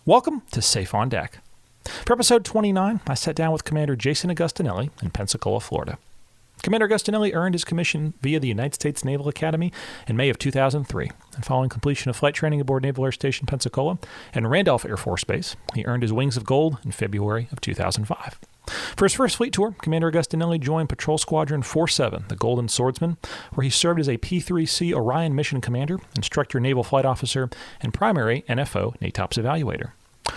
Welcome to Safe on Deck. For episode 29, I sat down with Commander Jason Agostinelli in Pensacola, Florida. Commander Agostinelli earned his commission via the United States Naval Academy in May of 2003, and following completion of flight training aboard Naval Air Station Pensacola and Randolph Air Force Base, he earned his Wings of Gold in February of 2005. For his first fleet tour, Commander Agostinelli joined Patrol Squadron 47, the Golden Swordsman, where he served as a P-3C Orion mission commander, instructor naval flight officer, and primary NFO NATOPS evaluator.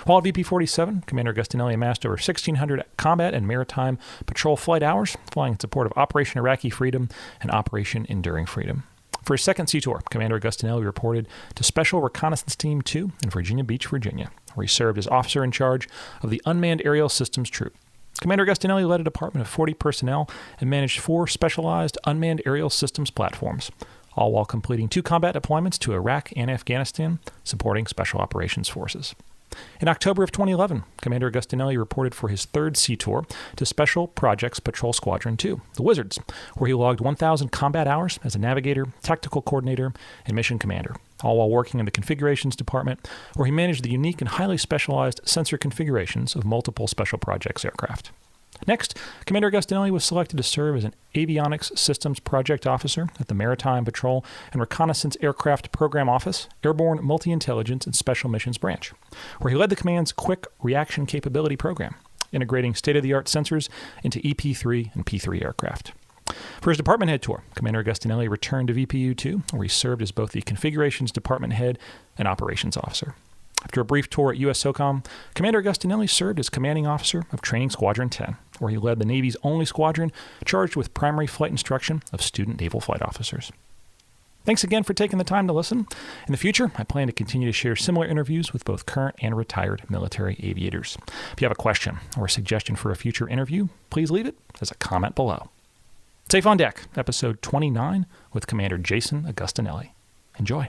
While at VP-47, Commander Agostinelli amassed over 1,600 combat and maritime patrol flight hours, flying in support of Operation Iraqi Freedom and Operation Enduring Freedom. For his second sea tour, Commander Agostinelli reported to Special Reconnaissance Team 2 in Virginia Beach, Virginia, where he served as officer in charge of the Unmanned Aerial Systems Troop. Commander Agostinelli led a department of 40 personnel and managed 4 specialized unmanned aerial systems platforms, all while completing 2 combat deployments to Iraq and Afghanistan, supporting Special Operations Forces. In October of 2011, Commander Agostinelli reported for his third sea tour to Special Projects Patrol Squadron 2, the Wizards, where he logged 1,000 combat hours as a navigator, tactical coordinator, and mission commander, all while working in the configurations department, where he managed the unique and highly specialized sensor configurations of multiple Special Projects aircraft. Next, Commander Agostinelli was selected to serve as an avionics systems project officer at the Maritime Patrol and Reconnaissance Aircraft Program Office, Airborne Multi-Intelligence and Special Missions Branch, where he led the command's Quick Reaction Capability Program, integrating state-of-the-art sensors into EP-3 and P-3 aircraft. For his department head tour, Commander Agostinelli returned to VPU-2, where he served as both the Configurations Department Head and Operations Officer. After a brief tour at USSOCOM, Commander Agostinelli served as commanding officer of Training Squadron TEN, where he led the Navy's only squadron charged with primary flight instruction of Student Naval Flight Officers. Thanks again for taking the time to listen. In the future, I plan to continue to share similar interviews with both current and retired military aviators. If you have a question or a suggestion for a future interview, please leave it as a comment below. Safe on Deck, episode 29 with Commander Jason Agostinelli. Enjoy.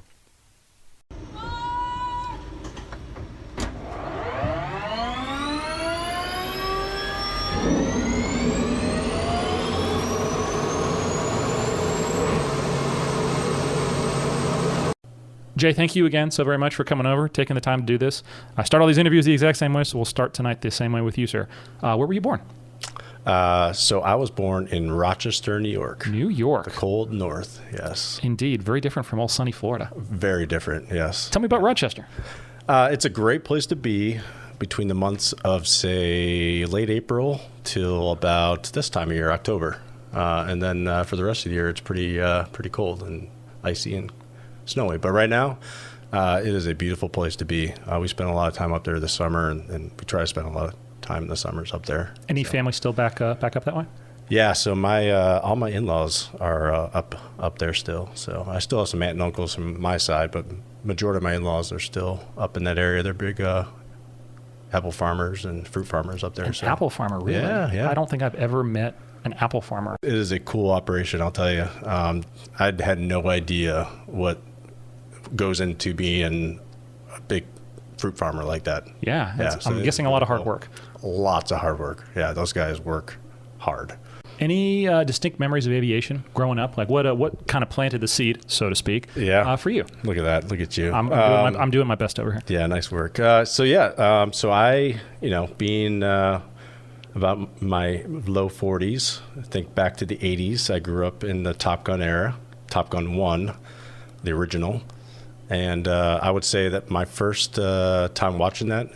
Jay, thank you again so very much for coming over, taking the time to do this. I start all these interviews the exact same way, so we'll start tonight the same way with you, sir. Where were you born? So I was born in Rochester, New York. New York. The cold north, yes. Indeed. Very different from old sunny Florida. Very different, yes. Tell me about Rochester. It's a great place to be between the months of, say, late April till about this time of year, October. And then for the rest of the year, it's pretty cold and icy and snowy. But right now, it is a beautiful place to be. We spend a lot of time up there this summer, and we try to spend a lot of time in the summers up there. Any family still back up that way? Yeah, so my all my in-laws are up there still. So I still have some aunt and uncles from my side, but majority of my in-laws are still up in that area. They're big apple farmers and fruit farmers up there. Apple farmer, really? Yeah. I don't think I've ever met an apple farmer. It is a cool operation, I'll tell you. I had no idea what goes into being a big fruit farmer like that. Yeah, I'm guessing a lot of hard work. Lots of hard work. Yeah, those guys work hard. Any distinct memories of aviation growing up? Like what kind of planted the seed, so to speak? Yeah, for you. Look at that. Look at you. I'm doing my best over here. Yeah, nice work. So I, being about my low 40s, I think back to the 80s. I grew up in the Top Gun era, Top Gun 1, the original. And I would say that my first time watching that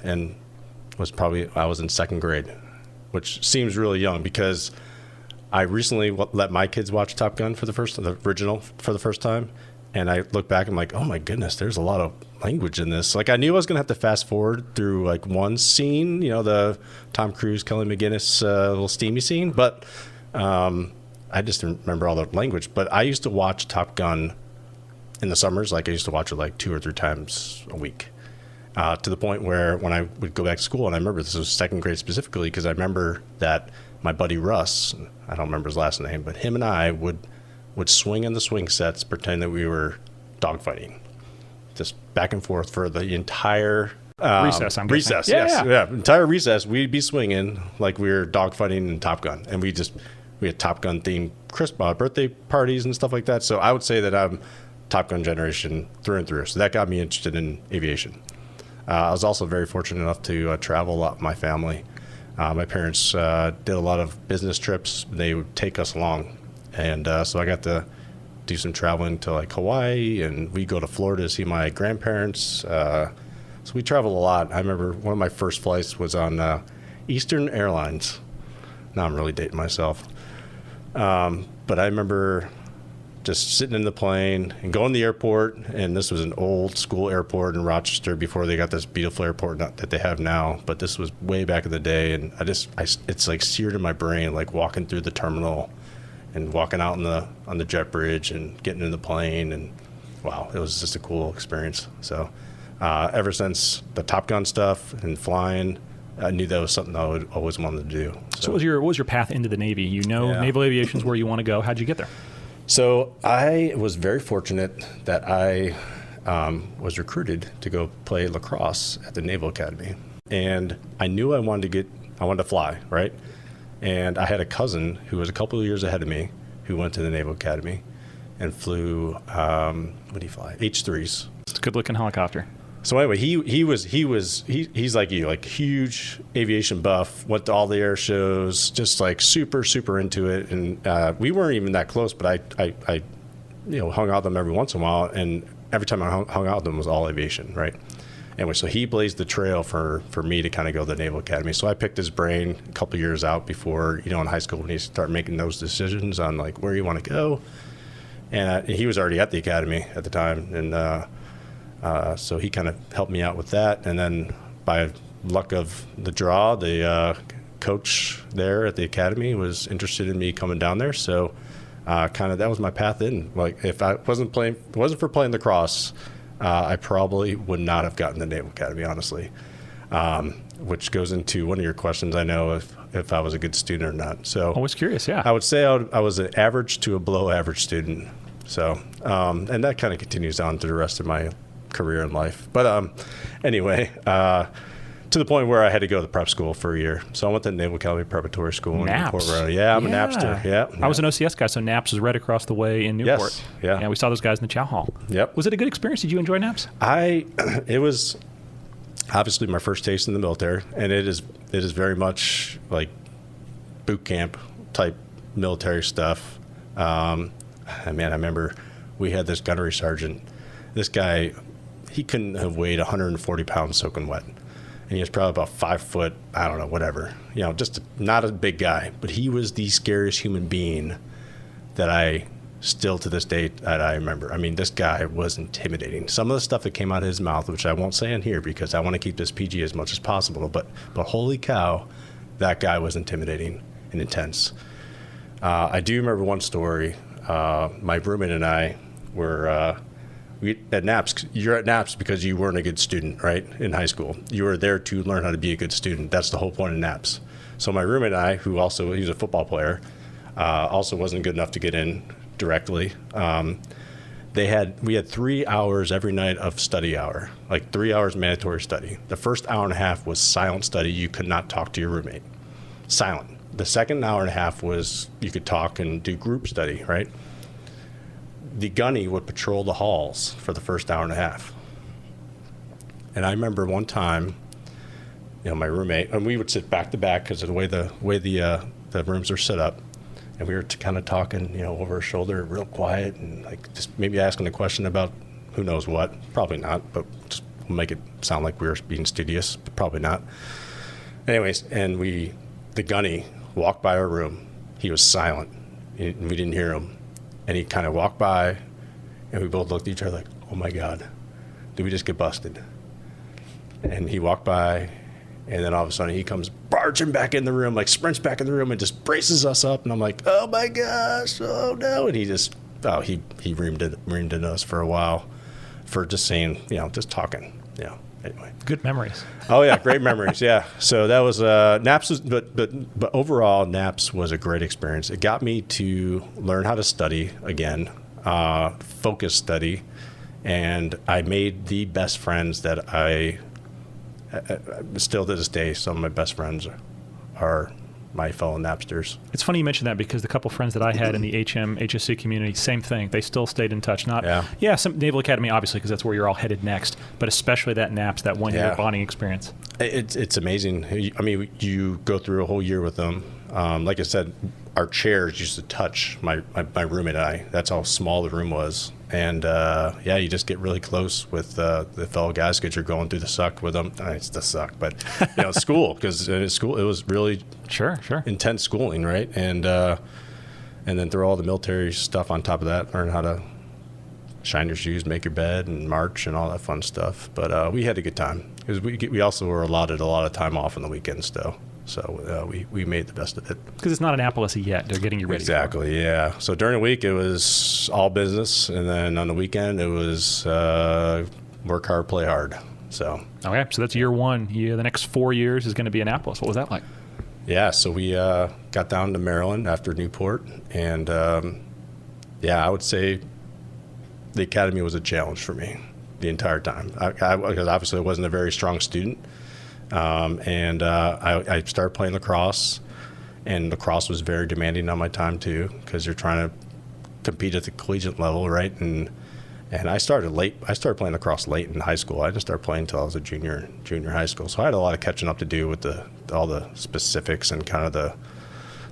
I was in second grade, which seems really young because I recently let my kids watch Top Gun the original for the first time. And I look back and I'm like, oh my goodness, there's a lot of language in this. Like I knew I was going to have to fast forward through like one scene, the Tom Cruise, Kelly McGinnis little steamy scene. But I just didn't remember all the language. But I used to watch Top Gun in the summers. Like I used to watch it like 2 or 3 times a week to the point where when I would go back to school, and I remember this was second grade specifically because I remember that my buddy Russ, I don't remember his last name, but him and I would swing in the swing sets, pretend that we were dogfighting, just back and forth for the entire recess. Recess, yes, yeah, entire recess. We'd be swinging like we were dogfighting in Top Gun, and we had Top Gun themed birthday parties and stuff like that. So I would say that I'm Top Gun generation through and through. So that got me interested in aviation. I was also very fortunate enough to travel a lot with my family. My parents did a lot of business trips. They would take us along. And so I got to do some traveling to like Hawaii, and we go to Florida to see my grandparents. So we traveled a lot. I remember one of my first flights was on Eastern Airlines. Now I'm really dating myself. But I remember just sitting in the plane and going to the airport, and this was an old school airport in Rochester before they got this beautiful airport that they have now, but this was way back in the day, and it's like seared in my brain, like walking through the terminal and walking out on the jet bridge and getting in the plane, and wow, it was just a cool experience. So ever since the Top Gun stuff and flying, I knew that was something I would always wanted to do. So what was your path into the Navy? You know, naval aviation is where you want to go. How'd you get there? So I was very fortunate that I was recruited to go play lacrosse at the Naval Academy, and I knew I wanted to fly, right? And I had a cousin who was a couple of years ahead of me who went to the Naval Academy and flew what did he fly? H-3s. It's a good-looking helicopter. So anyway, he's like you, like huge aviation buff, went to all the air shows, just like super, super into it. And we weren't even that close, but I hung out with them every once in a while. And every time I hung out with them was all aviation, right? Anyway, so he blazed the trail for me to kind of go to the Naval Academy. So I picked his brain a couple of years out before, in high school when you start making those decisions on like where you want to go. And he was already at the academy at the time. And, so he kind of helped me out with that. And then by luck of the draw, the coach there at the academy was interested in me coming down there. So kind of that was my path in. Like if it wasn't for playing lacrosse, I probably would not have gotten the Naval Academy, honestly, which goes into one of your questions. I know if I was a good student or not. So I was curious. Yeah, I would say I was an average to a below average student. So and that kind of continues on through the rest of my career in life. But anyway, to the point where I had to go to the prep school for a year. So I went to the Naval Academy Preparatory School in Newport. Yeah, I'm a NAPster. Yeah. I was an OCS guy, so NAPS was right across the way in Newport. Yes. Yeah. Yeah, we saw those guys in the chow hall. Yep. Was it a good experience? Did you enjoy NAPS? It was obviously my first taste in the military, and it is very much like boot camp type military stuff. I remember we had this gunnery sergeant. This guy, he couldn't have weighed 140 pounds soaking wet. And he was probably about 5 foot, I don't know, whatever. Just not a big guy. But he was the scariest human being that I still to this day that I remember. I mean, this guy was intimidating. Some of the stuff that came out of his mouth, which I won't say in here because I want to keep this PG as much as possible. But holy cow, that guy was intimidating and intense. I do remember one story. My roommate and I were... at NAPS, you're at NAPS because you weren't a good student, right, in high school. You were there to learn how to be a good student. That's the whole point of NAPS. So my roommate and I, he was a football player, also wasn't good enough to get in directly. We had 3 hours every night of study hour, like 3 hours mandatory study. The first hour and a half was silent study. You could not talk to your roommate. Silent. The second hour and a half was you could talk and do group study, right? The gunny would patrol the halls for the first hour and a half. And I remember one time, my roommate, and we would sit back to back because of the way the rooms are set up. And we were kind of talking, over our shoulder, real quiet, and like just maybe asking a question about who knows what. Probably not, but just make it sound like we were being studious, but probably not. Anyways, and the gunny walked by our room. He was silent. We didn't hear him. And he kind of walked by, and we both looked at each other like, oh my God, did we just get busted? And he walked by, and then all of a sudden he comes barging back in the room, like sprints back in the room and just braces us up. And I'm like, oh my gosh, oh no. And he just, he reamed at us for a while for just saying, just talking, Anyway. Good memories. Oh yeah, great memories. Yeah. So that was NAPS, but overall NAPS was a great experience. It got me to learn how to study again, focus study, and I made the best friends that I still to this day. Some of my best friends are my fellow Napsters. It's funny you mentioned that because the couple friends that I had in the HSC community, same thing. They still stayed in touch. Some Naval Academy, obviously, because that's where you're all headed next, but especially that NAPS, that 1 year bonding experience. It's amazing. I mean, you go through a whole year with them. Like I said, our chairs used to touch my roommate and I. That's how small the room was. And you just get really close with the fellow guys because you're going through the suck with them. It's the suck, but school, because school it was really sure intense schooling, right? And then throw all the military stuff on top of that. Learn how to shine your shoes, make your bed, and march, and all that fun stuff. But we had a good time because we also were allotted a lot of time off on the weekends, though. So we made the best of it. Because it's not Annapolis yet. They're getting you ready. Exactly, yeah. So during the week, it was all business. And then on the weekend, it was work hard, play hard. So. Okay, so that's year one. The next 4 years is going to be Annapolis. What was that like? Yeah, so we got down to Maryland after Newport. And, I would say the academy was a challenge for me the entire time. Because obviously I wasn't a very strong student. I started playing lacrosse, and lacrosse was very demanding on my time too, because you're trying to compete at the collegiate level, right? And I started late. I started playing lacrosse late in high school. I didn't start playing until I was a junior high school. So I had a lot of catching up to do with all the specifics and kind of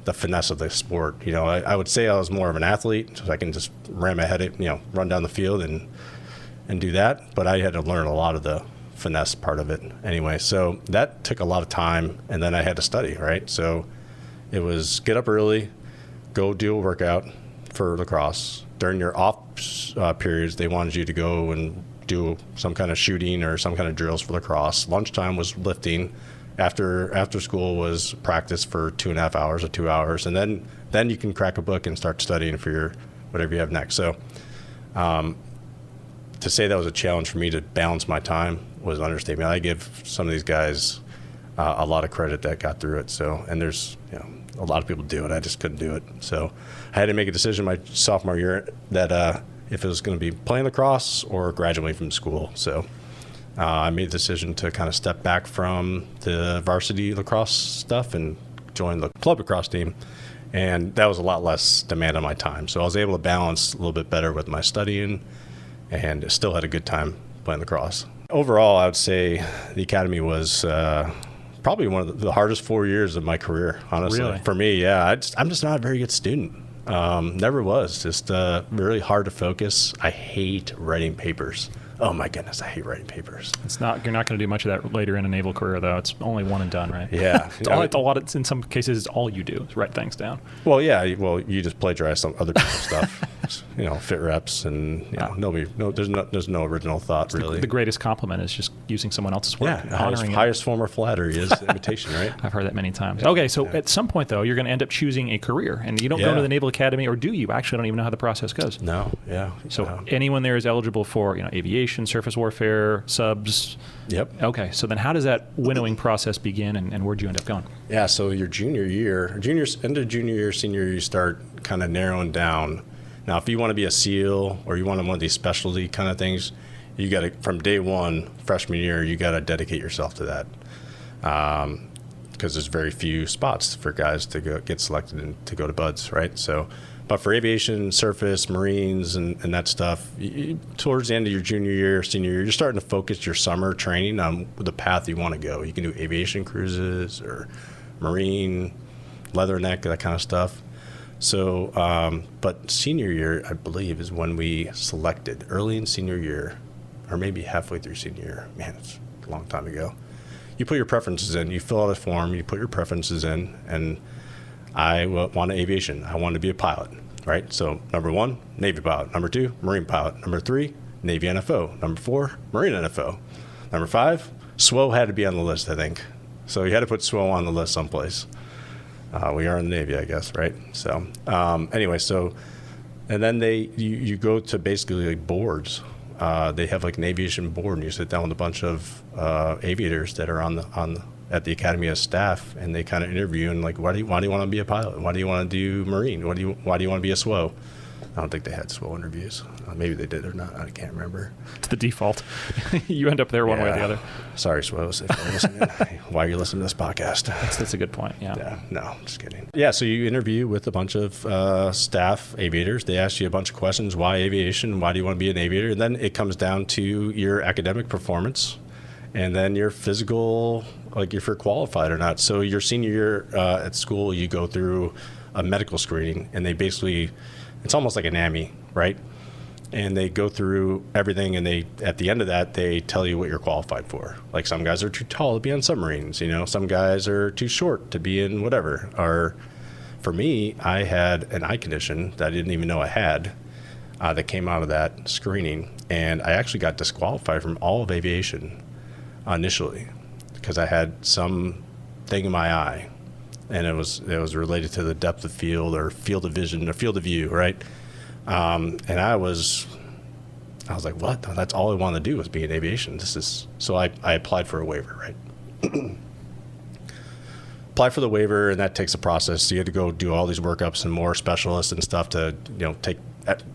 the finesse of the sport. I would say I was more of an athlete, so I can just ram ahead, run down the field and do that. But I had to learn a lot of the finesse part of it anyway. So that took a lot of time, and then I had to study, right? So it was get up early, go do a workout for lacrosse. During your off periods, they wanted you to go and do some kind of shooting or some kind of drills for lacrosse. Lunchtime was lifting. After school was practice for 2.5 hours or 2 hours, and then you can crack a book and start studying for your whatever you have next. So to say that was a challenge for me to balance my time was an understatement. I give some of these guys a lot of credit that got through it. So, and there's a lot of people do it. I just couldn't do it. So I had to make a decision my sophomore year that if it was going to be playing lacrosse or graduating from school. So I made the decision to kind of step back from the varsity lacrosse stuff and join the club lacrosse team. And that was a lot less demand on my time. So I was able to balance a little bit better with my studying, and still had a good time playing lacrosse. Overall, I would say the academy was probably one of the hardest 4 years of my career, honestly. Really? For me, yeah. I'm just not a very good student. Never was. Just really hard to focus. I hate writing papers. Oh my goodness, I hate writing papers. You're not going to do much of that later in a naval career, though. It's only one and done, right? Yeah. In some cases, it's all you do is write things down. Well, yeah. Well, you just plagiarize some other people's stuff. Fit reps, and there's no original thought really. The greatest compliment is just using someone else's work. Yeah. Highest form of flattery is imitation, right? I've heard that many times. Okay, so at some point though, you're going to end up choosing a career, and you don't go to the Naval Academy, or do you? Actually, I don't even know how the process goes. No. Yeah. So anyone there is eligible for aviation, surface warfare, subs. Yep. Okay, so then how does that winnowing process begin, and where'd you end up going? Yeah, so your junior year, end of junior year, senior year, you start kind of narrowing down. Now, if you want to be a SEAL or you want one of these specialty kind of things, you got to, from day one, freshman year, you got to dedicate yourself to that, because there's very few spots for guys to get selected and to go to BUDS, right? So, but for aviation, surface, Marines, and that stuff, towards the end of your junior year, senior year, you're starting to focus your summer training on the path you want to go. You can do aviation cruises or Marine, leatherneck, that kind of stuff. So, but senior year, I believe, is when we selected, early in senior year, or maybe halfway through senior year. Man, it's a long time ago. You put your preferences in. You fill out a form. You put your preferences in, and I wanted aviation. I wanted to be a pilot, right? So number 1, Navy pilot. Number 2, Marine pilot. Number 3, Navy NFO. Number 4, Marine NFO. Number 5, SWO had to be on the list, I think. So you had to put SWO on the list someplace. We are in the Navy, I guess, right? So anyway, and then you go to basically like boards. They have like an aviation board, and you sit down with a bunch of aviators that are at the academy as staff, and they kind of interview and like, why do you want to be a pilot? Why do you want to do Marine? Why do you want to be a SWO? I don't think they had SWO interviews. Maybe they did or not. I can't remember. It's the default. You end up there one way or the other. Sorry, SWOs, if you're listening. Why are you listening to this podcast? That's a good point, Yeah, no, just kidding. Yeah, so you interview with a bunch of staff aviators. They ask you a bunch of questions. Why aviation? Why do you want to be an aviator? And then it comes down to your academic performance and then your physical, like if you're qualified or not. So your senior year at school, you go through a medical screening, and they basically, it's almost like an AMI, right? And they go through everything, and they, at the end of that, they tell you what you're qualified for. Like some guys are too tall to be on submarines, you know, some guys are too short to be in whatever. Or for me, I had an eye condition that I didn't even know I had that came out of that screening. And I actually got disqualified from all of aviation initially because I had some thing in my eye. And it was related to the depth of field or field of vision or field of view, right? And I was like, what? That's all I wanted to do was be in aviation. So I applied for a waiver, right? Apply for the waiver, and that takes a process. So you had to go do all these workups and more specialists and stuff to, take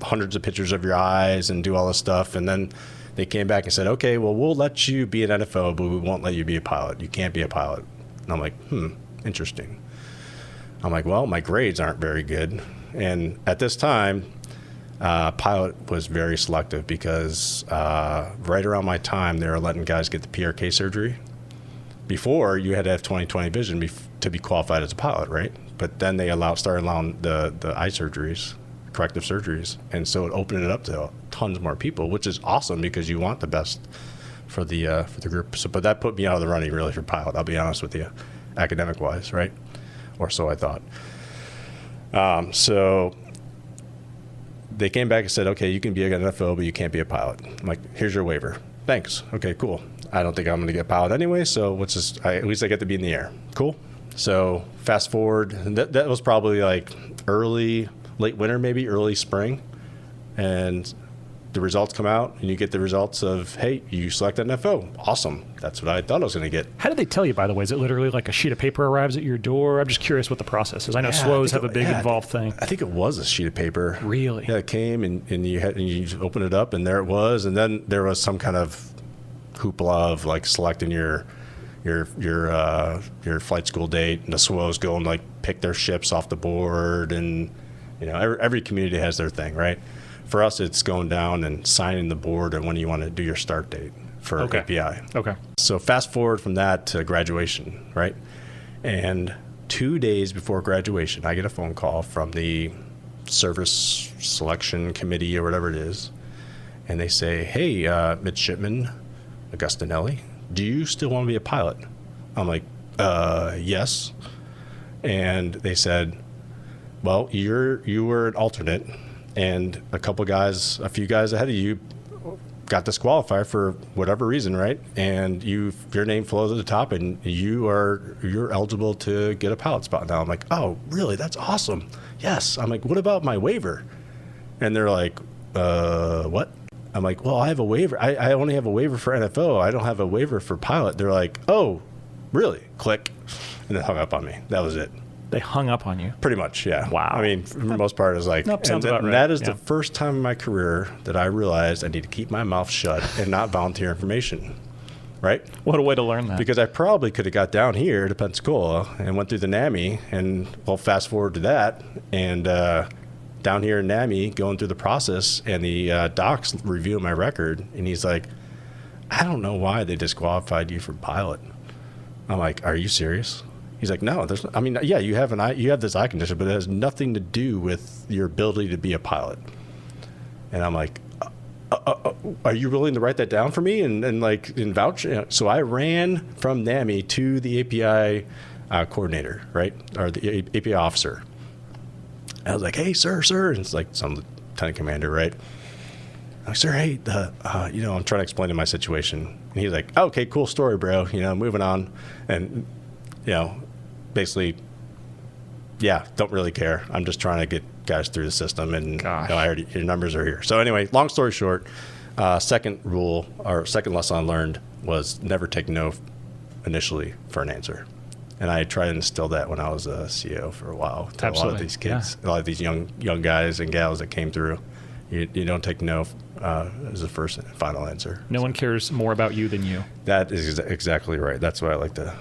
hundreds of pictures of your eyes and do all this stuff. And then they came back and said, okay, well, we'll let you be an NFO, but we won't let you be a pilot. You can't be a pilot. And I'm like, interesting. I'm like, well, my grades aren't very good. And at this time, pilot was very selective because right around my time, they were letting guys get the PRK surgery. Before, you had to have 20/20 vision to be qualified as a pilot, right? But then they started allowing the eye surgeries, corrective surgeries. And so it opened it up to tons more people, which is awesome because you want the best for the group. So, but that put me out of the running really for pilot, I'll be honest with you, academic-wise, right? Or so I thought. So they came back and said, okay, you can be an NFO, but you can't be a pilot. I'm like, here's your waiver. Thanks. Okay, cool. I don't think I'm going to get a pilot anyway, so at least I get to be in the air. Cool. So fast forward, and that was probably like late winter, maybe early spring. And the results come out, and you get the results of, hey, you selected NFO. Awesome. That's what I thought I was going to get. How did they tell you, by the way? Is it literally like a sheet of paper arrives at your door? I'm just curious what the process is. I know SWOs have a big involved thing. I think it was a sheet of paper. Really? Yeah, it came, and you open it up, and there it was. And then there was some kind of hoopla of like selecting your flight school date, and the SWOs go and like pick their ships off the board, and every community has their thing, right? For us, it's going down and signing the board and when you want to do your start date for API. Okay. So fast forward from that to graduation, right? And 2 days before graduation, I get a phone call from the service selection committee or whatever it is, and they say, hey, Midshipman Agostinelli, do you still want to be a pilot? I'm like, yes. And they said, well, you were an alternate, and a few guys ahead of you got disqualified for whatever reason, right? And your name flows to the top, and you're eligible to get a pilot spot now. I'm like, oh, really? That's awesome. Yes. I'm like, what about my waiver? And they're like, what? I'm like, well, I have a waiver. I only have a waiver for NFO. I don't have a waiver for pilot. They're like, oh, really? Click. And they hung up on me. That was it. They hung up on you? Pretty much, yeah. Wow. I mean, for the most part, it was like, sounds about right. That is the first time in my career that I realized I need to keep my mouth shut and not volunteer information, right? What a way to learn that. Because I probably could have got down here to Pensacola and went through the NAMI, and fast forward to that, and down here in NAMI, going through the process, and the doc's reviewing my record, and he's like, I don't know why they disqualified you for pilot. I'm like, are you serious? He's like, no, you have this eye condition, but it has nothing to do with your ability to be a pilot. And I'm like, are you willing to write that down for me and vouch? So I ran from NAMI to the API coordinator, right, or the API officer. And I was like, hey, sir, and it's like some lieutenant commander, right? I'm like, sir, hey, I'm trying to explain to my situation. And he's like, okay, cool story, bro. Moving on. And, basically, don't really care. I'm just trying to get guys through the system, and I already, your numbers are here. So anyway, long story short, second lesson I learned was never take no initially for an answer. And I tried to instill that when I was a CO for a while. To Absolutely. a lot of these kids, a lot of these young guys and gals that came through. You don't take no as the first and final answer. No one cares more about you than you. That is exactly right. That's why I like to.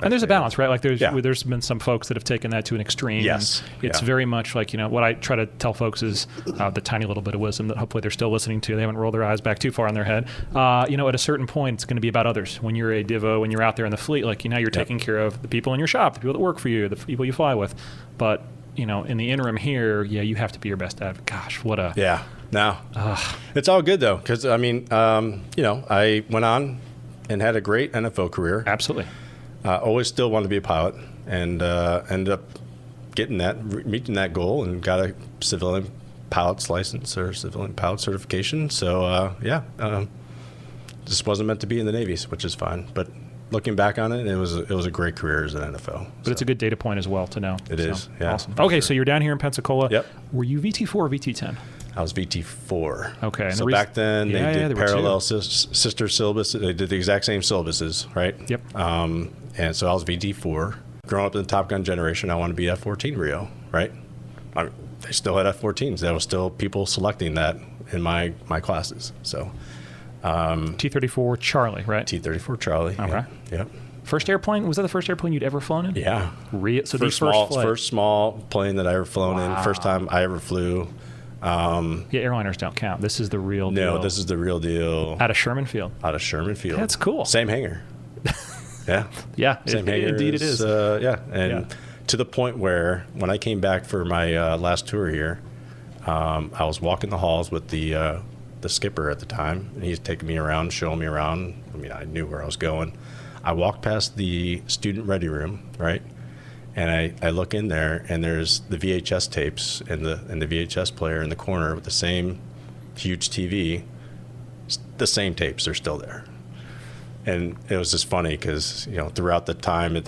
And there's a balance, right? Like there's been some folks that have taken that to an extreme. Yes. It's very much like, what I try to tell folks is the tiny little bit of wisdom that hopefully they're still listening to. They haven't rolled their eyes back too far on their head. At a certain point, it's going to be about others. When you're a divo, when you're out there in the fleet, like, you're taking care of the people in your shop, the people that work for you, the people you fly with. But, in the interim here, you have to be your best advocate. Gosh, what a... Yeah. No. It's all good, though, because, I went on and had a great NFO career. Absolutely. Always still wanted to be a pilot, and ended up meeting that goal, and got a civilian pilot's license or civilian pilot certification. So just wasn't meant to be in the Navy, which is fine. But looking back on it, it was a great career as an NFO. But it's a good data point as well to know. It is. Yeah. Awesome. Okay, so you're down here in Pensacola. Yep. Were you VT4 or VT10? I was VT4. Okay. And so back then they did parallel sister syllabus. They did the exact same syllabuses, right? Yep. And so I was VT4. Growing up in the Top Gun generation, I wanted to be F-14 Rio, right? They still had F-14s. There was still people selecting that in my classes. So T-34 Charlie, right? T-34 Charlie. Okay. Yep. First airplane? Was that the first airplane you'd ever flown in? Yeah. So first small plane that I ever flown in. First time I ever flew. Airliners don't count. This is the real deal. No, this is the real deal. Out of Sherman Field. That's cool. Same hangar. Yeah. Yeah. Same hangar. Indeed it is. And to the point where when I came back for my last tour here, I was walking the halls with the skipper at the time, and he's taking me around, showing me around. I knew where I was going. I walked past the student ready room, right? And I look in there, and there's the VHS tapes and the VHS player in the corner with the same huge TV. The same tapes are still there. And it was just funny because, throughout the time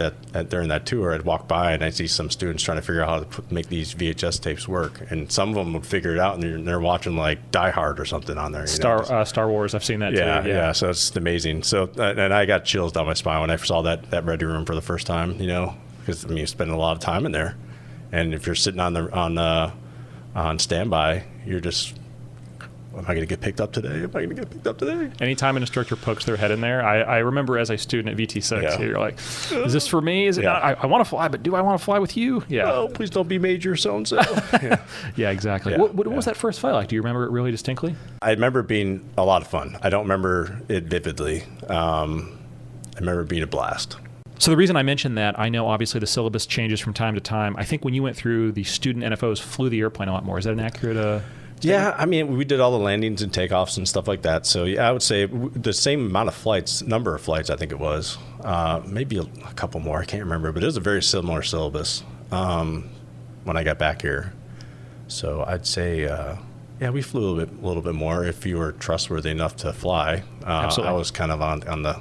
during that tour, I'd walk by and I'd see some students trying to figure out how to make these VHS tapes work. And some of them would figure it out, and they're watching like Die Hard or something on there. Star Wars, I've seen that too. Yeah. So it's amazing. So, and I got chills down my spine when I saw that ready room for the first time, because you spend a lot of time in there. And if you're sitting on standby, you're just... Am I going to get picked up today? Anytime an instructor pokes their head in there, I remember as a student at VT6, you're like, is this for me? Is it not? I want to fly, but do I want to fly with you? Yeah. Oh, please don't be Major so-and-so. Yeah, exactly. What was that first flight like? Do you remember it really distinctly? I remember it being a lot of fun. I don't remember it vividly. I remember it being a blast. So the reason I mentioned that, I know obviously the syllabus changes from time to time. I think when you went through, the student NFOs flew the airplane a lot more. Is that an accurate... Yeah, we did all the landings and takeoffs and stuff like that. So yeah, I would say the same amount of number of flights, I think it was. Maybe a couple more, I can't remember, but it was a very similar syllabus when I got back here. So I'd say, we flew a little bit more if you were trustworthy enough to fly. Absolutely. I was kind of on the,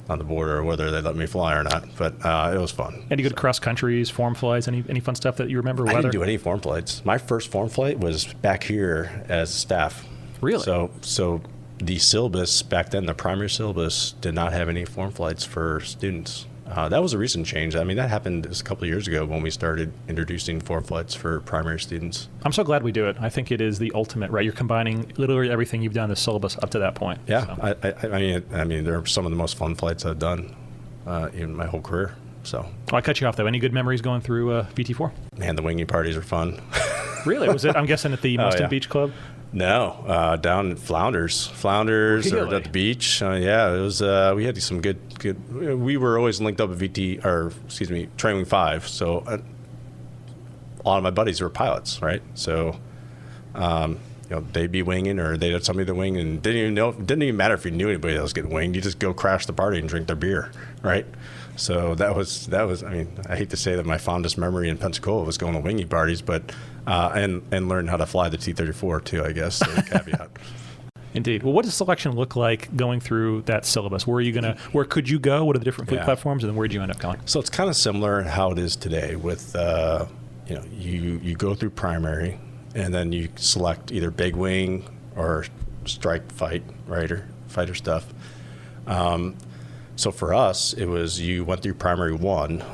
on the border, whether they let me fly or not, but it was fun. Any good cross countries, form flights, any fun stuff that you remember? I didn't do any form flights. My first form flight was back here as staff. Really? So the syllabus back then, the primary syllabus, did not have any form flights for students. That was a recent change. That happened just a couple of years ago when we started introducing form flights for primary students. I'm so glad we do it. I think it is the ultimate, right? You're combining literally everything you've done in the syllabus up to that point. Yeah, so. They're some of the most fun flights I've done in my whole career. So. Oh, I cut you off though. Any good memories going through VT4? Man, the winging parties are fun. Really? Was it? I'm guessing at the Mustin Beach Club. No, down at Flounders really? Or at the beach. It was. We had some good. We were always linked up with Training 5. So a lot of my buddies were pilots, right? So, they'd be winging, or they'd have somebody to wing, and didn't even matter if you knew anybody that was getting winged. You just go crash the party and drink their beer, right? So that was. I hate to say that my fondest memory in Pensacola was going to winging parties, but and learn how to fly the T-34 too, I guess. So caveat. Indeed. Well, what does selection look like going through that syllabus? Where could you go? What are the different fleet platforms, and then where did you end up going? So it's kind of similar how it is today. With you go through primary, and then you select either big wing or strike fight, right, or fighter stuff. So for us, it was you went through primary 1,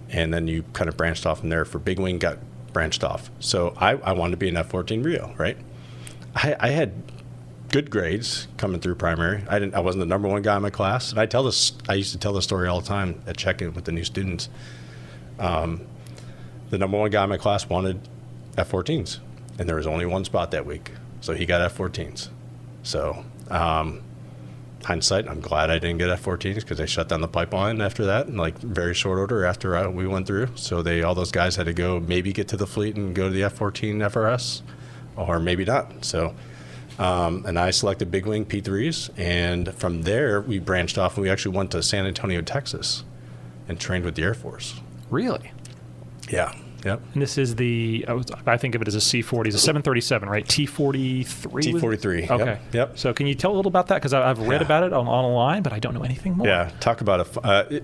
and then you kind of branched off from there. For big wing, got branched off. So I wanted to be an F-14 Rio, right? I had good grades coming through primary. I wasn't the number 1 guy in my class. And I used to tell this story all the time at check-in with the new students. The number 1 guy in my class wanted F-14s, and there was only 1 spot that week. So he got F-14s. So hindsight, I'm glad I didn't get F-14s because they shut down the pipeline after that in like very short order after we went through. So all those guys had to go maybe get to the fleet and go to the F-14 FRS, or maybe not. So, and I selected big wing P-3s, and from there we branched off and we actually went to San Antonio, Texas, and trained with the Air Force. Really? Yeah. Yep. And this is I think of it as a C-40, it's a 737, right? T-43? T-43. Okay. Yep. So can you tell a little about that? Because I've read about it online, but I don't know anything more. Yeah. Talk about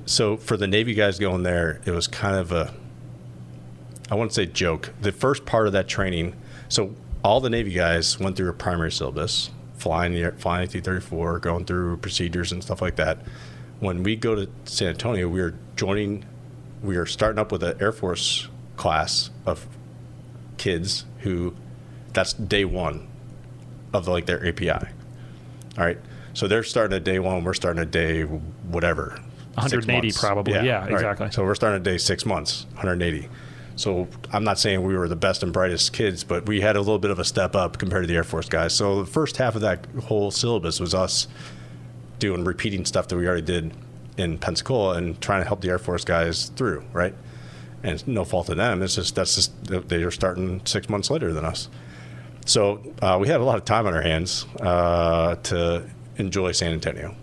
so for the Navy guys going there, it was kind of I wouldn't say joke. The first part of that training, so all the Navy guys went through a primary syllabus, flying T-34, going through procedures and stuff like that. When we go to San Antonio, we are starting up with an Air Force class of kids who that's day 1 of their API. All right. So they're starting at day 1. We're starting at day whatever. 180 probably. Yeah, exactly. Right. So we're starting at day 6 months, 180. So I'm not saying we were the best and brightest kids, but we had a little bit of a step up compared to the Air Force guys. So the first half of that whole syllabus was us repeating stuff that we already did in Pensacola and trying to help the Air Force guys through, right? And it's no fault of them. It's just they are starting 6 months later than us. So we had a lot of time on our hands to enjoy San Antonio.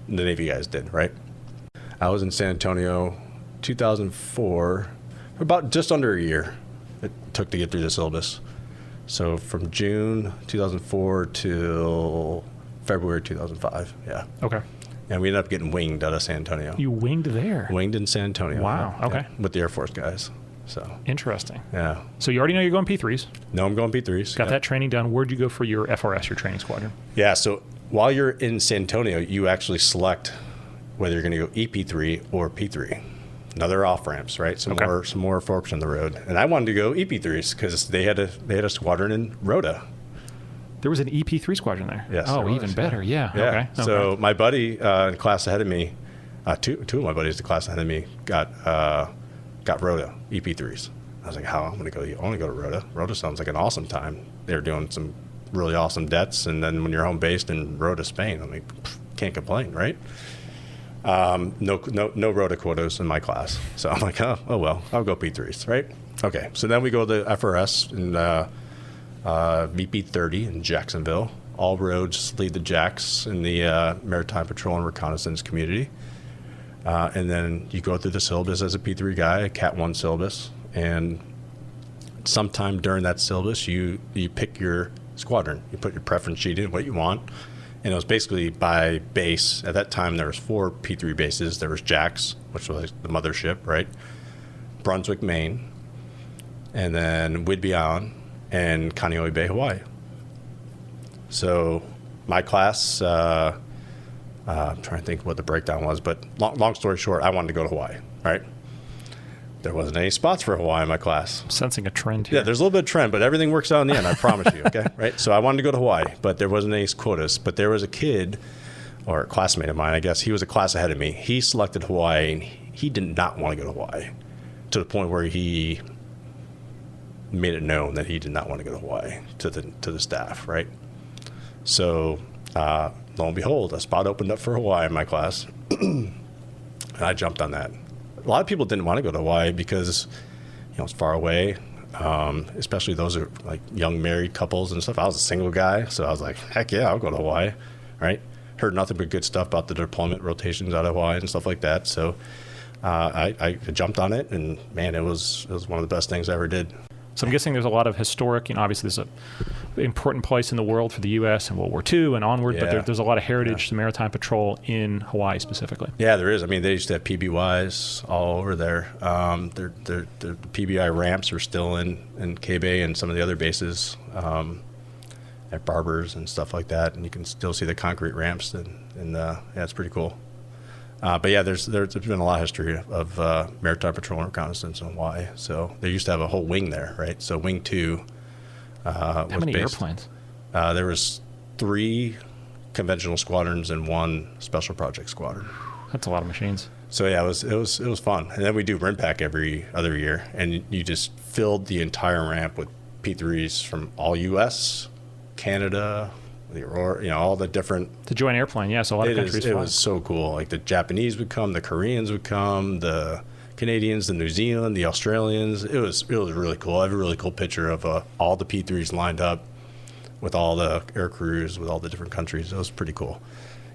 The Navy guys did, right? I was in San Antonio 2004, about just under a year it took to get through the syllabus. So from June 2004 till February 2005, yeah. Okay. And we ended up getting winged out of San Antonio. You winged there? Winged in San Antonio. Wow, okay. Yeah, with the Air Force guys. So interesting. Yeah. So you already know you're going P3s. No, I'm going P3s. Got that training done. Where'd you go for your FRS, your training squadron? Yeah, so while you're in San Antonio, you actually select whether you're going to go EP3 or P3. Another off ramps, right? Some more forks on the road. And I wanted to go EP3s because they had a squadron in Rhoda. There was an EP3 squadron there. Yes. Oh, even better. Yeah. Okay. So my buddy in class ahead of me, two of my buddies in class ahead of me got Rhoda EP3s. I was like, how? I want to go to Rhoda. Rhoda sounds like an awesome time. They were doing some really awesome debts, and then when you're home based in Rhoda, Spain, I'm like, can't complain, right? No Rhoda quotas in my class, so I'm like, oh well, I'll go P3s, right? Okay, so then we go to FRS and VP30 in Jacksonville. All roads lead to Jax in the Maritime Patrol and Reconnaissance community. And then you go through the syllabus as a P3 guy, a Cat 1 syllabus, and sometime during that syllabus, you pick your squadron. You put your preference sheet in, what you want, and it was basically by base. At that time, there was 4 P3 bases. There was Jax, which was the mothership, right? Brunswick, Maine, and then Whidbey Island, and Kaneohe Bay, Hawaii. So my class, I'm trying to think what the breakdown was, but long story short, I wanted to go to Hawaii, right? There wasn't any spots for Hawaii in my class. I'm sensing a trend here. Yeah, there's a little bit of trend, but everything works out in the end, I promise you, okay? Right? So I wanted to go to Hawaii, but there wasn't any quotas. But there was a kid, or a classmate of mine, I guess, he was a class ahead of me. He selected Hawaii, and he did not want to go to Hawaii, to the point where he made it known that he did not want to go to Hawaii to the staff, right? So lo and behold, a spot opened up for Hawaii in my class, and I jumped on that. A lot of people didn't want to go to Hawaii because, it's far away, especially those are like young married couples and stuff. I was a single guy, so I was like, heck yeah, I'll go to Hawaii, right? Heard nothing but good stuff about the deployment rotations out of Hawaii and stuff like that. So I jumped on it, and man, it was one of the best things I ever did. So I'm guessing there's a lot of historic, obviously there's an important place in the world for the U.S. and World War II and onward, but there's a lot of heritage to Maritime Patrol in Hawaii specifically. Yeah, there is. I mean, they used to have PBYs all over there. The PBI ramps are still in K Bay and some of the other bases at Barbers and stuff like that, and you can still see the concrete ramps, and it's pretty cool. But yeah, there's been a lot of history of maritime patrol and reconnaissance in Hawaii. So they used to have a whole wing there, right? So Wing 2 How many airplanes? There was 3 conventional squadrons and 1 special project squadron. That's a lot of machines. So yeah, it was fun. And then we do RIMPAC every other year, and you just filled the entire ramp with P-3s from all U.S., Canada, the Aurora, all the different. The joint airplane, yes, a lot of countries fly. It was so cool. Like the Japanese would come, the Koreans would come, the Canadians, the New Zealand, the Australians. It was really cool. I have a really cool picture of all the P-3s lined up with all the air crews, with all the different countries. It was pretty cool.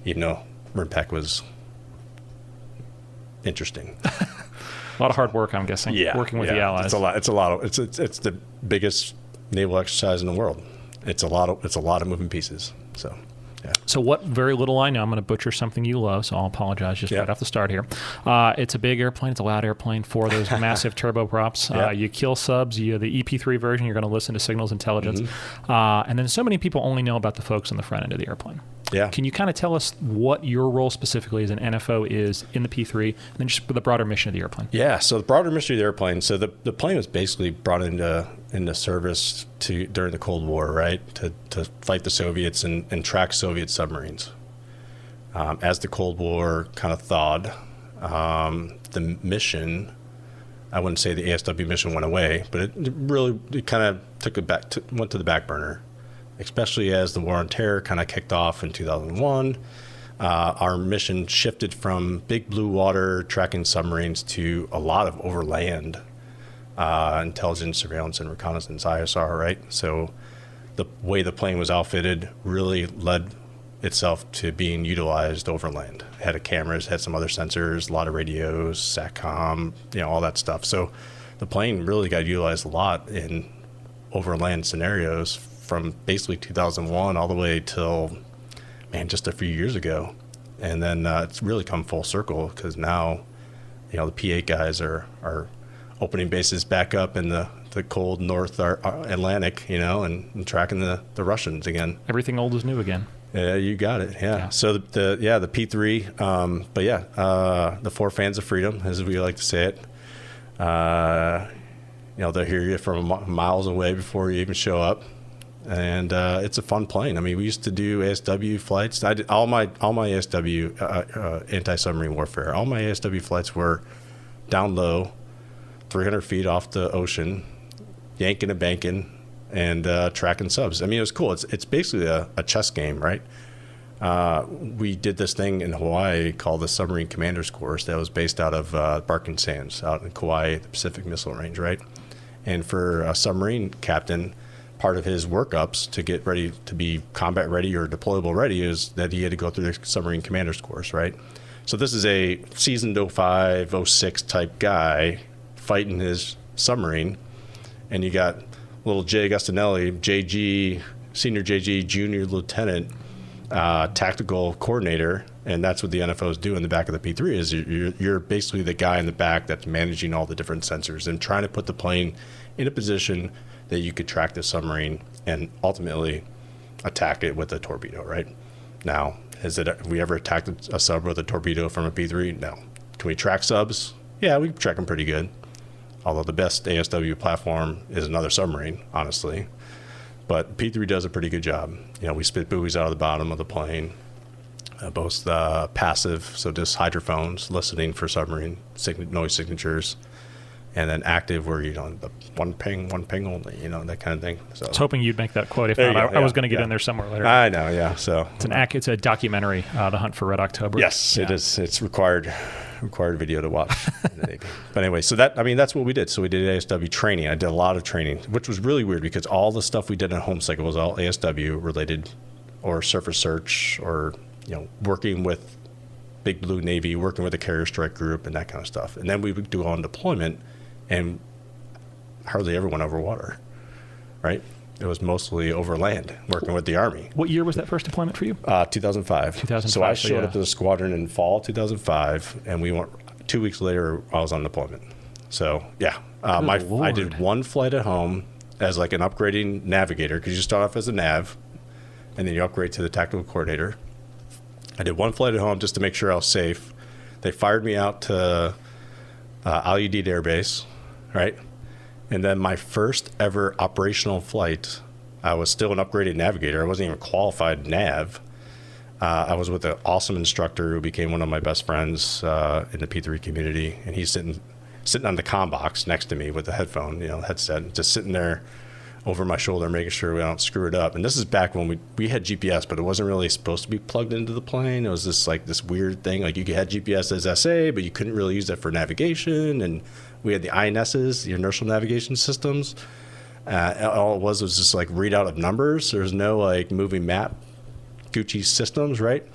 RIMPAC was interesting. A lot of hard work, I'm guessing. Yeah, working with the Allies. It's the biggest naval exercise in the world. It's a lot of moving pieces. So, yeah. So what very little I know, I'm going to butcher something you love, so I'll apologize just right off the start here. It's a big airplane. It's a loud airplane. 4 of those massive turboprops. You kill subs. The EP3 version, you're going to listen to signals intelligence. And then so many people only know about the folks on the front end of the airplane. Yeah. Can you kind of tell us what your role specifically as an NFO is in the P3, and then just the broader mission of the airplane? Yeah, so the broader mission of the airplane, so the plane was basically brought into service during the Cold War, right, to fight the Soviets and track Soviet submarines. As the Cold War kind of thawed, the mission, I wouldn't say the ASW mission went away, but it kind of went to the back burner. Especially as the War on Terror kind of kicked off in 2001. Our mission shifted from big blue water tracking submarines to a lot of overland intelligence, surveillance, and reconnaissance, ISR, right? So the way the plane was outfitted really led itself to being utilized overland. It had cameras, had some other sensors, a lot of radios, SATCOM, all that stuff. So the plane really got utilized a lot in overland scenarios from basically 2001 all the way till, just a few years ago. And then it's really come full circle because now, the P8 guys are opening bases back up in the cold North Atlantic, and tracking the Russians again. Everything old is new again. Yeah, you got it. Yeah. So the P3, the 4 fans of freedom, as we like to say it. They'll hear you from miles away before you even show up. And it's a fun plane. I mean, we used to do ASW flights. I did all my ASW anti-submarine warfare. All my ASW flights were down low, 300 feet off the ocean, yanking and banking, and tracking subs. I mean, it was cool. It's basically a chess game, right? We did this thing in Hawaii called the Submarine Commander's Course that was based out of Barking Sands out in Kauai, the Pacific Missile Range, right? And for a submarine captain, part of his workups to get ready to be combat ready or deployable ready is that he had to go through the submarine commander's course, right? So this is a seasoned 05, 06 type guy fighting his submarine, and you got little J. Agostinelli, JG, senior JG, junior lieutenant, tactical coordinator, and that's what the NFOs do in the back of the P3 is you're basically the guy in the back that's managing all the different sensors and trying to put the plane in a position that you could track the submarine and ultimately attack it with a torpedo, right? Now, have we ever attacked a sub with a torpedo from a P3? No. Can we track subs? Yeah, we track them pretty good. Although the best ASW platform is another submarine, honestly. But P3 does a pretty good job. We spit buoys out of the bottom of the plane, both passive, so just hydrophones, listening for submarine noise signatures, and then active where, the one ping only, that kind of thing. So I was hoping you'd make that quote. If not, I was going to get in there somewhere later. I know, yeah. So it's a documentary, The Hunt for Red October. Yes, it is. It's required video to watch in the Navy. But anyway, so that's what we did. So we did ASW training. I did a lot of training, which was really weird because all the stuff we did in home cycle was all ASW related or surface search or, working with Big Blue Navy, working with the carrier strike group and that kind of stuff. And then we would do on deployment and hardly ever went over water, right? It was mostly over land, working with the Army. What year was that first deployment for you? 2005. 2005. So I showed up to the squadron in fall 2005, and we went 2 weeks later. I was on deployment. So yeah, I did one flight at home as like an upgrading navigator because you start off as a nav, and then you upgrade to the tactical coordinator. I did one flight at home just to make sure I was safe. They fired me out to Al-Udeid Air Base, right? And then my first ever operational flight, I was still an upgraded navigator. I wasn't even qualified nav. I was with an awesome instructor who became one of my best friends in the P-3 community, and he's sitting on the comm box next to me with the headphone, headset, just sitting there over my shoulder, making sure we don't screw it up. And this is back when we had GPS, but it wasn't really supposed to be plugged into the plane. It was this weird thing. Like, you had GPS as SA, but you couldn't really use it for navigation. And we had the INSs, the inertial navigation systems. All it was just like readout of numbers. There's no like moving map, Gucci systems, right?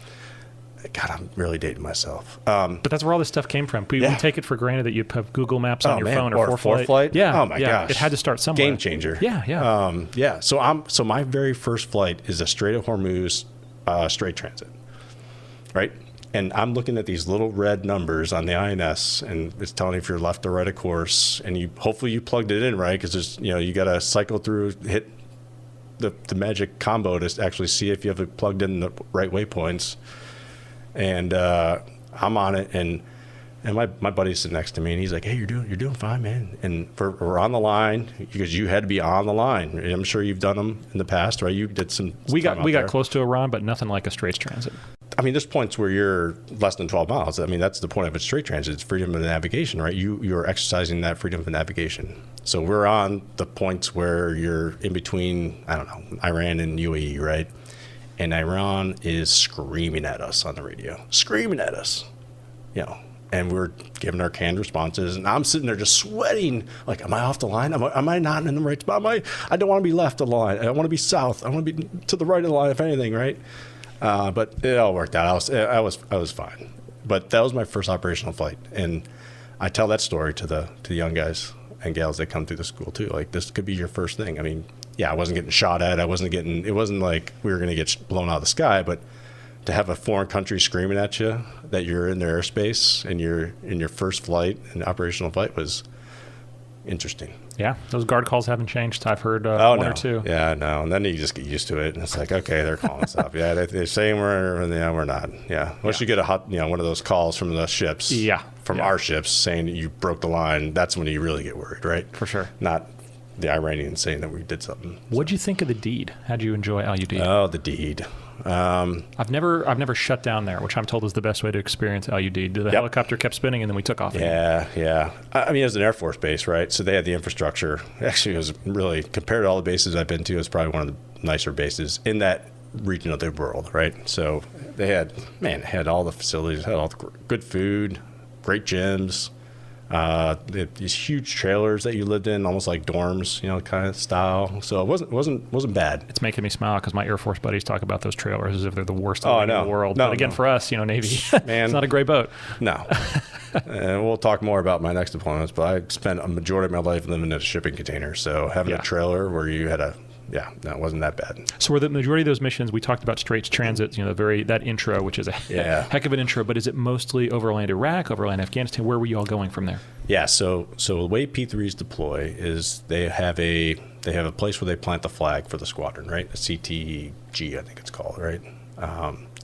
God, I'm really dating myself. But that's where all this stuff came from. We take it for granted that you have Google Maps on your phone or ForeFlight. Yeah. Oh my gosh. It had to start somewhere. Game changer. Yeah. So my very first flight is a Strait of Hormuz straight transit, right? And I'm looking at these little red numbers on the INS, and it's telling you if you're left or right of course. And hopefully you plugged it in right, because there's you got to cycle through, hit the magic combo to actually see if you have it plugged in the right waypoints. And I'm on it, and my buddy's sitting next to me, and he's like, "Hey, you're doing fine, man." And we're on the line, because you had to be on the line. I'm sure you've done them in the past, right? You did some. We got close to Iran, but nothing like a straight transit. I mean, there's points where you're less than 12 miles. I mean, that's the point of a straight transit. It's freedom of navigation, right? You're exercising that freedom of navigation. So we're on the points where you're in between, I don't know, Iran and UAE, right? And Iran is screaming at us on the radio, and we're giving our canned responses. And I'm sitting there just sweating, like, am I off the line? Am I not in the right spot? I don't want to be left of the line. I want to be south. I want to be to the right of the line, if anything, right? But it all worked out. I was fine. But that was my first operational flight, and I tell that story to the young guys and gals that come through the school too. Like, this could be your first thing. I mean, yeah, I wasn't getting shot at. It wasn't like we were going to get blown out of the sky, but to have a foreign country screaming at you that you're in their airspace and you're in your first flight, an operational flight, was interesting. Yeah, those guard calls haven't changed. I've heard one or two. Yeah, no, and then you just get used to it, and it's like, okay, they're calling us up. Yeah, they're saying we're not. Yeah, once you get one of those calls from the ships. Yeah, from our ships saying that you broke the line, that's when you really get worried, right? For sure. Not the Iranians saying that we did something. What'd you think of the deed? How'd you enjoy Al-Udeid? Oh, the deed. I've never shut down there, which I'm told is the best way to experience Al-Udeid. The helicopter kept spinning, and then we took off. Yeah. I mean, it was an Air Force base, right? So they had the infrastructure. Actually, it was really, compared to all the bases I've been to, it's probably one of the nicer bases in that region of the world, right? So they had all the facilities, had all the good food, great gyms. They had these huge trailers that you lived in, almost like dorms, kind of style. So it wasn't bad. It's making me smile because my Air Force buddies talk about those trailers as if they're the worst thing in the world. No, but again, for us, Navy, man, it's not a great boat. No. And we'll talk more about my next deployments, but I spent a majority of my life living in a shipping container. So having a trailer where you had it wasn't that bad. So were the majority of those missions, we talked about straight transits, that intro, which is a heck of an intro, but is it mostly overland Iraq, overland Afghanistan? Where were you all going from there? Yeah, so the way P-3s deploy is they have a place where they plant the flag for the squadron, right? A CTG, I think it's called, right?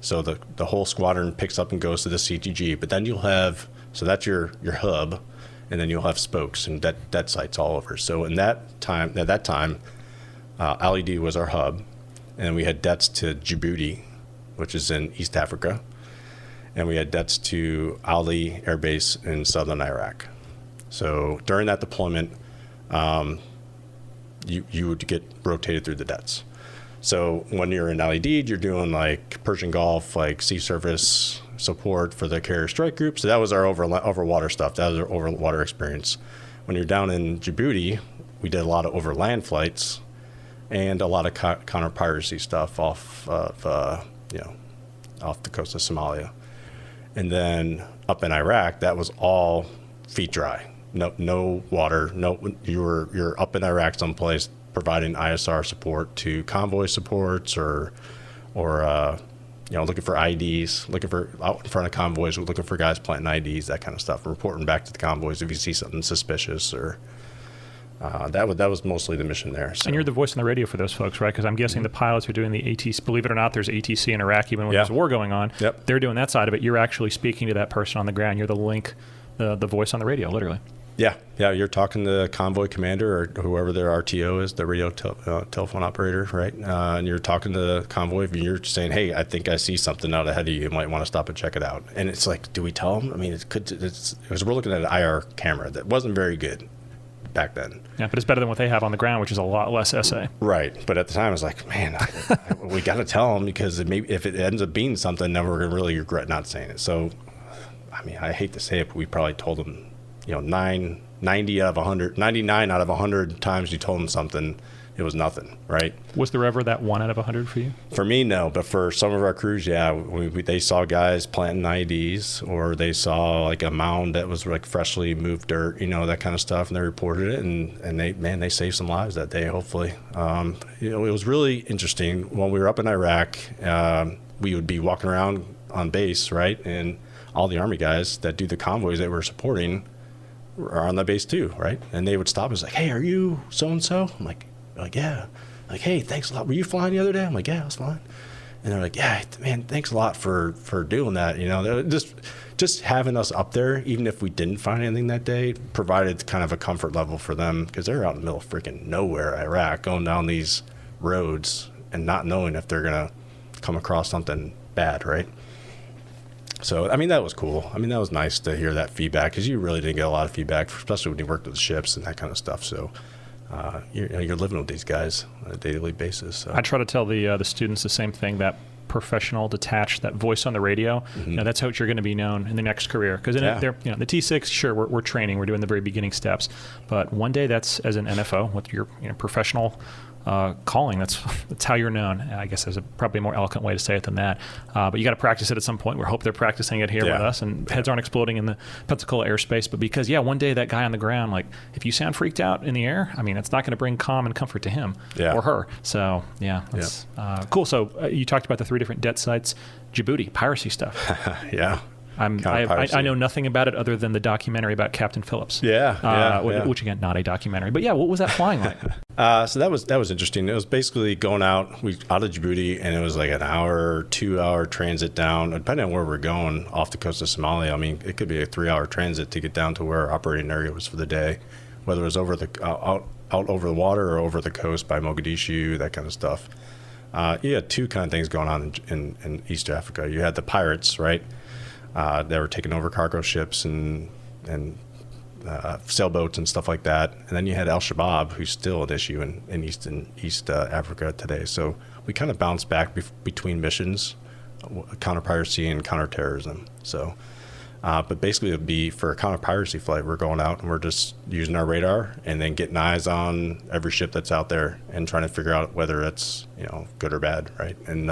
So the whole squadron picks up and goes to the CTG, but then so that's your hub, and then you'll have spokes and dead sites all over. So at that time, Al-Udeid was our hub, and we had debts to Djibouti, which is in East Africa, and we had debts to Ali Air Base in southern Iraq. So during that deployment, you would get rotated through the debts. So when you're in Al-Udeid, you're doing like Persian Gulf, like sea surface support for the carrier strike group. So that was our overwater stuff. That was our overwater experience. When you're down in Djibouti, we did a lot of overland flights and a lot of counter-piracy stuff off the coast of Somalia. And then up in Iraq, that was all feet dry. No water. You're up in Iraq someplace providing ISR support to convoy supports or looking for IDs, looking for out in front of convoys, looking for guys planting IDs, that kind of stuff, and reporting back to the convoys if you see something suspicious or that was mostly the mission there. So. And you're the voice on the radio for those folks, right? Because I'm guessing the pilots are doing the ATC. Believe it or not, there's ATC in Iraq even when there's war going on. Yep. They're doing that side of it. You're actually speaking to that person on the ground. You're the link, the voice on the radio, literally. Yeah. You're talking to the convoy commander or whoever their RTO is, the radio telephone operator, right? And you're talking to the convoy. And you're saying, "Hey, I think I see something out ahead of you. You might want to stop and check it out." And it's like, do we tell them? I mean, because we're looking at an IR camera that wasn't very good back then. Yeah, but it's better than what they have on the ground, which is a lot less SA. Right. But at the time, I was like, man, we got to tell them because if it ends up being something, then we're going to really regret not saying it. So, I mean, I hate to say it, but we probably told them, 99 out of 100 times you told them something, it was nothing, right? Was there ever that 1 out of 100 for you? For me, no. But for some of our crews, yeah, they saw guys planting IEDs, or they saw like a mound that was like freshly moved dirt, that kind of stuff, and they reported it, and they saved some lives that day, hopefully. It was really interesting. When we were up in Iraq, we would be walking around on base, right? And all the Army guys that do the convoys that we're supporting are on the base too, right? And they would stop and was like, "Hey, are you so-and-so?" I'm like, yeah. Like, "Hey, thanks a lot. Were you flying the other day?" I'm like, "Yeah, I was flying." And they're like, "Yeah, man, thanks a lot for doing that." Just having us up there, even if we didn't find anything that day, provided kind of a comfort level for them, because they're out in the middle of freaking nowhere, Iraq, going down these roads and not knowing if they're going to come across something bad, right? So, I mean, that was cool. I mean, that was nice to hear that feedback, because you really didn't get a lot of feedback, especially when you worked with the ships and that kind of stuff. So, you're living with these guys on a daily basis. So. I try to tell the students the same thing, that professional, detached, that voice on the radio. That's how you're going to be known in the next career. Because the T6, sure, we're training, we're doing the very beginning steps, but one day that's as an NFO with your professional calling. That's how you're known. I guess there's probably a more eloquent way to say it than that. But you got to practice it at some point. We hope they're practicing it here with us, and heads aren't exploding in the Pensacola airspace. But because one day that guy on the ground, like if you sound freaked out in the air, I mean, it's not going to bring calm and comfort to him or her. So that's cool. So you talked about the 3 different det sites, Djibouti, piracy stuff. Yeah. I know nothing about it other than the documentary about Captain Phillips. Which again, not a documentary, but what was that flying like? So that was interesting. It was basically going out of Djibouti, and it was like an hour, 2-hour transit down, depending on where we're going, off the coast of Somalia. I mean, it could be a 3-hour transit to get down to where our operating area was for the day, whether it was over out over the water or over the coast by Mogadishu, that kind of stuff. You had 2 kind of things going on in East Africa. You had the pirates, right? They were taking over cargo ships and sailboats and stuff like that. And then you had Al-Shabaab, who's still an issue in East Africa today. So we kind of bounced back between missions, counter-piracy and counter-terrorism. So, but basically it'd be for a counter-piracy flight, we're going out and we're just using our radar and then getting eyes on every ship that's out there and trying to figure out whether it's, good or bad, right? And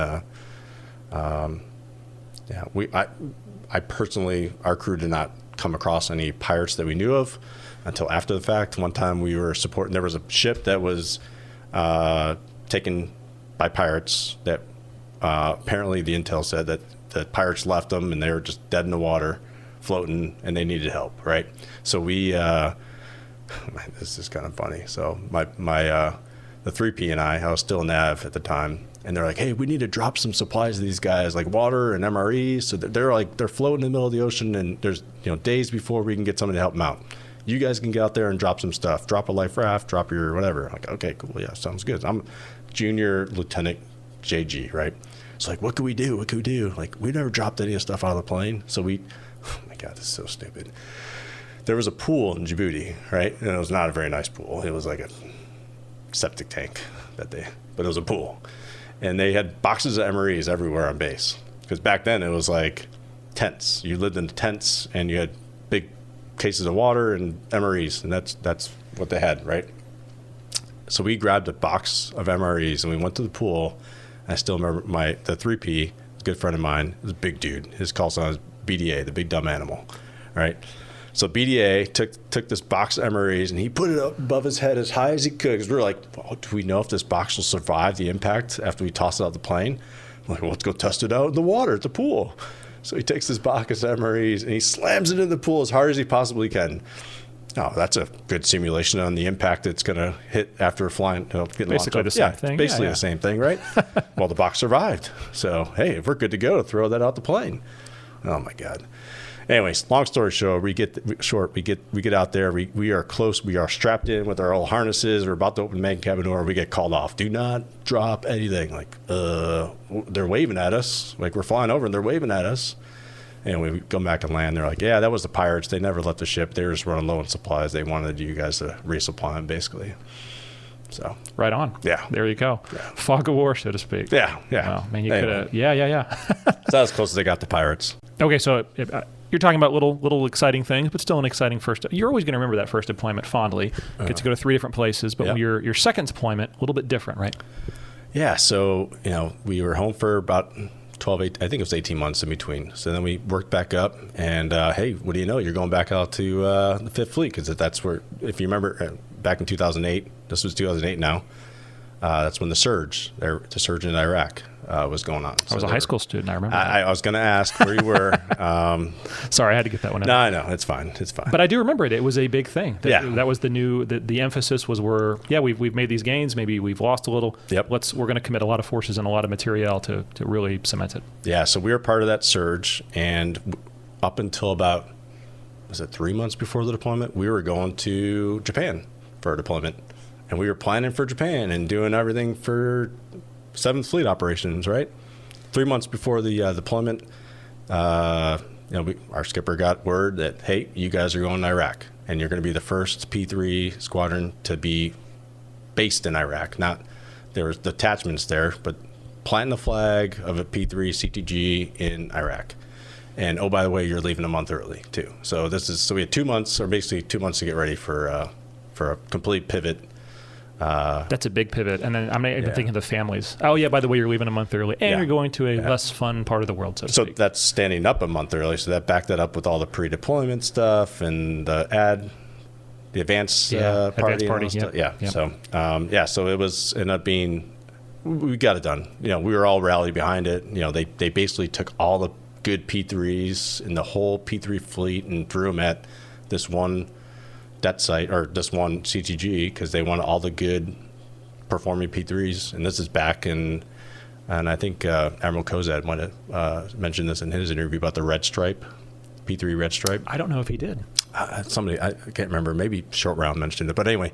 I personally, our crew did not come across any pirates that we knew of until after the fact. One time we were supporting, there was a ship that was taken by pirates that apparently the intel said that the pirates left them and they were just dead in the water, floating, and they needed help, right? So we, this is kind of funny. So the 3P and I was still nav at the time, and they're like, "Hey, we need to drop some supplies to these guys, like water and MREs." So they're floating in the middle of the ocean, and there's days before we can get somebody to help them out. You guys can get out there and drop some stuff, drop a life raft, drop your whatever. I'm like, okay, cool, yeah, sounds good. I'm junior lieutenant JG, right? It's like, what can we do? Like, we never dropped any of the stuff out of the plane, so oh my God, this is so stupid. There was a pool in Djibouti, right? And it was not a very nice pool. It was like a septic tank but it was a pool. And they had boxes of MREs everywhere on base. Because back then it was like tents. You lived in tents and you had big cases of water and MREs, and that's what they had, right? So we grabbed a box of MREs and we went to the pool. I still remember the 3P, a good friend of mine, was a big dude. His call sign was BDA, the big dumb animal, right? So BDA took this box of MREs and he put it up above his head as high as he could, because we were like, well, do we know if this box will survive the impact after we toss it out of the plane? I'm like, well, let's go test it out in the water at the pool. So he takes this box of MREs and he slams it in the pool as hard as he possibly can. Oh, that's a good simulation on the impact it's going to hit after flying. Getting Basically the same thing. Basically Yeah. the same thing, right? Well, the box survived. So, hey, if we're good to go, throw that out the plane. Oh, my God. Anyways, long story short, we get out there. We are close. We are strapped in with our old harnesses. We're about to open the main cabin door. We get called off. Do not drop anything. Like, they're waving at us. Like, we're flying over and they're waving at us. And we go back and land. They're like, yeah, that was the pirates. They never left the ship. They were just running low on supplies. They wanted you guys to resupply them, basically. So Right on. Yeah. There you go. Yeah. Fog of war, so to speak. Yeah. Wow, man, you Anyway. could have. Yeah. It's not as close as they got the pirates. Okay, so you're talking about little exciting things, but still an exciting first. You're always going to remember that first deployment fondly. Get to go to 3 different places, but Yep. your second deployment, a little bit different, right? Yeah. So, we were home for about I think it was 18 months in between. So then we worked back up and, hey, what do you know? You're going back out to the 5th Fleet because that's where, if you remember, back in 2008, this was 2008 now, that's when the surge in Iraq was going on. I was a high school student. I remember. I was going to ask where you were. Sorry, I had to get that one in. No, it's fine. It's fine. But I do remember it. It was a big thing. Yeah. That was the emphasis was we've made these gains. Maybe we've lost a little. Yep. We're going to commit a lot of forces and a lot of material to really cement it. Yeah. So we were part of that surge, and up until about, was it 3 months before the deployment, we were going to Japan for a deployment. And we were planning for Japan and doing everything for 7th Fleet operations, right? 3 months before the deployment, our skipper got word that, hey, you guys are going to Iraq, and you're going to be the first P-3 squadron to be based in Iraq. Not there was detachments there, but planting the flag of a P-3 CTG in Iraq. And oh, by the way, you're leaving a month early too. So we had 2 months, or basically 2 months, to get ready for a complete pivot. That's a big pivot. And then I'm not even thinking of the families. Oh, yeah, by the way, you're leaving a month early. And you're going to a less fun part of the world, so to speak. That's standing up a month early. So that backed that up with all the pre-deployment stuff and the advanced party. And all stuff. Yep. So it was ended up being, we got it done. We were all rallied behind it. They basically took all the good P3s in the whole P3 fleet and threw them at this one det site, or this one CTG, because they wanted all the good performing P3s. And this is back in, and I think Admiral Kozad might have mentioned this in his interview about the red stripe, P3 red stripe. I don't know if he did. Somebody, I can't remember, maybe Short Round mentioned it. But anyway,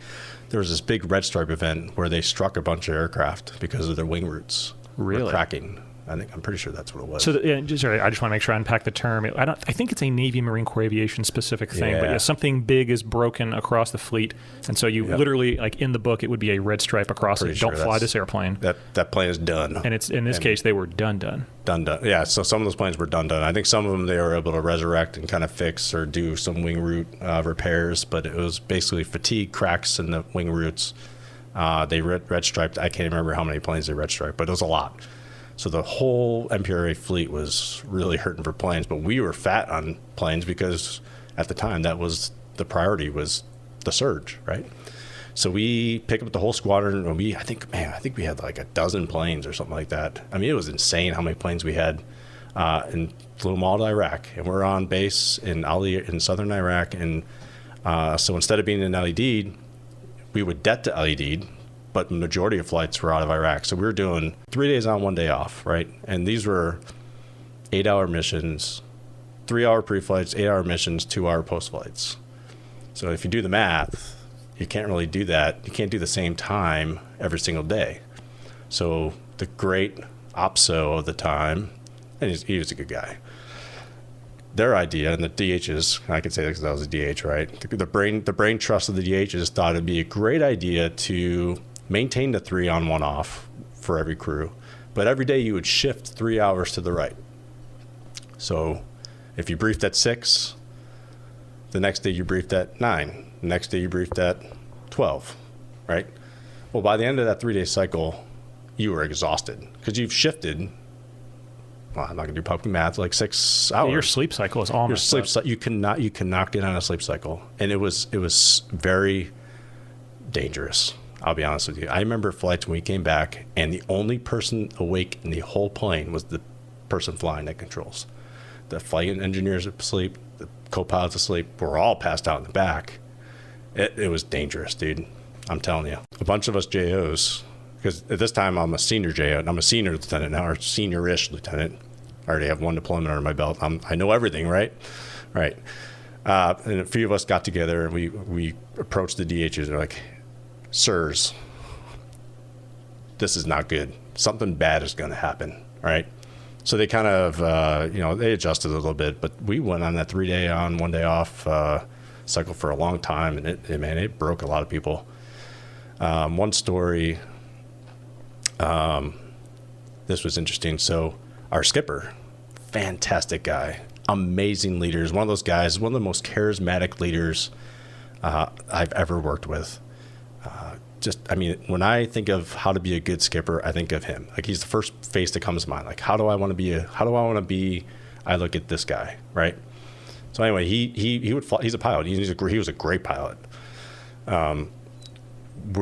there was this big red stripe event where they struck a bunch of aircraft because of their wing roots. Really? Were cracking. I'm pretty sure that's what it was. So, I just want to make sure I unpack the term. I think it's a Navy Marine Corps aviation specific thing, but something big is broken across the fleet, and so you literally, like in the book, it would be a red stripe across it. Don't fly this airplane. That plane is done. And it's in this case they were done. Yeah. So some of those planes were done. I think some of them they were able to resurrect and kind of fix or do some wing root repairs, but it was basically fatigue, cracks in the wing roots. They red striped. I can't remember how many planes they red striped, but it was a lot. So the whole MPRA fleet was really hurting for planes, but we were fat on planes because at the time that was the priority, was the surge, right? So we picked up the whole squadron, and I think we had like a dozen planes or something like that. I mean, it was insane how many planes we had, and flew them all to Iraq. And we're on base in southern Iraq, and so instead of being in LED, we would det to LED. But the majority of flights were out of Iraq. So we were doing 3 days on, 1 day off, right? And these were 8-hour missions, 3-hour pre-flights, 8-hour missions, 2-hour post-flights. So if you do the math, you can't really do that. You can't do the same time every single day. So the great OPSO of the time, and he was a good guy, their idea, and the DHs, I can say that because I was a DH, right? The brain trust of the DHs thought it'd be a great idea to maintain the 3 on 1 off for every crew, but every day you would shift 3 hours to the right. So if you briefed at 6, the next day you briefed at 9, the next day you briefed at 12, right? Well, by the end of that 3-day cycle, you were exhausted because you've shifted. Well, I'm not gonna do public math, like 6 hours. Your sleep cycle is almost you cannot get on a sleep cycle, and it was very dangerous. I'll be honest with you. I remember flights when we came back, and the only person awake in the whole plane was the person flying at controls. The flight engineers asleep, the co-pilots asleep. We're all passed out in the back, It was dangerous, dude. I'm telling you. A bunch of us JOs, because at this time I'm a senior JO, and I'm a senior lieutenant now, or senior-ish lieutenant. I already have one deployment under my belt. I know everything, right? Right. And a few of us got together, and we approached the DHs. They're like, sirs, this is not good. Something bad is going to happen, right? So they kind of, they adjusted a little bit, but we went on that 3-day on, 1 day off cycle for a long time, and it broke a lot of people. One story, this was interesting. So our skipper, fantastic guy, amazing leaders, one of those guys, one of the most charismatic leaders I've ever worked with. When I think of how to be a good skipper, I think of him. Like, he's the first face that comes to mind. Like, how do I want to be? I look at this guy, right? So anyway, he would fly. He's a pilot. He was a great pilot.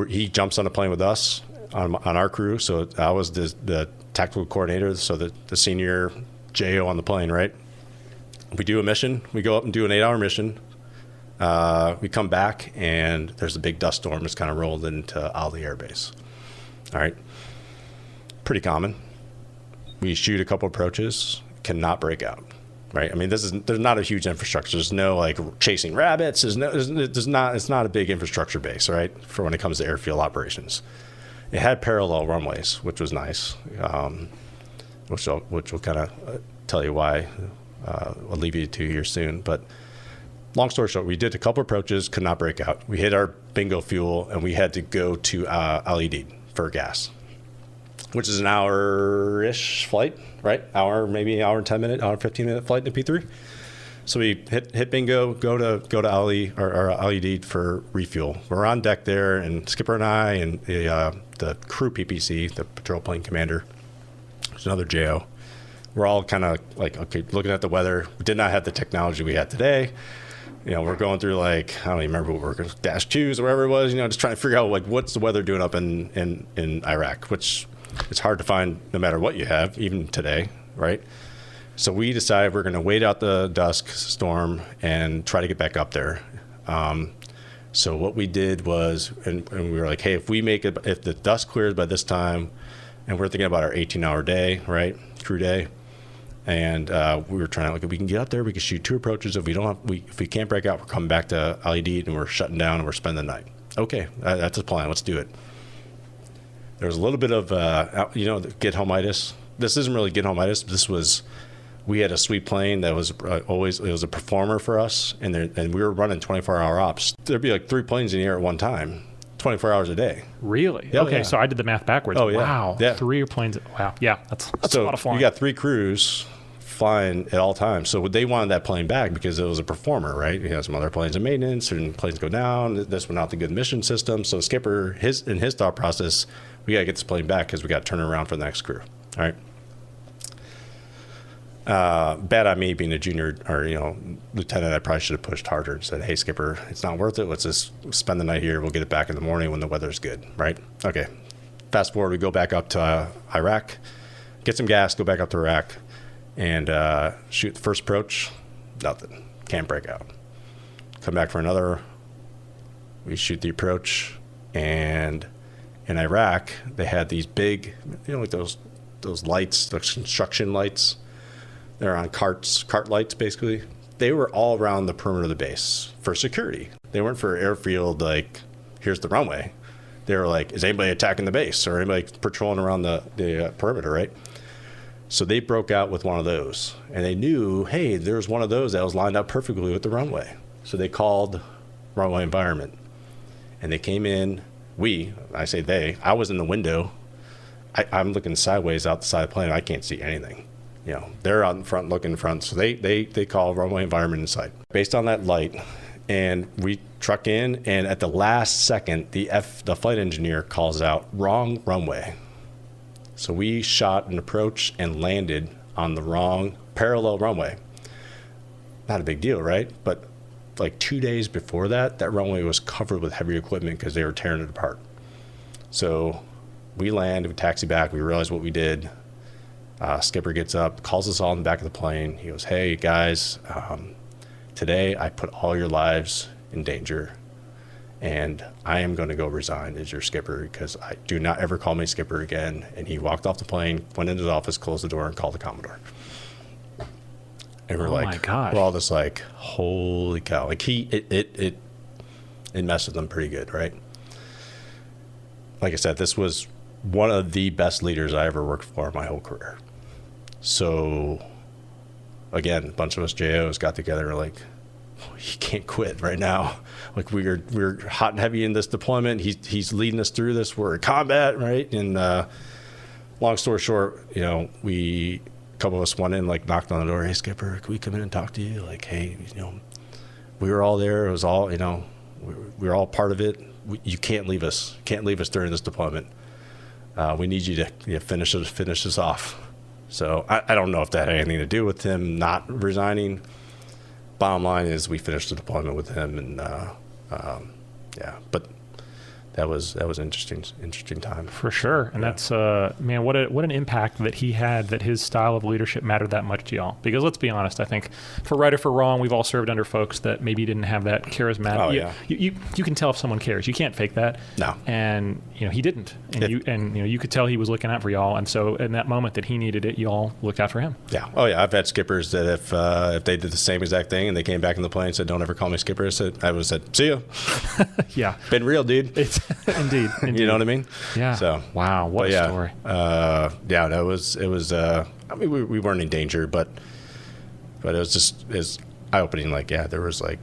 He jumps on a plane with us on our crew. So I was the tactical coordinator. So the senior JO on the plane, right? We do a mission. We go up and do an 8-hour mission. We come back, and there's a big dust storm that's kind of rolled into Ali Air Base. All right. Pretty common. We shoot a couple approaches, cannot break out, right? I mean, there's not a huge infrastructure. There's no like chasing rabbits. It's not a big infrastructure base, right? For when it comes to airfield operations. It had parallel runways, which was nice, which will kind of tell you why. I'll leave you to here soon, but long story short, we did a couple approaches, could not break out. We hit our bingo fuel, and we had to go to LED for gas, which is an hour-ish flight, right? Maybe hour and 10 minute, hour 15-minute flight to P-3. So we hit bingo, go to Ali or LED for refuel. We're on deck there, and Skipper and I and the crew PPC, the patrol plane commander, there's another JO. We're all kind of like, okay, looking at the weather. We did not have the technology we had today. We're going through like, I don't even remember what we're dash twos or whatever it was, just trying to figure out like what's the weather doing up in Iraq, which it's hard to find no matter what you have, even today, right? So we decided we're going to wait out the dusk storm and try to get back up there. So what we did was, and we were like, hey, if the dusk clears by this time, and we're thinking about our 18-hour day, right, crew day. And we were trying to, like, if we can get up there, we can shoot 2 approaches. If we can't break out, we're coming back to LED and we're shutting down and we're spending the night. Okay, that's the plan. Let's do it. There was a little bit of, get homeitis. This isn't really get homeitis. We had a sweet plane that was it was a performer for us, and we were running 24-hour ops. There'd be like 3 planes in the air at one time, 24 hours a day. Really? Yeah, okay, yeah. So I did the math backwards. Oh, yeah. Wow. Yeah. 3 planes. Wow. Yeah, that's so a lot of flying. You got 3 crews flying at all times. So they wanted that plane back because it was a performer, right? You have some other planes in maintenance, and planes go down. This one not the good mission system. So skipper, in his thought process, we got to get this plane back because we got to turn it around for the next crew. All right. Bad on me being a junior or lieutenant. I probably should have pushed harder and said, hey, skipper, it's not worth it. Let's just spend the night here. We'll get it back in the morning when the weather's good, right? Okay. Fast forward, we go back up to Iraq, get some gas, go back up to Iraq, and shoot the first approach. Nothing. Can't break out. Come back for another. We shoot the approach, and in Iraq they had these big, like those lights, those construction lights. They're on cart lights, basically. They were all around the perimeter of the base for security. They weren't for airfield, like, here's the runway. They were like, is anybody attacking the base or anybody patrolling around the perimeter, right? So they broke out with one of those. And they knew, hey, there's one of those that was lined up perfectly with the runway. So they called runway environment. And they came in. I say they. I was in the window. I'm looking sideways out the side of the plane. I can't see anything. They're out in front, looking in front. So they call runway environment inside. Based on that light, and we truck in, and at the last second, the flight engineer calls out, wrong runway. So we shot an approach and landed on the wrong parallel runway. Not a big deal, right? But like 2 days before that runway was covered with heavy equipment because they were tearing it apart. So we land, we taxi back, we realize what we did. Skipper gets up, calls us all in the back of the plane. He goes, hey, guys, today I put all your lives in danger, and I am going to go resign as your skipper because I do not ever call me skipper again. And he walked off the plane, went into his office, closed the door, and called the Commodore. And we're my gosh. we're all just like, holy cow. Like it messed with them pretty good, right? Like I said, this was one of the best leaders I ever worked for in my whole career. So again, a bunch of us JOs got together and like, he can't quit right now. Like we're hot and heavy in this deployment. He's leading us through this. We're in combat, right? And long story short, a couple of us went in, like knocked on the door. Hey, skipper, can we come in and talk to you? Like, hey, we were all there. It was all, we were all part of it. You can't leave us. Can't leave us during this deployment. We need you to finish this off. So I don't know if that had anything to do with him not resigning. Bottom line is we finished the deployment with him, and but that was an interesting time for sure. And that's man, what an impact that he had, that his style of leadership mattered that much to y'all. Because let's be honest, I think for right or for wrong, we've all served under folks that maybe didn't have that charismatic. Oh, yeah. You can tell if someone cares. You can't fake that. No. And he didn't. And you could tell he was looking out for y'all. And so in that moment that he needed it, y'all looked out for him. Yeah. Oh yeah. I've had skippers that if they did the same exact thing and they came back in the plane and said, "Don't ever call me skipper," I would have said, "See ya." Yeah. Been real, dude. It's indeed. You know what I mean? Yeah. So wow, what a story. It was. I mean, we weren't in danger, but it was just eye opening. Like, there was like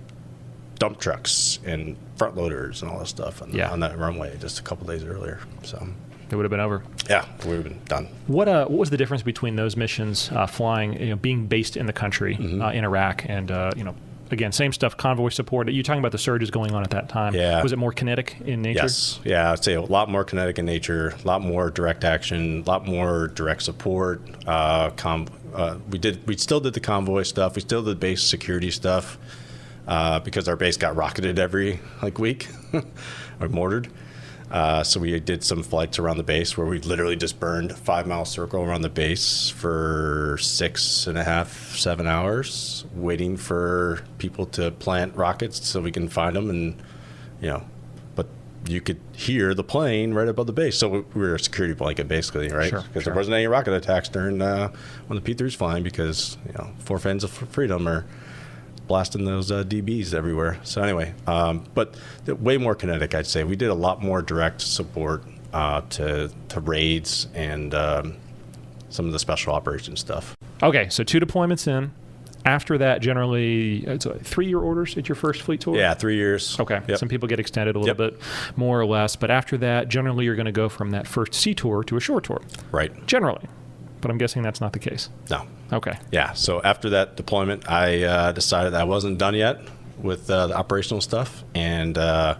dump trucks and front loaders and all that stuff on that runway just a couple days earlier. So it would have been over. Yeah, we would have been done. What was the difference between those missions, flying, being based in the country, in Iraq, and again, same stuff, convoy support. You're talking about the surges going on at that time. Yeah. Was it more kinetic in nature? Yes. Yeah, I'd say a lot more kinetic in nature, a lot more direct action, a lot more direct support. We still did the convoy stuff. We still did base security stuff because our base got rocketed every week or mortared. So we did some flights around the base where we literally just burned a 5-mile circle around the base for 6.5, 7 hours, waiting for people to plant rockets so we can find them. And, but you could hear the plane right above the base. So we were a security blanket basically, right? Because there wasn't any rocket attacks during when the P-3's flying because, four fans of freedom are blasting those DBs everywhere. So anyway, but way more kinetic, I'd say. We did a lot more direct support to raids and some of the special operations stuff. Okay, so 2 deployments in. After that, generally, it's 3-year orders at your first fleet tour? Yeah, 3 years. Okay, Some people get extended a little bit more or less, but after that, generally you're going to go from that first sea tour to a shore tour. Right. Generally. But I'm guessing that's not the case. No. Okay. Yeah. So after that deployment, I decided I wasn't done yet with the operational stuff, and I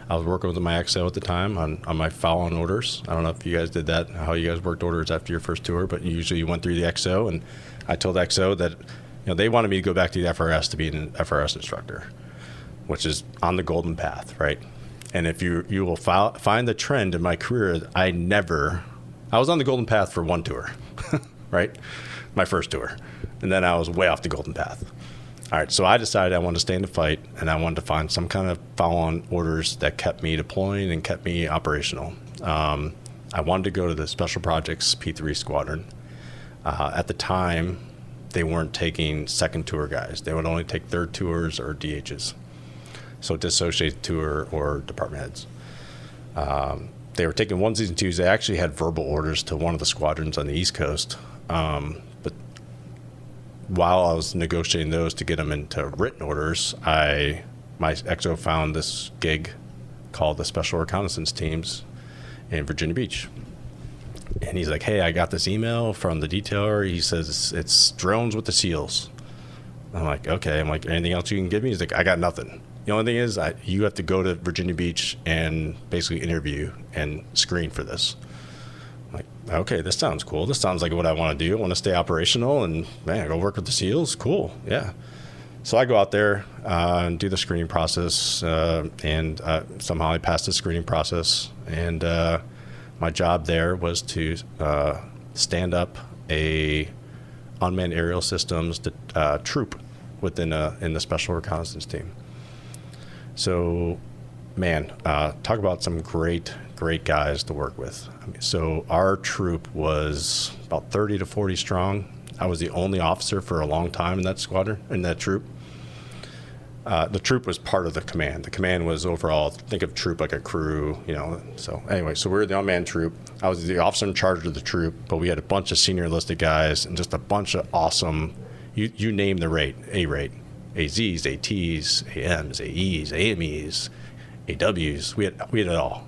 was working with my XO at the time on my follow-on orders. I don't know if you guys did that, how you guys worked orders after your first tour, but usually you went through the XO, and I told XO that they wanted me to go back to the FRS to be an FRS instructor, which is on the golden path, right? And if you will find the trend in my career, I was on the golden path for 1 tour, right? My first tour. And then I was way off the golden path. All right, so I decided I wanted to stay in the fight, and I wanted to find some kind of follow-on orders that kept me deploying and kept me operational. I wanted to go to the Special Projects P-3 Squadron. At the time, they weren't taking second tour guys. They would only take third tours or DHs. So dissociated tour or department heads. They were taking onesies and twos. They actually had verbal orders to one of the squadrons on the East Coast. But while I was negotiating those to get them into written orders, my XO found this gig called the Special Reconnaissance Teams in Virginia Beach. And he's like, "Hey, I got this email from the detailer." He says, it's drones with the SEALs. I'm like, "Okay." I'm like, "Anything else you can give me?" He's like, "I got nothing. The only thing is you have to go to Virginia Beach and basically interview and screen for this." I'm like, "Okay, this sounds cool. This sounds like what I want to do. I want to stay operational and, man, go work with the SEALs. Cool. Yeah." So I go out there and do the screening process, and somehow I passed the screening process. And my job there was to stand up a Unmanned Aerial Systems Troop in the Special Reconnaissance Team. So man, talk about some great guys to work with. I mean, so our troop was about 30 to 40 strong. I was the only officer for a long time in that squadron, in that troop. The troop was part of the command. The command was overall, think of troop like a crew, you know. So anyway, so we were the unmanned troop. I was the officer in charge of the troop, but we had a bunch of senior enlisted guys and just a bunch of awesome, you name the rate, A-rate, AZs, ATs, AMs, AEs, AMEs, AWs. We had it all.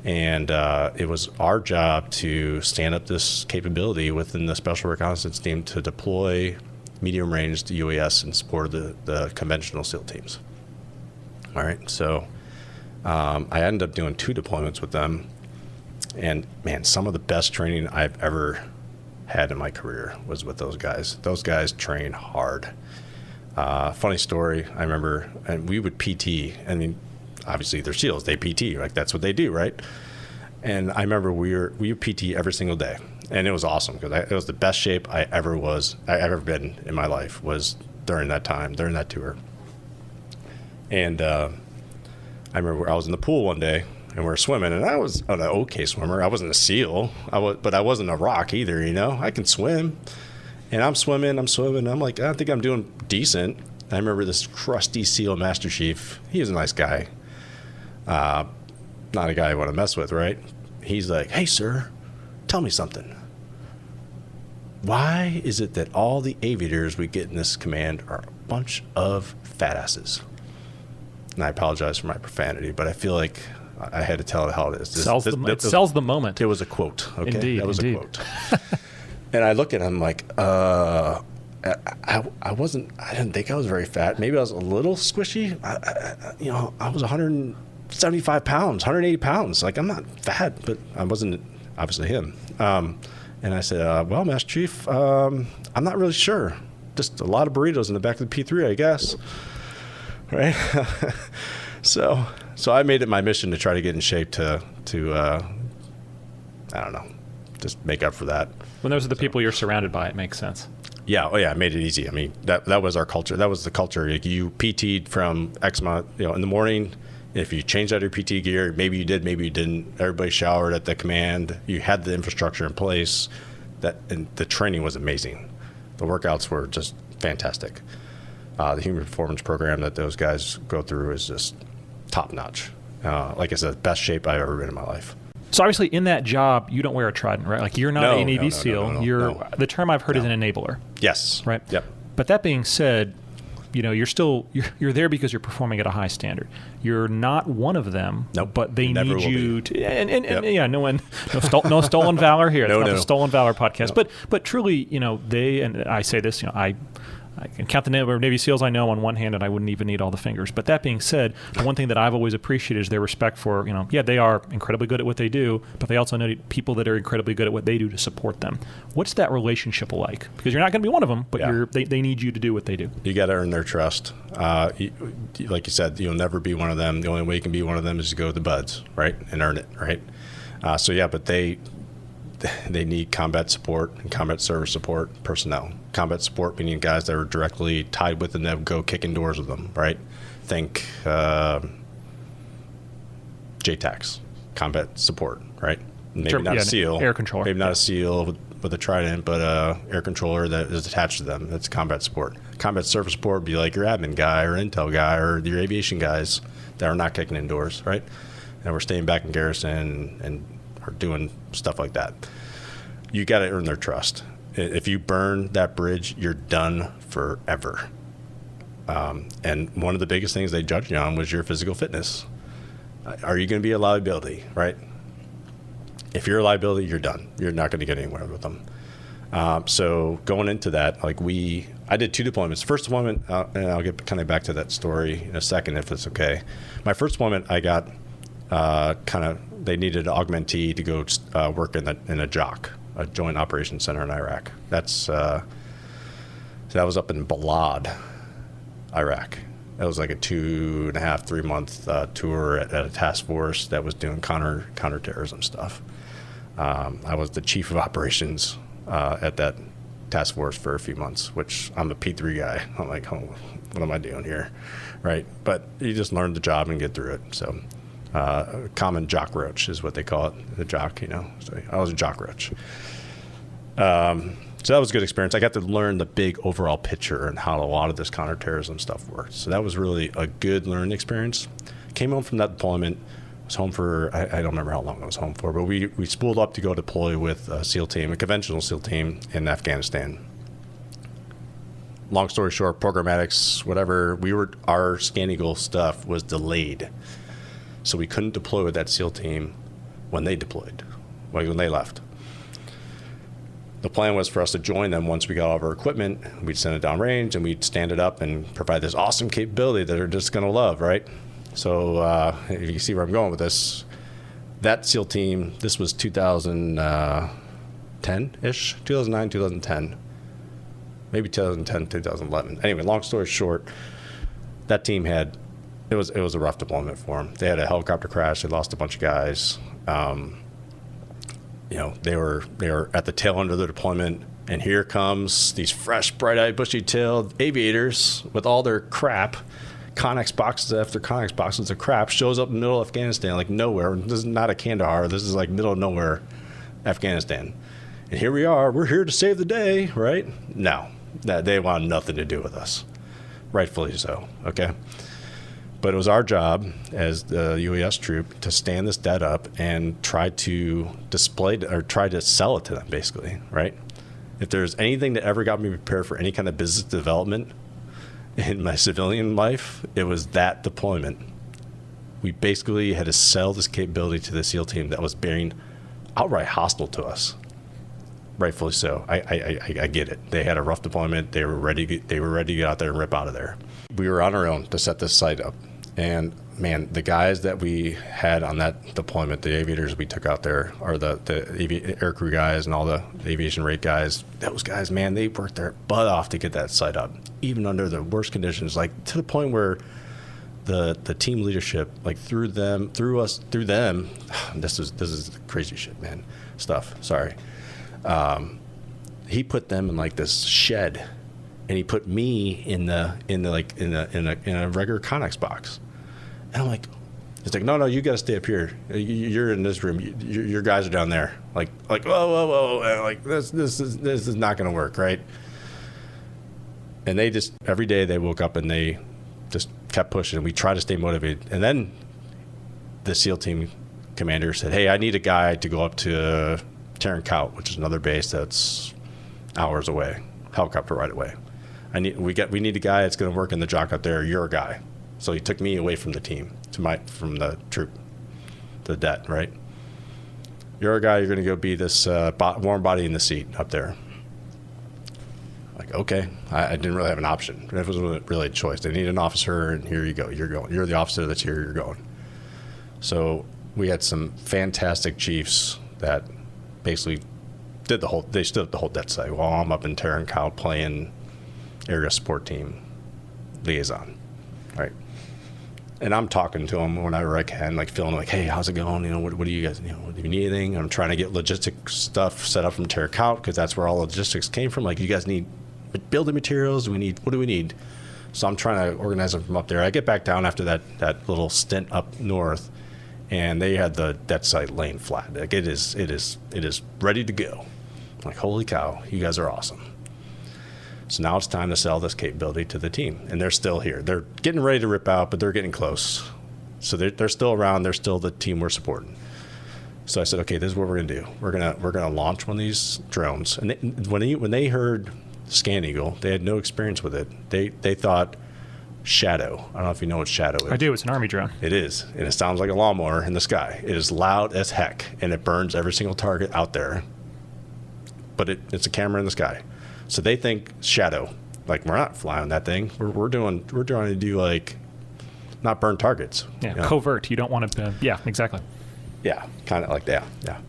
And it was our job to stand up this capability within the Special Reconnaissance Team to deploy medium-range UAS in support of the conventional SEAL teams. All right, so I ended up doing 2 deployments with them. And, man, some of the best training I've ever had in my career was with those guys. Those guys train hard. Funny story, I remember, and we would PT. I mean, obviously they're SEALs, they PT, like that's what they do, right? And I remember we would PT every single day, and it was awesome because it was the best shape I ever been in my life was during that time, during that tour. And I remember I was in the pool one day and we were swimming, and I was an okay swimmer. I wasn't a SEAL, but I wasn't a rock either, you know. I can swim, and I'm swimming. I'm like, I think I'm doing decent. I remember this crusty SEAL Master Chief. He was a nice guy. Not a guy I want to mess with, right? He's like, hey, sir, tell me something. Why is it that all the aviators we get in this command are a bunch of fat asses? And I apologize for my profanity, but I feel like I had to tell it how it is. It sells the moment. It was a quote. Okay? Indeed. That was a quote. And I look at him like, I didn't think I was very fat. Maybe I was a little squishy. I was 175 pounds, 180 pounds. Like, I'm not fat, but I wasn't obviously him. And I said, well, Master Chief, I'm not really sure. Just a lot of burritos in the back of the P-3, I guess. Right? So I made it my mission to try to get in shape to I don't know, just make up for that. When those are the people you're surrounded by, it makes sense. Yeah. Oh, yeah. It made it easy. I mean, that was our culture. That was the culture. Like, you PT'd from X amount, in the morning. If you changed out your PT gear, maybe you did, maybe you didn't. Everybody showered at the command. You had the infrastructure in place. And the training was amazing. The workouts were just fantastic. The human performance program that those guys go through is just top notch. Like I said, best shape I've ever been in my life. So obviously in that job, you don't wear a trident, right? Like, you're not a Navy SEAL. No. The term I've heard is an enabler. Yes. Right? Yep. But that being said, you're there because you're performing at a high standard. You're not one of them, nope, but they need you to. And yep. Yeah, no stolen valor here. It's not the Stolen Valor podcast. No. But truly, they, and I say this, I can count the number of Navy SEALs I know on one hand, and I wouldn't even need all the fingers. But that being said, the one thing that I've always appreciated is their respect for, they are incredibly good at what they do, but they also know people that are incredibly good at what they do to support them. What's that relationship like? Because you're not going to be one of them, but they need you to do what they do. You got to earn their trust. Like you said, you'll never be one of them. The only way you can be one of them is to go with the buds, right, and earn it, right? But they need combat support and combat service support personnel. Combat support meaning guys that are directly tied with them that go kicking doors with them, right? Think JTACs, combat support, right? Maybe not a SEAL. Air controller. Maybe not a SEAL with a trident, but air controller that is attached to them. That's combat support. Combat service support would be like your admin guy or intel guy or your aviation guys that are not kicking indoors, right? And we're staying back in garrison and are doing stuff like that. You got to earn their trust. If you burn that bridge, you're done forever. And one of the biggest things they judged you on was your physical fitness. Are you going to be a liability, right? If you're a liability, you're done. You're not going to get anywhere with them. So going into that, I did 2 deployments. First deployment, and I'll get kind of back to that story in a second if it's okay. My first deployment, I got they needed an augmentee to go work in a JOC, a Joint Operations Center in Iraq. That was up in Balad, Iraq. That was like a 2.5, 3 month tour at a task force that was doing counterterrorism stuff. I was the chief of operations at that task force for a few months, which I'm a P-3 guy. I'm like, oh, what am I doing here, right? But you just learn the job and get through it. So common jock roach is what they call it, the jock, So I was a jock roach. So that was a good experience. I got to learn the big overall picture and how a lot of this counterterrorism stuff works. So that was really a good learning experience. Came home from that deployment. Was home for, I don't remember how long I was home for, but we spooled up to go deploy with a SEAL team, a conventional SEAL team in Afghanistan. Long story short, programmatics, whatever, our Scan Eagle stuff was delayed. So we couldn't deploy with that SEAL team when they deployed, when they left. The plan was for us to join them once we got all of our equipment. We'd send it downrange and we'd stand it up and provide this awesome capability that they're just going to love, right? So if you see where I'm going with this, that SEAL team, this was 2010-ish, 2009, 2010, maybe 2010, 2011. Anyway, long story short, that team it was a rough deployment for them. They had a helicopter crash. They lost a bunch of guys. They were at the tail end of their deployment, and here comes these fresh, bright-eyed, bushy-tailed aviators with all their crap, Connex boxes after Connex boxes of crap, shows up in the middle of Afghanistan, like nowhere. This is not a Kandahar. This is like middle of nowhere, Afghanistan. And here we are. We're here to save the day, right? No, they want nothing to do with us. Rightfully so, okay? But it was our job as the UAS troop to stand this debt up and try to try to sell it to them, basically, right? If there's anything that ever got me prepared for any kind of business development in my civilian life, it was that deployment. We basically had to sell this capability to the SEAL team that was being outright hostile to us. Rightfully so. I get it. They had a rough deployment. They were ready to get out there and rip out of there. We were on our own to set this site up. And man, the guys that we had on that deployment, the aviators we took out there, or the air crew guys and all the aviation rate guys, those guys, man, they worked their butt off to get that site up, even under the worst conditions, like to the point where the team leadership, like through them, this is crazy shit, man, stuff. Sorry. He put them in like this shed, and he put me in a regular Connex box. And I'm like, it's like, no, you got to stay up here. You're in this room. Your guys are down there. Like, whoa. And like this is not going to work, right? And they just, every day they woke up and they just kept pushing. And we tried to stay motivated. And then the SEAL team commander said, hey, I need a guy to go up to Tarankot, which is another base that's hours away, helicopter ride away. We need a guy that's going to work in the jock up there. You're a guy. So he took me away from the team, from the troop, to the det, right? You're a guy. You're going to go be this warm body in the seat up there. Like, okay, I didn't really have an option. It wasn't really a choice. They need an officer, and here you go. You're going. You're the officer that's here. You're going. So we had some fantastic chiefs that basically they stood up the whole det site while I'm up in Tarankot playing area support team liaison, right? And I'm talking to them whenever I can, like feeling like, hey, how's it going? What do you guys, do you need anything? I'm trying to get logistic stuff set up from Tarankot because that's where all the logistics came from. Like, you guys need building materials. What do we need? So I'm trying to organize them from up there. I get back down after that little stint up north, and they had the det site laying flat. Like, it is ready to go. I'm like, holy cow, you guys are awesome. So now it's time to sell this capability to the team. And they're still here. They're getting ready to rip out, but they're getting close. So they're still around. They're still the team we're supporting. So I said, okay, this is what we're going to do. We're gonna launch one of these drones. And when they heard Scan Eagle, they had no experience with it. They thought Shadow. I don't know if you know what Shadow is. I do. It's an Army drone. It is. And it sounds like a lawnmower in the sky. It is loud as heck, and it burns every single target out there. But it's a camera in the sky. So they think Shadow. Like, we're not flying that thing. We're trying to do, like, not burn targets. Yeah, covert. You don't want to. Yeah, exactly. Yeah, kind of like that. Yeah.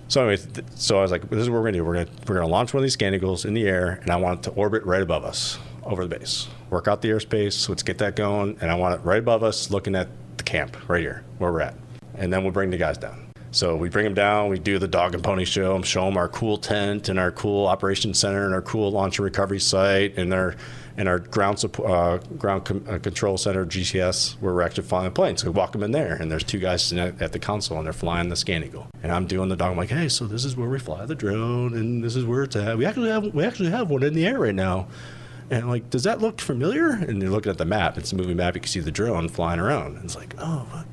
So anyways, so I was like, this is what we're gonna do. We're gonna launch one of these Scan Eagles in the air, and I want it to orbit right above us, over the base. Work out the airspace. Let's get that going, and I want it right above us, looking at the camp right here where we're at, and then we'll bring the guys down. So we bring them down, we do the dog and pony show, show them our cool tent and our cool operations center and our cool launch and recovery site and our ground control center, GCS, where we're actually flying the plane. So we walk them in there, and there's 2 guys sitting at the console, and they're flying the Scan Eagle. And I'm doing the dog. I'm like, hey, so this is where we fly the drone, and this is where it's at. We actually have one in the air right now. And I'm like, does that look familiar? And you're looking at the map. It's a moving map. You can see the drone flying around. And it's like, oh,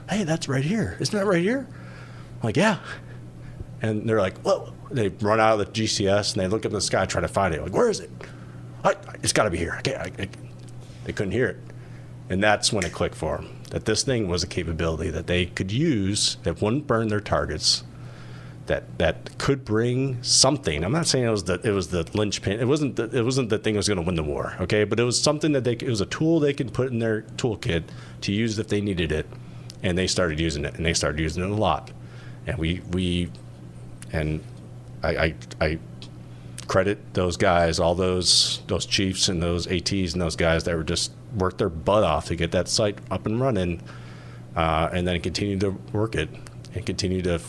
hey, that's right here. Isn't that right here? I'm like, yeah. And they're like, whoa. They run out of the GCS, and they look up in the sky, try to find it. Like, where is it? It's got to be here. They couldn't hear it. And that's when it clicked for them, that this thing was a capability that they could use that wouldn't burn their targets, that could bring something. I'm not saying it was the linchpin. It wasn't the thing that was going to win the war, okay? But it was something that it was a tool they could put in their toolkit to use if they needed it. And they started using it, and they started using it a lot. And I credit those guys, all those chiefs and those ATs and those guys that were just worked their butt off to get that site up and running, and then continue to work it and continue to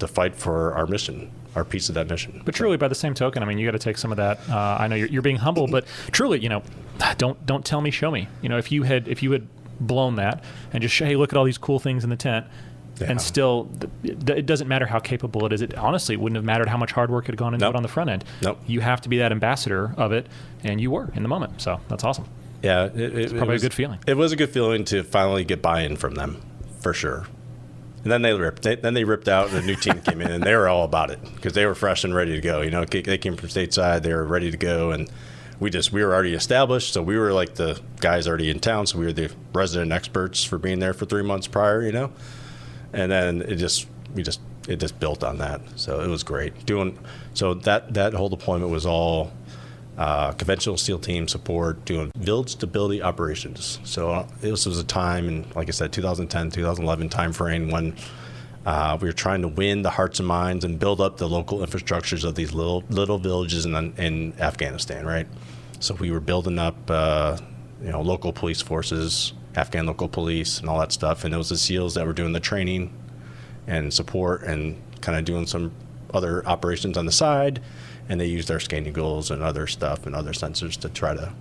fight for our mission, our piece of that mission. But truly, by the same token, I mean, you got to take some of that. I know you're being humble, but truly, don't tell me, show me. If you had blown that and just hey, look at all these cool things in the tent. Yeah. And still, it doesn't matter how capable it is. It honestly wouldn't have mattered how much hard work had gone into it on the front end. Nope. You have to be that ambassador of it, and you were in the moment. So that's awesome. Yeah, it's probably a good feeling. It was a good feeling to finally get buy-in from them, for sure. And then they ripped out, and a new team came in, and they were all about it because they were fresh and ready to go. They came from stateside, they were ready to go, and we were already established, so we were like the guys already in town, so we were the resident experts for being there for 3 months prior, And then it just built on that. So it was great. So that whole deployment was all conventional SEAL team support, doing village stability operations. So this was a time in, like I said, 2010, 2011 timeframe when we were trying to win the hearts and minds and build up the local infrastructures of these little villages in Afghanistan, right? So we were building up local police forces, Afghan local police and all that stuff, and it was the SEALs that were doing the training and support and kind of doing some other operations on the side, and they used our Scan Eagles and other stuff and other sensors to try to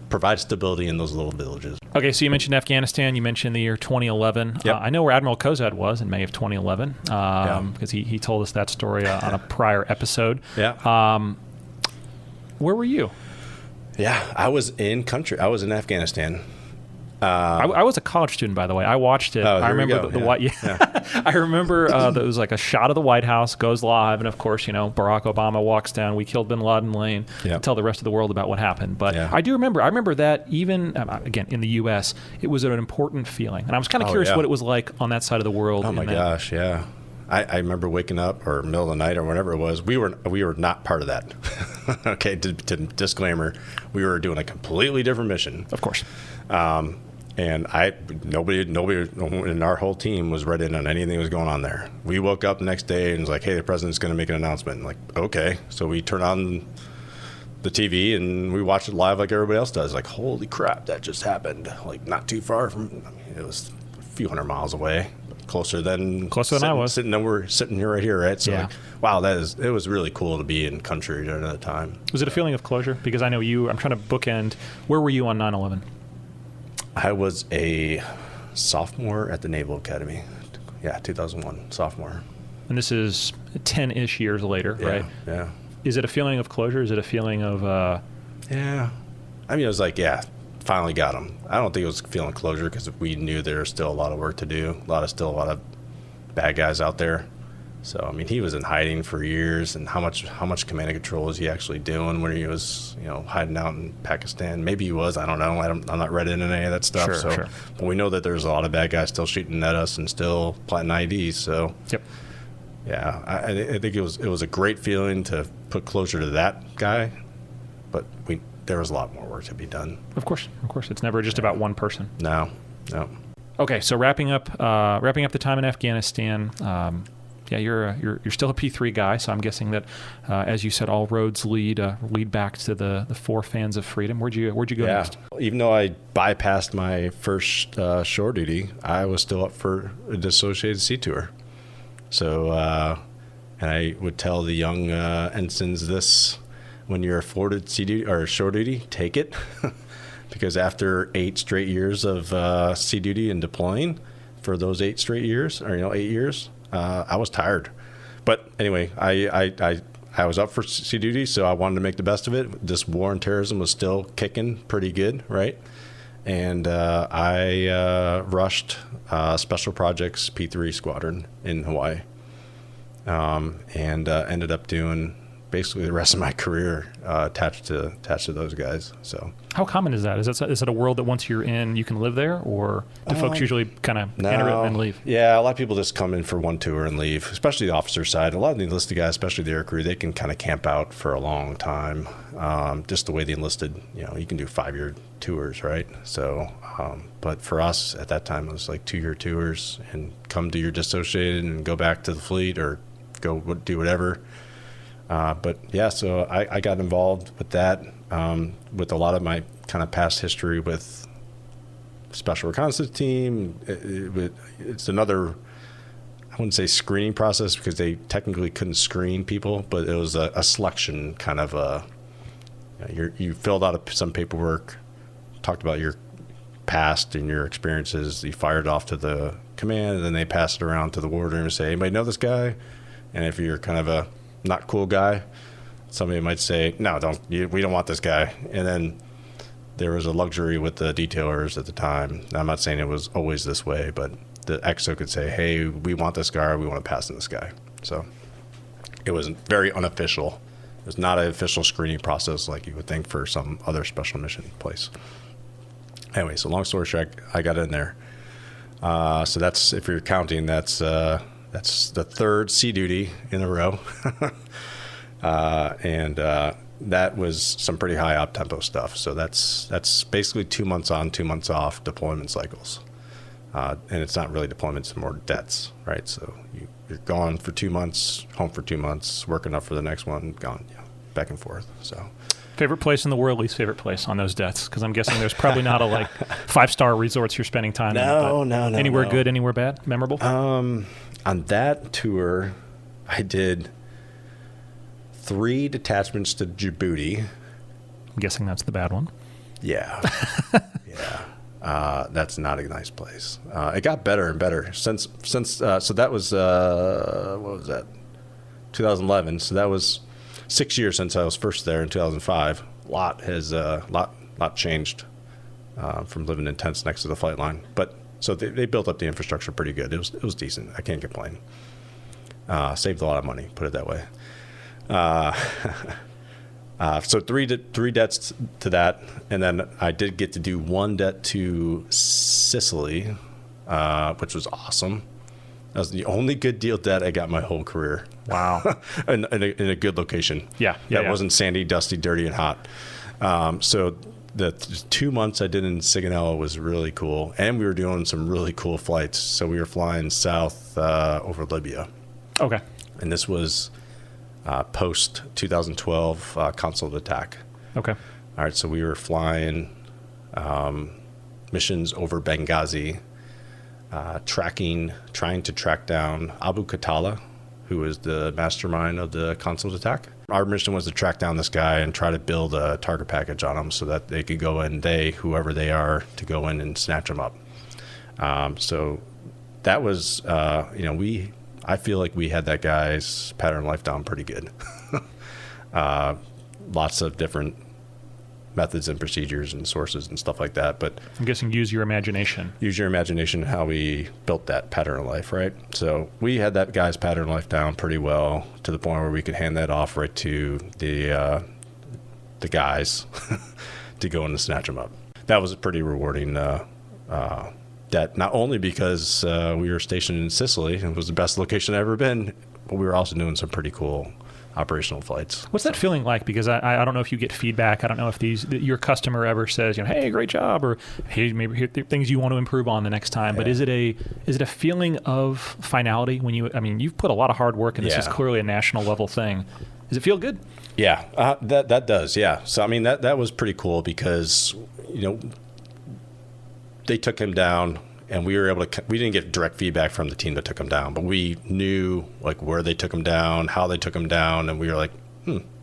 provide stability in those little villages. Okay, so you mentioned Afghanistan, you mentioned the year 2011. Yep. I know where Admiral Kozad was in May of 2011 because he told us that story on a prior episode. Yeah. Where were you? Yeah, I was in country. I was in Afghanistan. I was a college student, by the way. I watched it. I remember the White. Yeah. I remember there was like a shot of the White House goes live, and of course, Barack Obama walks down. We killed Bin Laden Lane. Yep. Tell the rest of the world about what happened. But I do remember. I remember that even again in the U.S., it was an important feeling, and I was kind of curious what it was like on that side of the world. Oh my gosh, yeah. I remember waking up or middle of the night or whatever it was. We were not part of that. Okay, disclaimer, we were doing a completely different mission. Of course. And nobody in our whole team was read in on anything that was going on there. We woke up the next day and was like, hey, the president's going to make an announcement. And like, okay. So we turn on the TV and we watch it live like everybody else does. Like, holy crap, that just happened. Like, not too far from, it was a few hundred miles away. Closer than I was. We're sitting here right here, right? So, like, wow, it was really cool to be in country during that time. Was it a feeling of closure? Because I know I'm trying to bookend. Where were you on 9/11? I was a sophomore at the Naval Academy. Yeah, 2001, sophomore. And this is 10-ish years later, right? Yeah. Is it a feeling of closure? Is it a feeling of... Yeah. I mean, it was like, finally got him. I don't think it was feeling closure because we knew there was still a lot of work to do, a lot of bad guys out there. So, I mean, he was in hiding for years, and how much command and control was he actually doing when he was, hiding out in Pakistan? Maybe he was. I don't know. I'm not read into any of that stuff. Sure. But we know that there's a lot of bad guys still shooting at us and still planting IEDs. So, yep. Yeah, I think it was a great feeling to put closure to that guy, but there was a lot more work to be done. Of course. It's never just about one person. No. Okay, so wrapping up the time in Afghanistan. You're still a P-3 guy, so I'm guessing that, as you said, all roads lead back to the four fans of freedom. Where'd you go next? Even though I bypassed my first shore duty, I was still up for an Associated Sea Tour. So, and I would tell the young ensigns this: when you're afforded sea duty or shore duty, take it, because after 8 straight years of sea duty and deploying, for those 8 straight years, or 8 years, I was tired. But anyway, I was up for sea duty, so I wanted to make the best of it. This war and terrorism was still kicking pretty good, right? And I rushed Special Projects P-3 Squadron in Hawaii, and ended up doing basically the rest of my career attached to those guys. So, how common is that? Is it a world that once you're in, you can live there, or do folks usually kind of enter it and then leave? Yeah, a lot of people just come in for one tour and leave, especially the officer side. A lot of the enlisted guys, especially the air crew, they can kind of camp out for a long time. Just the way the enlisted, you can do 5-year tours, right? So, but for us at that time, it was like 2-year tours, and come to your dissociated and go back to the fleet or go do whatever. But yeah, so I got involved with that, with a lot of my kind of past history with Special Reconnaissance Team. It's another, I wouldn't say screening process, because they technically couldn't screen people, but it was a selection kind of you filled out some paperwork, talked about your past and your experiences. You fired off to the command, and then they pass it around to the war room and say, anybody know this guy? And if you're kind of a not cool guy, somebody might say, no, we don't want this guy. And then there was a luxury with the detailers at the time. I'm not saying it was always this way, but the XO could say, hey, we want this guy, or we want to pass in this guy. So it was very unofficial. It was not an official screening process like you would think for some other special mission place. Anyway, so long story short, I got in there. So that's, if you're counting, that's the 3rd sea duty in a row. And that was some pretty high up-tempo stuff. So that's basically 2 months on, 2 months off deployment cycles. And it's not really deployments, it's more debts, right? So you're gone for 2 months, home for 2 months, working up for the next one, gone, back and forth. So, favorite place in the world, least favorite place on those debts? Because I'm guessing there's probably not a 5-star resorts you're spending time in. No. Anywhere good, anywhere bad, memorable? On that tour, I did 3 detachments to Djibouti. I'm guessing that's the bad one. Yeah. That's not a nice place. It got better and better since. So that was what was that? 2011. So that was 6 years since I was first there in 2005. A lot has lot changed from living in tents next to the flight line. But so they built up the infrastructure pretty good. It was decent. I can't complain. Saved a lot of money, put it that way. So three debts to that, and then I did get to do 1 debt to Sicily, which was awesome. That was the only good deal debt I got my whole career. Wow. in a good location. Yeah. That wasn't sandy, dusty, dirty, and hot. So the 2 months I did in Sigonella was really cool, and we were doing some really cool flights. So we were flying south over Libya. Okay. And this was post 2012 consulate attack. Okay. All right, so we were flying missions over Benghazi, trying to track down Abu Khatala, who was the mastermind of the consulate attack. Our mission was to track down this guy and try to build a target package on him so that they could go in, whoever they are, to go in and snatch him up. So that was, I feel like we had that guy's pattern of life down pretty good. Lots of different methods and procedures and sources and stuff like that. But I'm guessing use your imagination how we built that pattern of life, right? So we had that guy's pattern of life down pretty well, to the point where we could hand that off right to the guys to go in and snatch them up. That was a pretty rewarding debt, not only because we were stationed in Sicily and it was the best location I've ever been, but we were also doing some pretty cool operational flights. What's that feeling like? Because I don't know if you get feedback. I don't know if your customer ever says, hey, great job, or hey, maybe here are things you want to improve on the next time. Yeah. But is it a feeling of finality when you've put a lot of hard work, and this is clearly a national level thing. Does it feel good? Yeah, that does. Yeah. So that was pretty cool because they took him down and we were able to, we didn't get direct feedback from the team that took them down, but we knew like where they took them down, how they took them down, and we were like,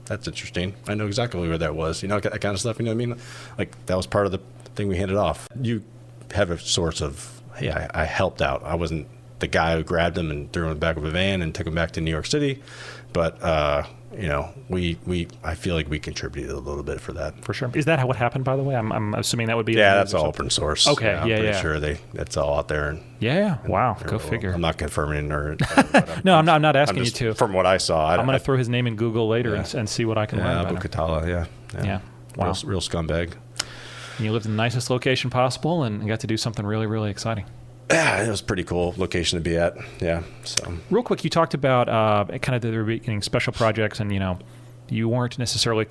that's interesting. I know exactly where that was, that kind of stuff. You know what I mean? Like that was part of the thing we handed off. You have a source of, hey, I helped out. I wasn't the guy who grabbed them and threw them in the back of a van and took them back to New York City, but I feel like we contributed a little bit for that. For sure. Is that what happened, by the way? I'm assuming that would be. Yeah, that's all open source. Okay. I'm pretty sure that's all out there. Wow. Go figure. I'm not confirming or. No, I'm not asking you to. From what I saw, I'm going to throw his name in Google later and see what I can learn about him. Katala, Yeah. Wow. Real scumbag. And you lived in the nicest location possible and got to do something really, really exciting. Yeah, it was a pretty cool location to be at. Yeah. So real quick, you talked about kind of the beginning special projects, and you weren't necessarily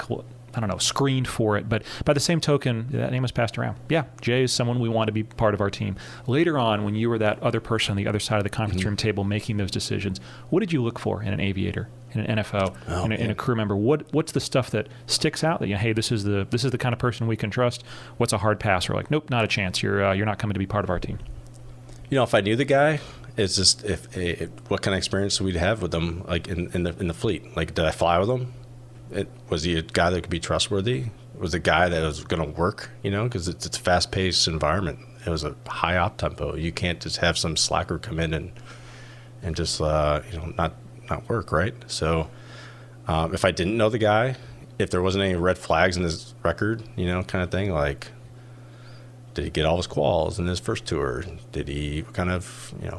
screened for it, but by the same token, that name was passed around. Yeah, Jay is someone we want to be part of our team. Later on, when you were that other person on the other side of the conference room table making those decisions, what did you look for in an aviator, in an NFO, in a crew member? What's the stuff that sticks out that hey, this is the kind of person we can trust? What's a hard pass? Or like, nope, not a chance. You're not coming to be part of our team. If I knew the guy, it's just what kind of experience we'd have with them, like in the fleet. Like, did I fly with him? Was he a guy that could be trustworthy? Was a guy that was going to work? Because it's a fast-paced environment. It was a high op tempo. You can't just have some slacker come in and just not work, right? So if I didn't know the guy, if there wasn't any red flags in his record, kind of thing, like. Did he get all his quals in his first tour? Did he, what kind of,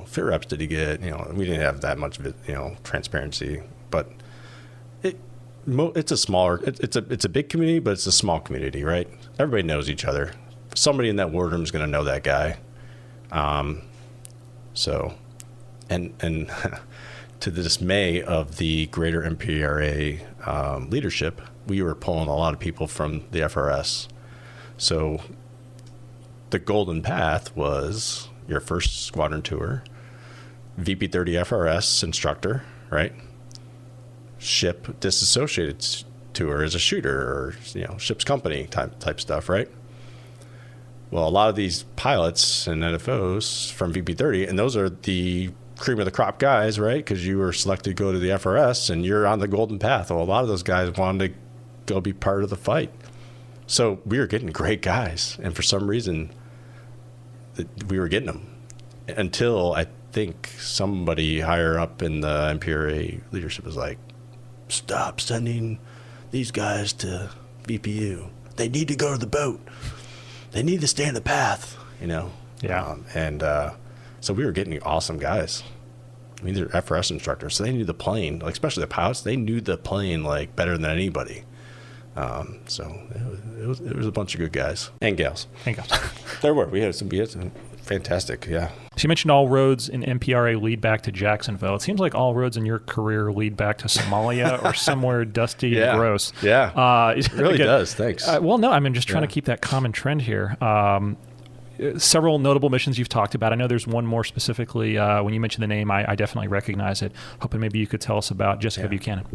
fit reps did he get? We didn't have that much of it, transparency, but it's a smaller, it's a big community, but it's a small community, right? Everybody knows each other. Somebody in that wardroom is going to know that guy. So, and to the dismay of the greater MPRA leadership, we were pulling a lot of people from the FRS. So, the golden path was your first squadron tour, VP30 FRS instructor, right? Ship disassociated tour as a shooter, or ship's company type stuff, right? Well, a lot of these pilots and NFOs from VP30, and those are the cream of the crop guys, right? Because you were selected to go to the FRS and you're on the golden path. Well, a lot of those guys wanted to go be part of the fight. So we were getting great guys, and for some reason, we were getting them until I think somebody higher up in the MPRA leadership was like, stop sending these guys to VPU. They need to go to the boat. They need to stay in the path, Yeah. So we were getting awesome guys. I mean, they're FRS instructors, so they knew the plane, like especially the pilots. They knew the plane like better than anybody. So it was a bunch of good guys and gals. There were. We had some fantastic. Yeah. So you mentioned all roads in MPRA lead back to Jacksonville. It seems like all roads in your career lead back to Somalia or somewhere dusty and gross. Yeah. It really does. Thanks. Well, no, I'm just trying to keep that common trend here. Several notable missions you've talked about. I know there's one more specifically. When you mentioned the name, I definitely recognize it. Hoping maybe you could tell us about Jessica Buchanan.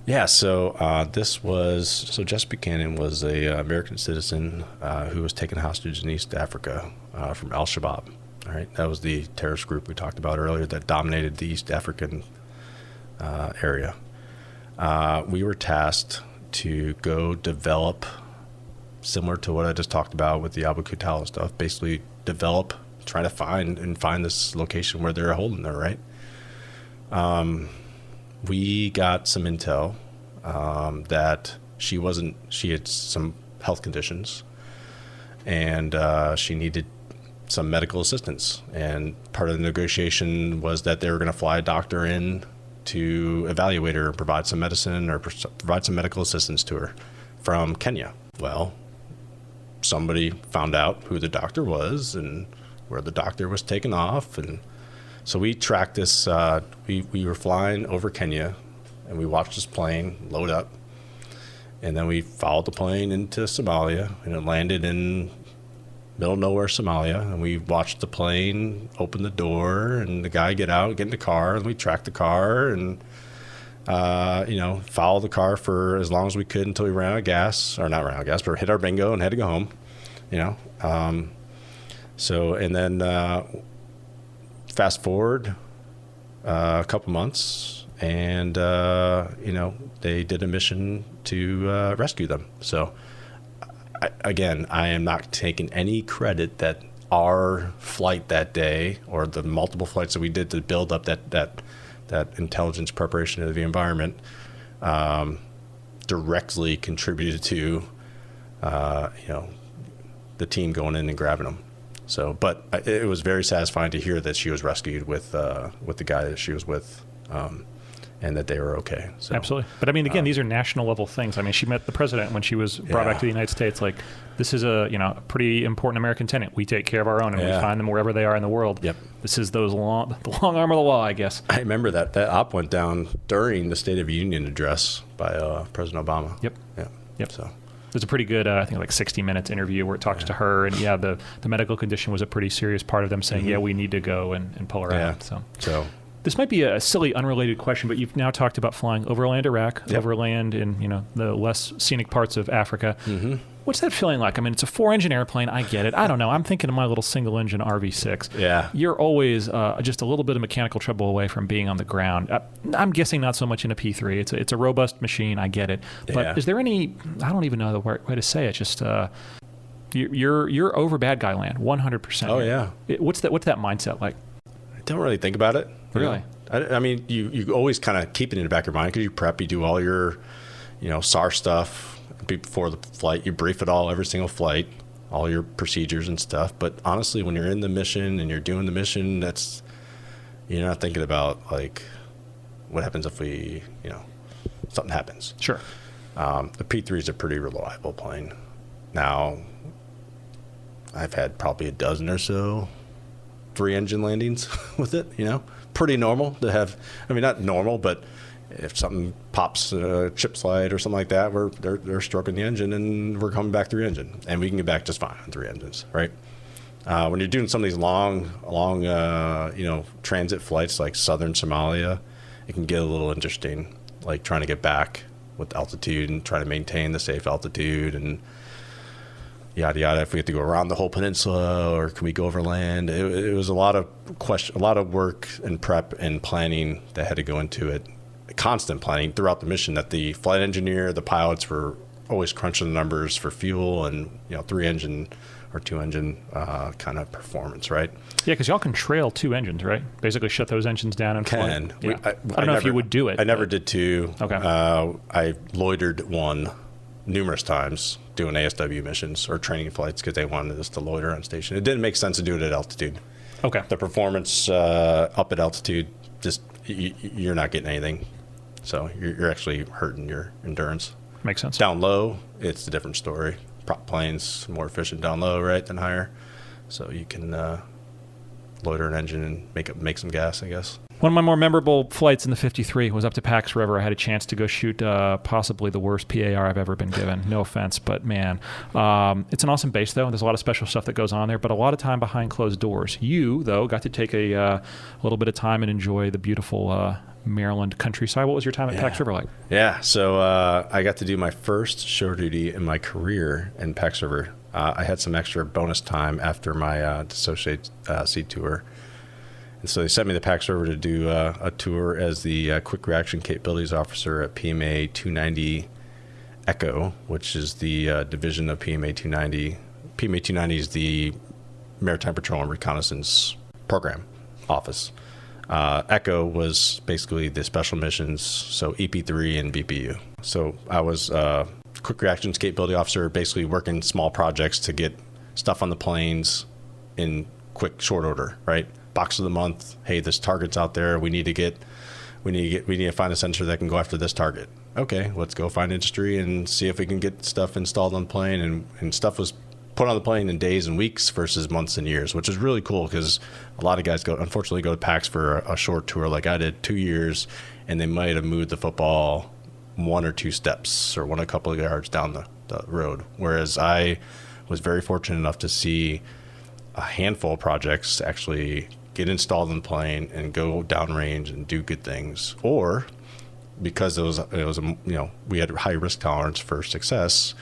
Yeah, so Jess Buchanan was a American citizen who was taken hostage in East Africa from Al-Shabaab. All right, that was the terrorist group we talked about earlier that dominated the East African area. We were tasked to go develop, similar to what I just talked about with the Abu Kutala stuff, basically develop, try to find this location where they're holding her, right? We got some intel that she had some health conditions and she needed some medical assistance. And part of the negotiation was that they were going to fly a doctor in to evaluate her and provide some medicine or provide some medical assistance to her from Kenya. Well, somebody found out who the doctor was and where the doctor was taken off, and so we tracked this. We were flying over Kenya, and we watched this plane load up, and then we followed the plane into Somalia, and it landed in middle of nowhere, Somalia, and we watched the plane open the door, and the guy get out, get in the car, and we tracked the car, and followed the car for as long as we could until we ran out of gas, or not ran out of gas, but hit our bingo and had to go home. So, and then fast forward a couple months, and they did a mission to rescue them. So, I am not taking any credit that our flight that day, or the multiple flights that we did to build up that intelligence preparation of the environment, directly contributed to the team going in and grabbing them. So, but it was very satisfying to hear that she was rescued with the guy that she was with, and that they were okay. So, absolutely. But I mean, again, these are national level things. I mean, she met the president when she was brought back to the United States. Like, this is a pretty important American tenet. We take care of our own, and we find them wherever they are in the world. Yep. This is the long arm of the law, I guess. I remember that op went down during the State of the Union address by President Obama. Yep. Yeah. Yep. So. There's a pretty good, I think, like 60 Minutes interview where it talks to her, and the medical condition was a pretty serious part of them saying, we need to go and pull her out. So this might be a silly, unrelated question, but you've now talked about flying overland Iraq, overland in the less scenic parts of Africa. Mm-hmm. What's that feeling like? I mean, it's a 4-engine airplane. I get it. I don't know. I'm thinking of my little single-engine RV6. Yeah. You're always just a little bit of mechanical trouble away from being on the ground. I'm guessing not so much in a P-3. It's a robust machine. I get it. But is there any? I don't even know the way to say it. Just you're over bad guy land, 100%. Oh yeah. What's that mindset like? I don't really think about it. Really? I mean, you always kind of keep it in the back of your mind because you prep, you do all your, SAR stuff before the flight. You brief it all, every single flight, all your procedures and stuff. But honestly, when you're in the mission and you're doing the mission, you're not thinking about like what happens if we, something happens. Sure. The P-3 is a pretty reliable plane. Now, I've had probably a dozen or so 3-engine landings with it, pretty normal to have. I mean, not normal, but if something pops, chip slide or something like that, they're stroking the engine and we're coming back 3-engine, and we can get back just fine on 3 engines, right? When you're doing some of these long, transit flights like southern Somalia, it can get a little interesting, like trying to get back with altitude and trying to maintain the safe altitude and yada yada. If we have to go around the whole peninsula, or can we go over land? It was a lot of work and prep and planning that had to go into it. Constant planning throughout the mission. That the flight engineer, the pilots were always crunching the numbers for fuel and 3-engine or 2-engine kind of performance, right? Yeah, because y'all can trail 2 engines, right? Basically, shut those engines down and fly. Yeah. I don't know if you would do it. I never did 2. Okay. I loitered 1 numerous times doing ASW missions or training flights because they wanted us to loiter on station. It didn't make sense to do it at altitude. Okay. The performance up at altitude, just you're not getting anything. So you're actually hurting your endurance. Makes sense. Down low, it's a different story. Prop planes more efficient down low, right, than higher. So you can loiter an engine and make some gas, I guess. One of my more memorable flights in the 53 was up to Pax River. I had a chance to go shoot possibly the worst PAR I've ever been given. No offense, but man, it's an awesome base, though. There's a lot of special stuff that goes on there, but a lot of time behind closed doors. You, though, got to take a little bit of time and enjoy the beautiful Maryland countryside. What was your time at Pax River like? Yeah, so I got to do my first show duty in my career in Pax River. I had some extra bonus time after my Dissociate Sea tour. And so they sent me to Pax River to do a tour as the Quick Reaction Capabilities Officer at PMA 290 Echo, which is the division of PMA 290. PMA 290 is the Maritime Patrol and Reconnaissance Program Office. Echo was basically the special missions, so EP3 and BPU. So I was Quick Reactions Capability Officer, basically working small projects to get stuff on the planes in quick, short order, right? Box of the month. Hey, this target's out there. We need to find a sensor that can go after this target. Okay, let's go find industry and see if we can get stuff installed on the plane. And stuff was put on the plane in days and weeks versus months and years, which is really cool because a lot of guys unfortunately go to PAX for a short tour like I did, 2 years, and they might have moved the football 1 or 2 steps or a couple of yards down the road. Whereas I was very fortunate enough to see a handful of projects actually get installed in the plane and go downrange and do good things. Or because it was we had high risk tolerance for success,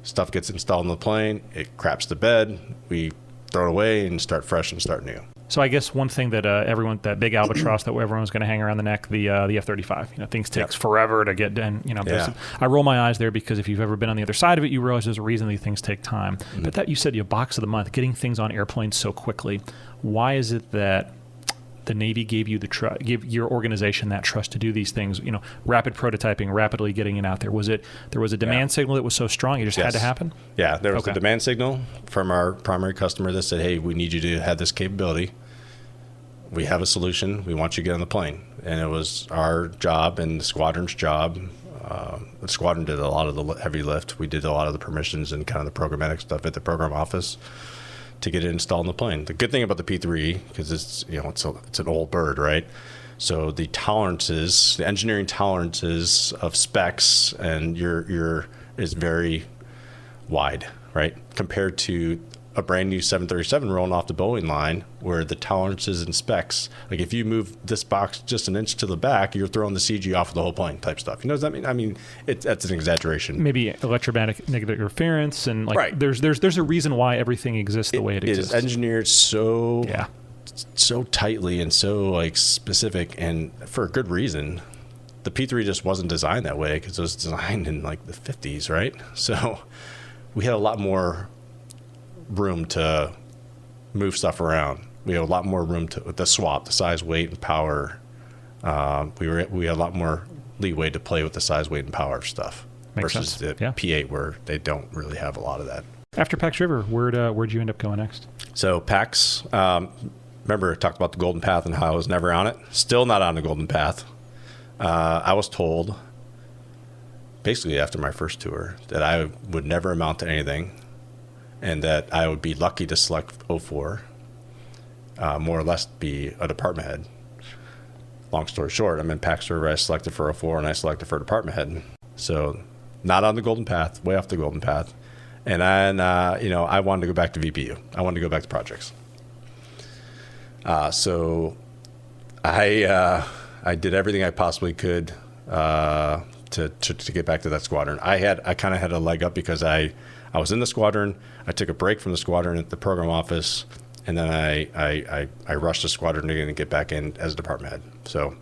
stuff gets installed in the plane, it craps the bed, we throw it away and start fresh and start new. So I guess one thing that that big albatross that everyone's going to hang around the neck, the F-35. Things takes forever to get done. I roll my eyes there because if you've ever been on the other side of it, you realize there's a reason these things take time. But that you said, box of the month, getting things on airplanes so quickly. Why is it that the Navy gave your organization that trust to do these things? Rapid prototyping, rapidly getting it out there. There was a demand signal that was so strong it just had to happen? Yeah, there was a demand signal from our primary customer that said, hey, we need you to have this capability. We have a solution. We want you to get on the plane. And it was our job and the squadron's job. The squadron did a lot of the heavy lift. We did a lot of the permissions and kind of the programmatic stuff at the program office to get it installed in the plane. The good thing about the P-3, because it's an old bird, right? So the tolerances, the engineering tolerances of specs and is very wide, right? Compared to a brand new 737 rolling off the Boeing line, where the tolerances and specs, like if you move this box just an inch to the back, you're throwing the CG off of the whole plane type stuff. You know what that mean? I mean, that's an exaggeration. Maybe electromagnetic interference and right. There's a reason why everything exists the way it exists. It is engineered so tightly and so specific, and for a good reason. The P-3 just wasn't designed that way because it was designed in the 50s, right? So we had a lot more room to move stuff around. We had a lot more room to swap the size, weight, and power. We had a lot more leeway to play with the size, weight, and power stuff. Makes versus sense. the P-8 where they don't really have a lot of that. After Pax River, where'd you end up going next? So Pax, remember I talked about the Golden Path and how I was never on it. Still not on the Golden Path. I was told basically after my first tour that I would never amount to anything, and that I would be lucky to select 04, more or less be a department head. Long story short, I'm in Pax River. I selected for 04, and I selected for department head. So not on the Golden Path, way off the Golden Path. And then, I wanted to go back to VPU. I wanted to go back to projects. So I did everything I possibly could to get back to that squadron. I kind of had a leg up because I was in the squadron. I took a break from the squadron at the program office, and then I rushed the squadron to get back in as a department head. So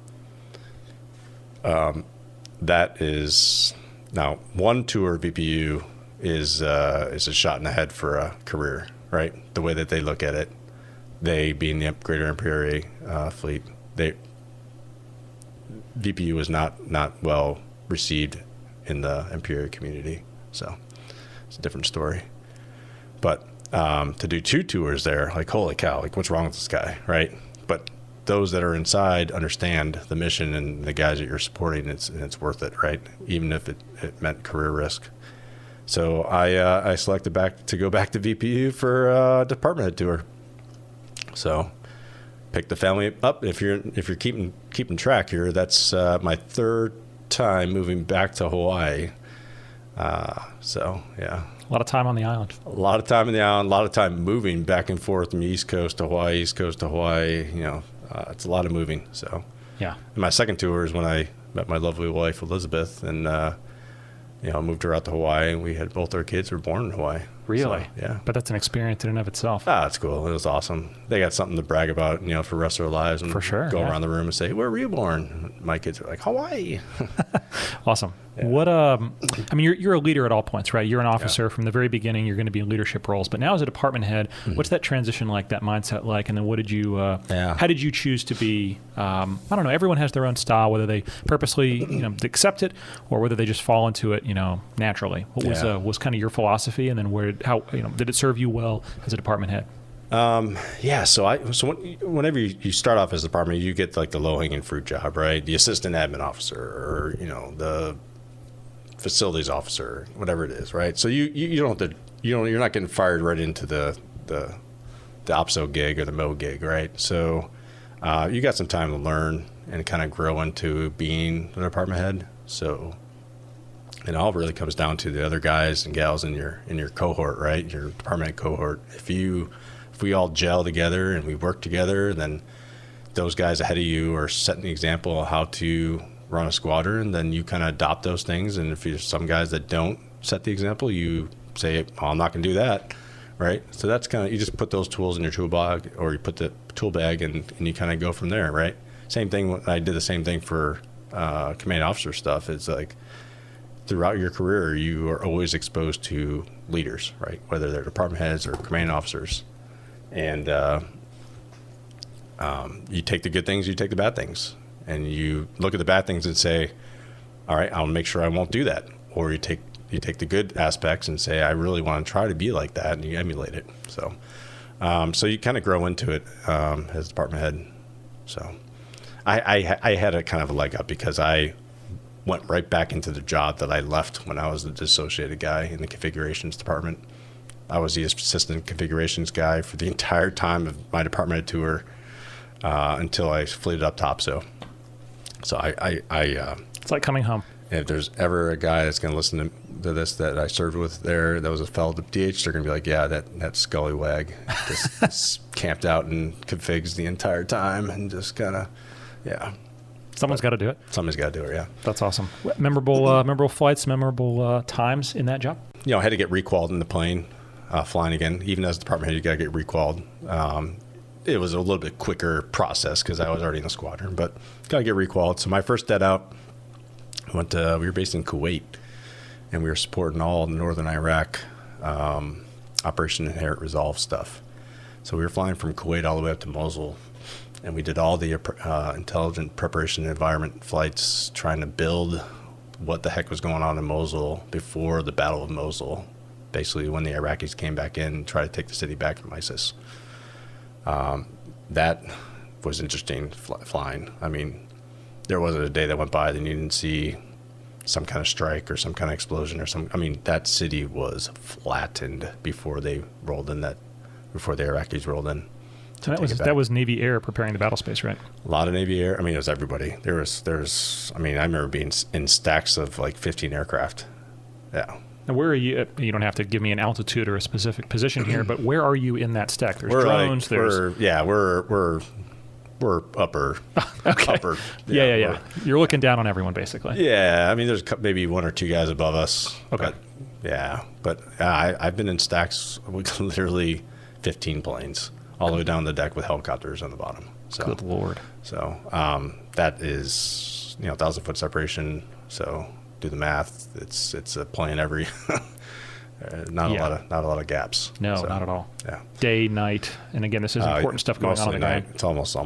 that is now one tour VPU is a shot in the head for a career, right? The way that they look at it, they being the Greater Imperial fleet, VPU is not well received in the Imperial community, so it's a different story. But to do 2 tours there, holy cow, what's wrong with this guy, right? But those that are inside understand the mission and the guys that you're supporting, and it's worth it, right? Even if it meant career risk. So I selected to go back to VPU for a department head tour. So pick the family up. If you're keeping track here, that's my 3rd time moving back to Hawaii. So yeah. A lot of time on the island. A lot of time on the island. A lot of time moving back and forth from East Coast to Hawaii, East Coast to Hawaii. It's a lot of moving. So yeah. And my second tour is when I met my lovely wife Elizabeth, and moved her out to Hawaii, and we had both our kids were born in Hawaii. Really? So, yeah. But that's an experience in and of itself. It's cool. It was awesome. They got something to brag about, for the rest of their lives, and for sure, go around the room and say, "Where were you born?" My kids are like, "Hawaii." Awesome. Yeah. What you're a leader at all points, right? You're an officer from the very beginning. You're going to be in leadership roles, but now as a department head, what's that transition like? That mindset like? And then what did you? How did you choose to be? I don't know. Everyone has their own style, whether they purposely accept it or whether they just fall into it naturally. What was kind of your philosophy, and then how did it serve you well as a department head? So whenever you start off as a department, you get the low-hanging fruit job, right? The assistant admin officer, or the facilities officer, whatever it is, right? So you don't have to, you're not getting fired right into the OPSO gig or the MO gig, right? So you got some time to learn and kind of grow into being the department head. So it all really comes down to the other guys and gals in your cohort, right? Your department head cohort. If we all gel together and we work together, then those guys ahead of you are setting the example of how to run a squadron, then you kind of adopt those things. And if there's some guys that don't set the example, you say, "I'm not going to do that," right? So that's kind of, you just put those tools in your tool bag, or you put the tool bag and you kind of go from there, right? Same thing, I did the same thing for command officer stuff. It's like throughout your career, you are always exposed to leaders, right? Whether they're department heads or command officers. And you take the good things, you take the bad things. And you look at the bad things and say, all right, I'll make sure I won't do that. Or you take the good aspects and say, I really want to try to be like that, and you emulate it. So so you kind of grow into it as department head. So I had a kind of a leg up because I went right back into the job that I left when I was the dissociated guy in the configurations department. I was the assistant configurations guy for the entire time of my department head tour until I fleeted up top. So I it's like coming home. If there's ever a guy that's going to listen to this that I served with there, that was a fellow DH, they're going to be like, yeah, that scallywag just camped out in configs the entire time and just kind of, yeah. Someone's got to do it. Somebody's got to do it, yeah. That's awesome. Memorable flights, memorable times in that job? I had to get requalled in the plane, flying again. Even as department head, you got to get requalled. It was a little bit quicker process because I was already in the squadron, but got to get requalled. So my first dead out, we were based in Kuwait, and we were supporting all northern Iraq Operation Inherent Resolve stuff. So we were flying from Kuwait all the way up to Mosul, and we did all the intelligent preparation environment flights, trying to build what the heck was going on in Mosul before the Battle of Mosul, basically when the Iraqis came back in and tried to take the city back from ISIS. That was interesting flying. I mean, there wasn't a day that went by that you didn't see some kind of strike or some kind of explosion or some. I mean, that city was flattened before the Iraqis rolled in. So that was Navy Air preparing the battle space, right? A lot of Navy Air. I mean, it was everybody. There's. I mean, I remember being in stacks of like 15 aircraft. Yeah. Now, where are you? You don't have to give me an altitude or a specific position here, but where are you in that stack? There's drones. We're upper. Okay. Upper. Yeah. You're looking down on everyone, basically. Yeah. I mean, there's maybe one or two guys above us. Okay. But I've been in stacks with literally 15 planes all the way down the deck with helicopters on the bottom. So, good Lord. So that is 1,000-foot separation. So do the math. It's a plane every. Not a lot of gaps. No, not at all. Yeah. Day, night, and again, this is important stuff going on the night. It's almost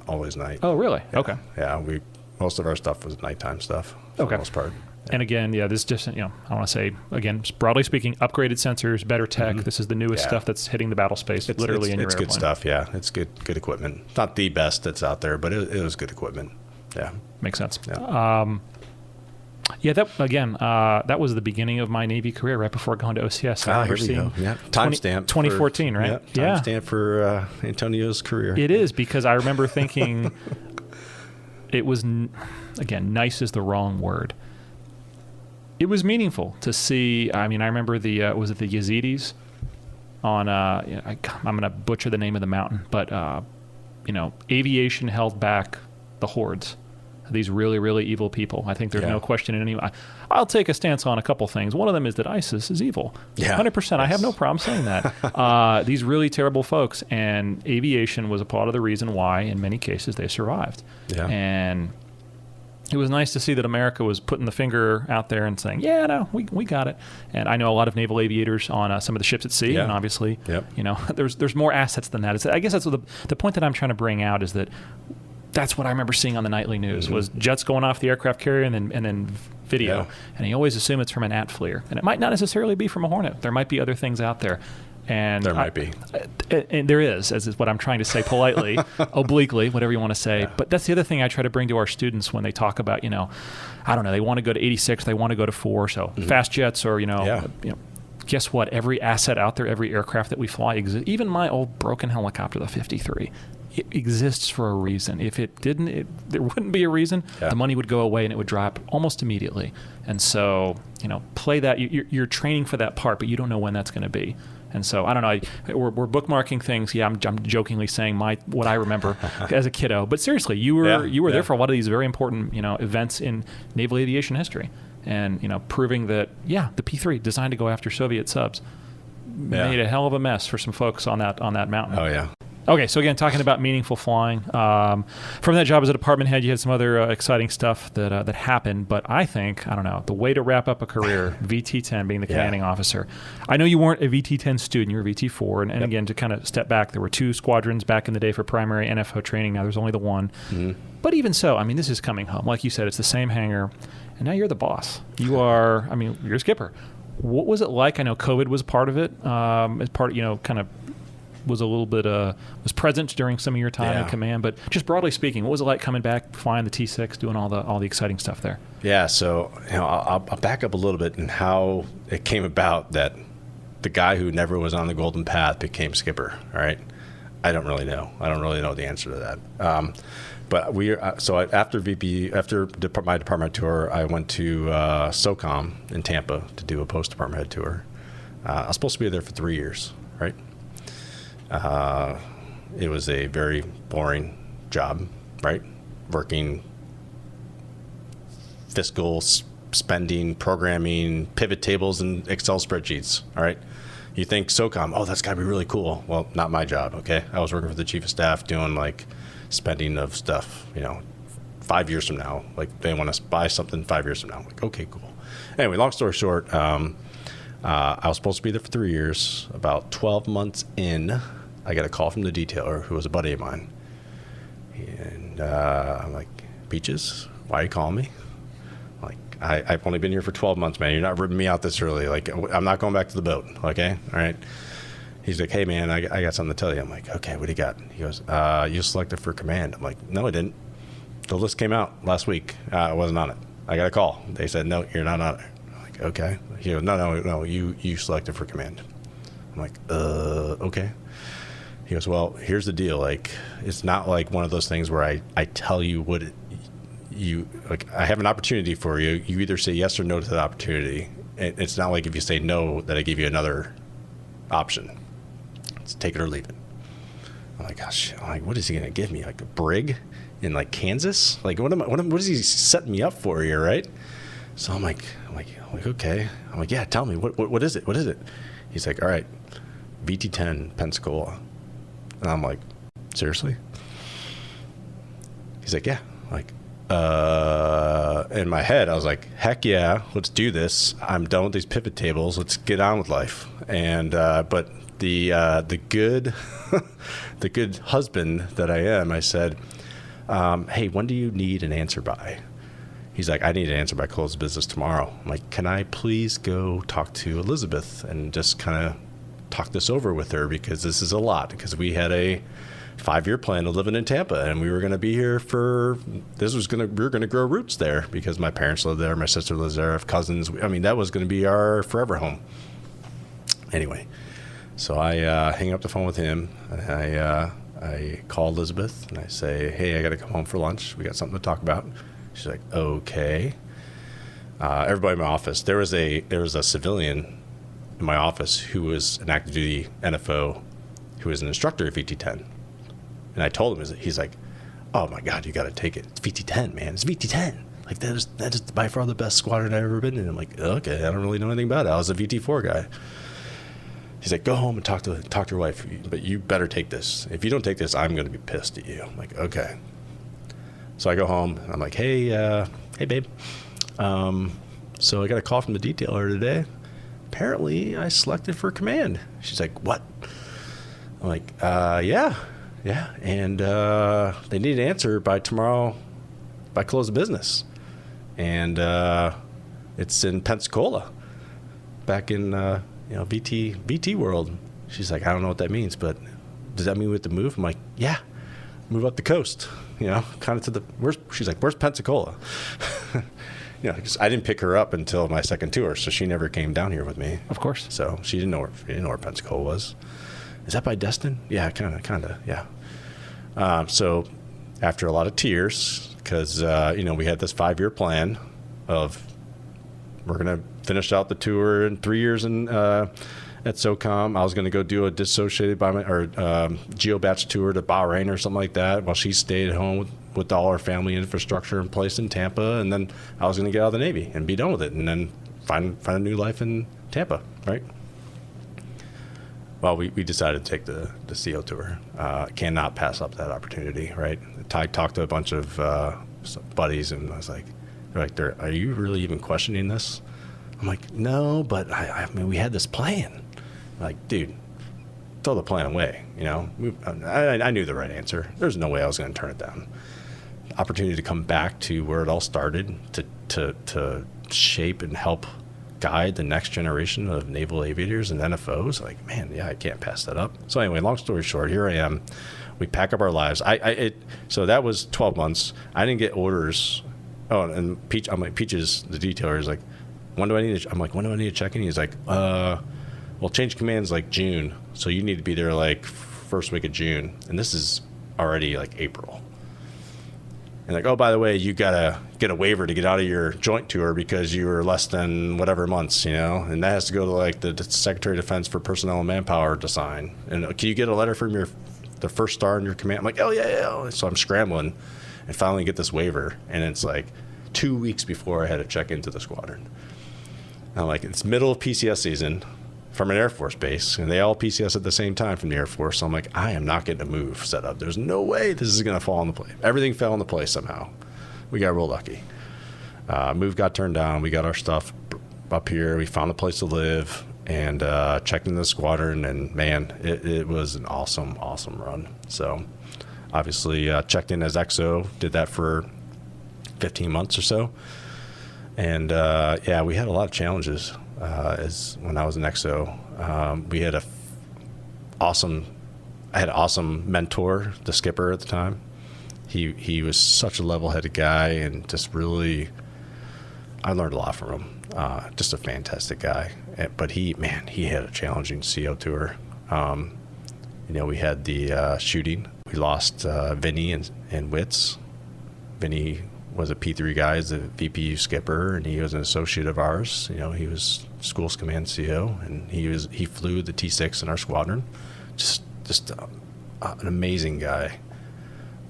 always night. Oh, really? Yeah. Okay. Yeah, most of our stuff was nighttime stuff for the most part. Yeah. And again, this just I want to say again, broadly speaking, upgraded sensors, better tech. Mm-hmm. This is the newest stuff that's hitting the battle space, literally in your airplane. It's good stuff. Yeah, it's good equipment. Not the best that's out there, but it was good equipment. Yeah, makes sense. Yeah. That was the beginning of my Navy career, right before going to OCS. Here we go. Yeah, timestamp. 2014, right? Timestamp for Antonio's career. It is, because I remember thinking it was, again, nice is the wrong word. It was meaningful to see. I mean, I remember was it the Yazidis on? I'm going to butcher the name of the mountain, but aviation held back the hordes. These really, really evil people. I think there's no question in any. I'll take a stance on a couple things. One of them is that ISIS is evil. Yeah, 100%. Yes. I have no problem saying that. These really terrible folks, and aviation was a part of the reason why, in many cases, they survived. Yeah. And it was nice to see that America was putting the finger out there and saying, "Yeah, no, we got it." And I know a lot of naval aviators on some of the ships at sea, and obviously, there's more assets than that. I guess that's what the point that I'm trying to bring out is that. That's what I remember seeing on the nightly news was jets going off the aircraft carrier and then video. Yeah. And you always assume it's from an AT-FLIR. And it might not necessarily be from a Hornet. There might be other things out there. And there might be. And there is, as is what I'm trying to say politely, obliquely, whatever you want to say. Yeah. But that's the other thing I try to bring to our students when they talk about, I don't know, they want to go to 86, they want to go to 4, so fast jets or, guess what? Every asset out there, every aircraft that we fly exists. Even my old broken helicopter, the 53. It exists for a reason. If it didn't, there wouldn't be a reason. Yeah. The money would go away and it would drop almost immediately. And so, play that. You're training for that part, but you don't know when that's going to be. And so, I don't know. We're bookmarking things. Yeah, I'm jokingly saying what I remember as a kiddo. But seriously, you were there for a lot of these very important events in naval aviation history, and proving that the P-3 designed to go after Soviet subs. made a hell of a mess for some folks on that mountain. Oh, yeah. Okay, so again, talking about meaningful flying. From that job as a department head, you had some other exciting stuff that happened. But I think, I don't know, the way to wrap up a career, VT-10 being the commanding officer. I know you weren't a VT-10 student, you were VT-4. And again, to kind of step back, there were 2 squadrons back in the day for primary NFO training. Now there's only the one. Mm-hmm. But even so, I mean, this is coming home. Like you said, it's the same hangar. And now you're the boss. You are, I mean, you're a skipper. What was it like? I know COVID was part of it. As part, kind of was a little bit was present during some of your time in command, but just broadly speaking, what was it like coming back, flying the T6, doing all the exciting stuff there? Yeah, so I'll back up a little bit in how it came about that the guy who never was on the golden path became skipper. All right, I don't really know. I don't really know the answer to that. But after my department tour, I went to SOCOM in Tampa to do a post department head tour. I was supposed to be there for 3 years, right? It was a very boring job, right? Working fiscal spending, programming, pivot tables, and Excel spreadsheets, all right? You think SOCOM, oh, that's got to be really cool. Well, not my job, okay? I was working for the chief of staff doing, like, spending of stuff, 5 years from now. Like, they want to buy something 5 years from now. I'm like, okay, cool. Anyway, long story short, I was supposed to be there for 3 years. About 12 months in, I got a call from the detailer, who was a buddy of mine. And I'm like, Peaches, why are you calling me? I'm like, I've only been here for 12 months, man. You're not ripping me out this early. Like, I'm not going back to the boat, okay? All right. He's like, hey, man, I got something to tell you. I'm like, okay, what do you got? He goes, you selected for command. I'm like, no, I didn't. The list came out last week. I wasn't on it. I got a call. They said, no, you're not on it. I'm like, okay. He goes, no, you selected for command. I'm like, okay. He goes, well, here's the deal. Like, it's not like one of those things where I tell you what I have an opportunity for you. You either say yes or no to the opportunity. It's not like if you say no that I give you another option. It's take it or leave it. I'm like, gosh, what is he going to give me? Like a brig in like Kansas? Like, what is he setting me up for here, right? So I'm like, okay. I'm like, yeah, tell me, what is it? What is it? He's like, all right, VT-10 Pensacola. And I'm like, seriously? He's like, yeah. I'm like, in my head, I was like, heck yeah, let's do this. I'm done with these pivot tables. Let's get on with life. And but the good the good husband that I am, I said, hey, when do you need an answer by? He's like, I need an answer by close of business tomorrow. I'm like, can I please go talk to Elizabeth and just kind of talk this over with her, because this is a lot, because we had a 5-year plan of living in Tampa, and we were going to be here we were going to grow roots there, because my parents lived there, my sister lives there, I have cousins. I mean, that was going to be our forever home. Anyway, so I hang up the phone with him, and I call Elizabeth, and I say, hey, I got to come home for lunch. We got something to talk about. She's like, okay. Everybody in my office, there was a civilian in my office who was an active duty NFO, who was an instructor at VT-10. And I told him, he's like, oh my God, you got to take it. It's VT-10, man. It's VT-10. Like, that is by far the best squadron I've ever been in. I'm like, okay, I don't really know anything about it. I was a VT-4 guy. He's like, go home and talk to your wife, but you better take this. If you don't take this, I'm going to be pissed at you. I'm like, okay. So I go home. I'm like, hey, babe. So I got a call from the detailer today. Apparently, I selected for command. She's like, what? I'm like, yeah. And they need an answer by tomorrow, by close of business. And it's in Pensacola, back in VT world. She's like, I don't know what that means, but does that mean we have to move? I'm like, yeah, move up the coast. Kind of to the she's like, where's Pensacola? Because I didn't pick her up until my second tour, so she never came down here with me. Of course. So she didn't know where Pensacola was. Is that by Destin? Yeah, kind of, yeah. So after a lot of tears, because we had this 5-year plan of we're going to finish out the tour in 3 years at SOCOM. I was going to go do a dissociated geobatch tour to Bahrain or something like that, while she stayed at home with all our family infrastructure in place in Tampa. And then I was going to get out of the Navy and be done with it, and then find a new life in Tampa, right? Well, we decided to take the CO tour. Cannot pass up that opportunity, right? I talked to a bunch of buddies, and I was like, are you really even questioning this? I'm like, no, but I mean, we had this plan. I'm like, dude, throw the plan away. You know, I knew the right answer. There's no way I was going to turn it down. Opportunity to come back to where it all started, to shape and help guide the next generation of naval aviators and NFOs. Like, man, yeah, I can't pass that up. So anyway, long story short, here I am. We pack up our lives. So that was 12 months. I didn't get orders. Oh, and Peach, I'm like, Peaches, the detailer, is like, when do I need to? I'm like, when do I need to check in? He's like, well, change commands like June, so you need to be there like first week of June, and this is already like April. And like, oh, by the way, you gotta get a waiver to get out of your joint tour because you were less than whatever months, you know, and that has to go to like the Secretary of Defense for Personnel and Manpower to sign. And can you get a letter from the first star in your command? I'm like, oh yeah. So I'm scrambling, and finally get this waiver, and it's like 2 weeks before I had to check into the squadron. I'm like, it's middle of PCS season from an Air Force base, and they all PCS at the same time from the Air Force. So I'm like, I am not getting a move set up. There's no way this is going to fall into place. Everything fell into place somehow. We got real lucky. Move got turned down. We got our stuff up here. We found a place to live, and checked into the squadron, and man, it was an awesome run. So obviously checked in as XO, did that for 15 months or so. And yeah, we had a lot of challenges as when I was an XO. We had I had an awesome mentor, the skipper at the time. He was such a level-headed guy, and just really, I learned a lot from him. Just a fantastic guy. But he had a challenging CO tour. You know, we had the shooting. We lost Vinny and Witz. Vinny was a P-3 guy, as a VPU skipper, and he was an associate of ours. You know, he was school's command CO, and he flew the T6 in our squadron. Just an amazing guy.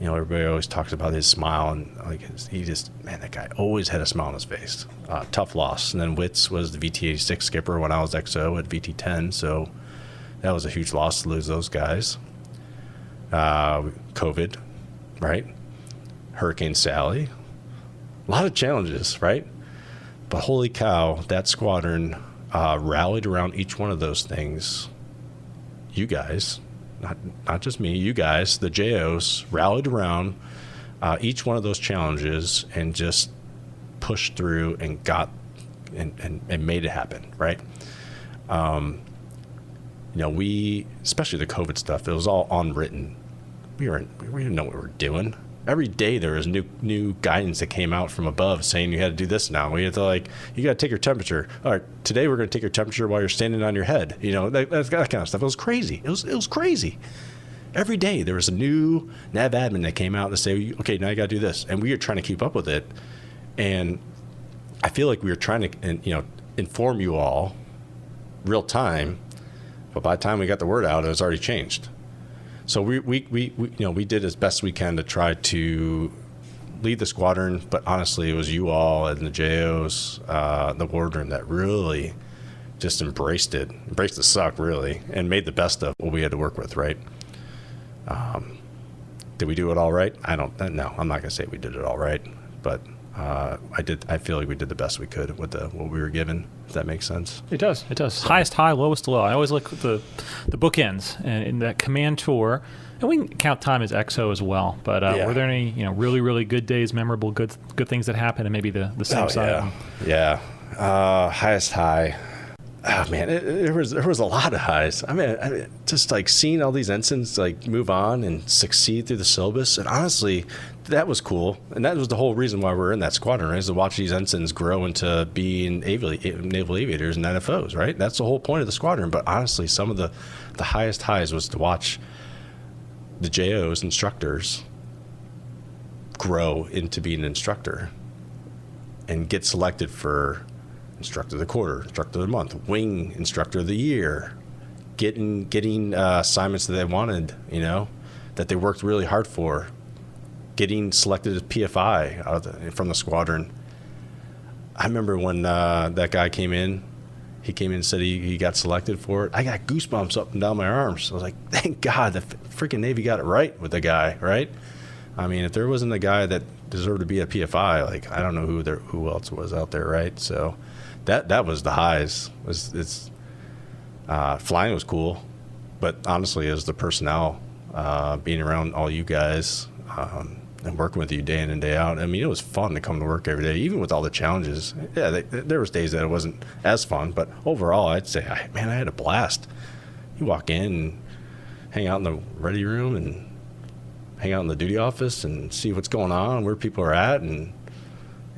You know, everybody always talks about his smile, and like that guy always had a smile on his face. Tough loss. And then Witz was the VT-86 skipper when I was XO at VT-10, so that was a huge loss to lose those guys. COVID, right? Hurricane Sally. A lot of challenges, right? But holy cow, that squadron rallied around each one of those things. You guys, not just me, you guys, the JOs, rallied around each one of those challenges and just pushed through and got and made it happen, right? You know, we, especially the COVID stuff, it was all unwritten. We didn't know what we were doing. Every day there was new guidance that came out from above saying you had to do this now. We had to, like, you got to take your temperature. All right, today we're going to take your temperature while you're standing on your head. You know, that kind of stuff. It was crazy. It was crazy. Every day there was a new nav admin that came out to say, okay, now you got to do this. And we were trying to keep up with it. And I feel like we were trying to, inform you all real time. But by the time we got the word out, it was already changed. So we did as best we can to try to lead the squadron, but honestly, it was you all and the JOs, the wardroom, that really just embraced the suck, really, and made the best of what we had to work with, right? Did we do it all right? No, I'm not going to say we did it all right, but I feel like we did the best we could with what we were given, if that makes sense. It does. Highest high, lowest low. I always look at the bookends and in that command tour, and we can count time as XO as well. But were there any really, really good days, memorable good things that happened, and maybe the same side? Yeah. Highest high. Oh man, there was a lot of highs. I mean, just like seeing all these ensigns like move on and succeed through the syllabus, and honestly, that was cool. And that was the whole reason why we're in that squadron, right? Is to watch these ensigns grow into being naval aviators and NFOs, right? That's the whole point of the squadron. But honestly, some of the highest highs was to watch the JOs, instructors, grow into being an instructor and get selected for instructor of the quarter, instructor of the month, wing instructor of the year, getting assignments that they wanted, that they worked really hard for, getting selected as PFI from the squadron. I remember when that guy came in he came in and said he got selected for it. I got goosebumps up and down my arms. I was like, thank God the freaking Navy got it right with the guy, right? I mean, if there wasn't a guy that deserved to be a PFI, like, I don't know who else was out there, right? So that was the highs. Flying was cool, but honestly, as the personnel, being around all you guys, and working with you day in and day out. I mean, it was fun to come to work every day, even with all the challenges. Yeah, there was days that it wasn't as fun, but overall, I'd say, I had a blast. You walk in and hang out in the ready room and hang out in the duty office and see what's going on, where people are at, and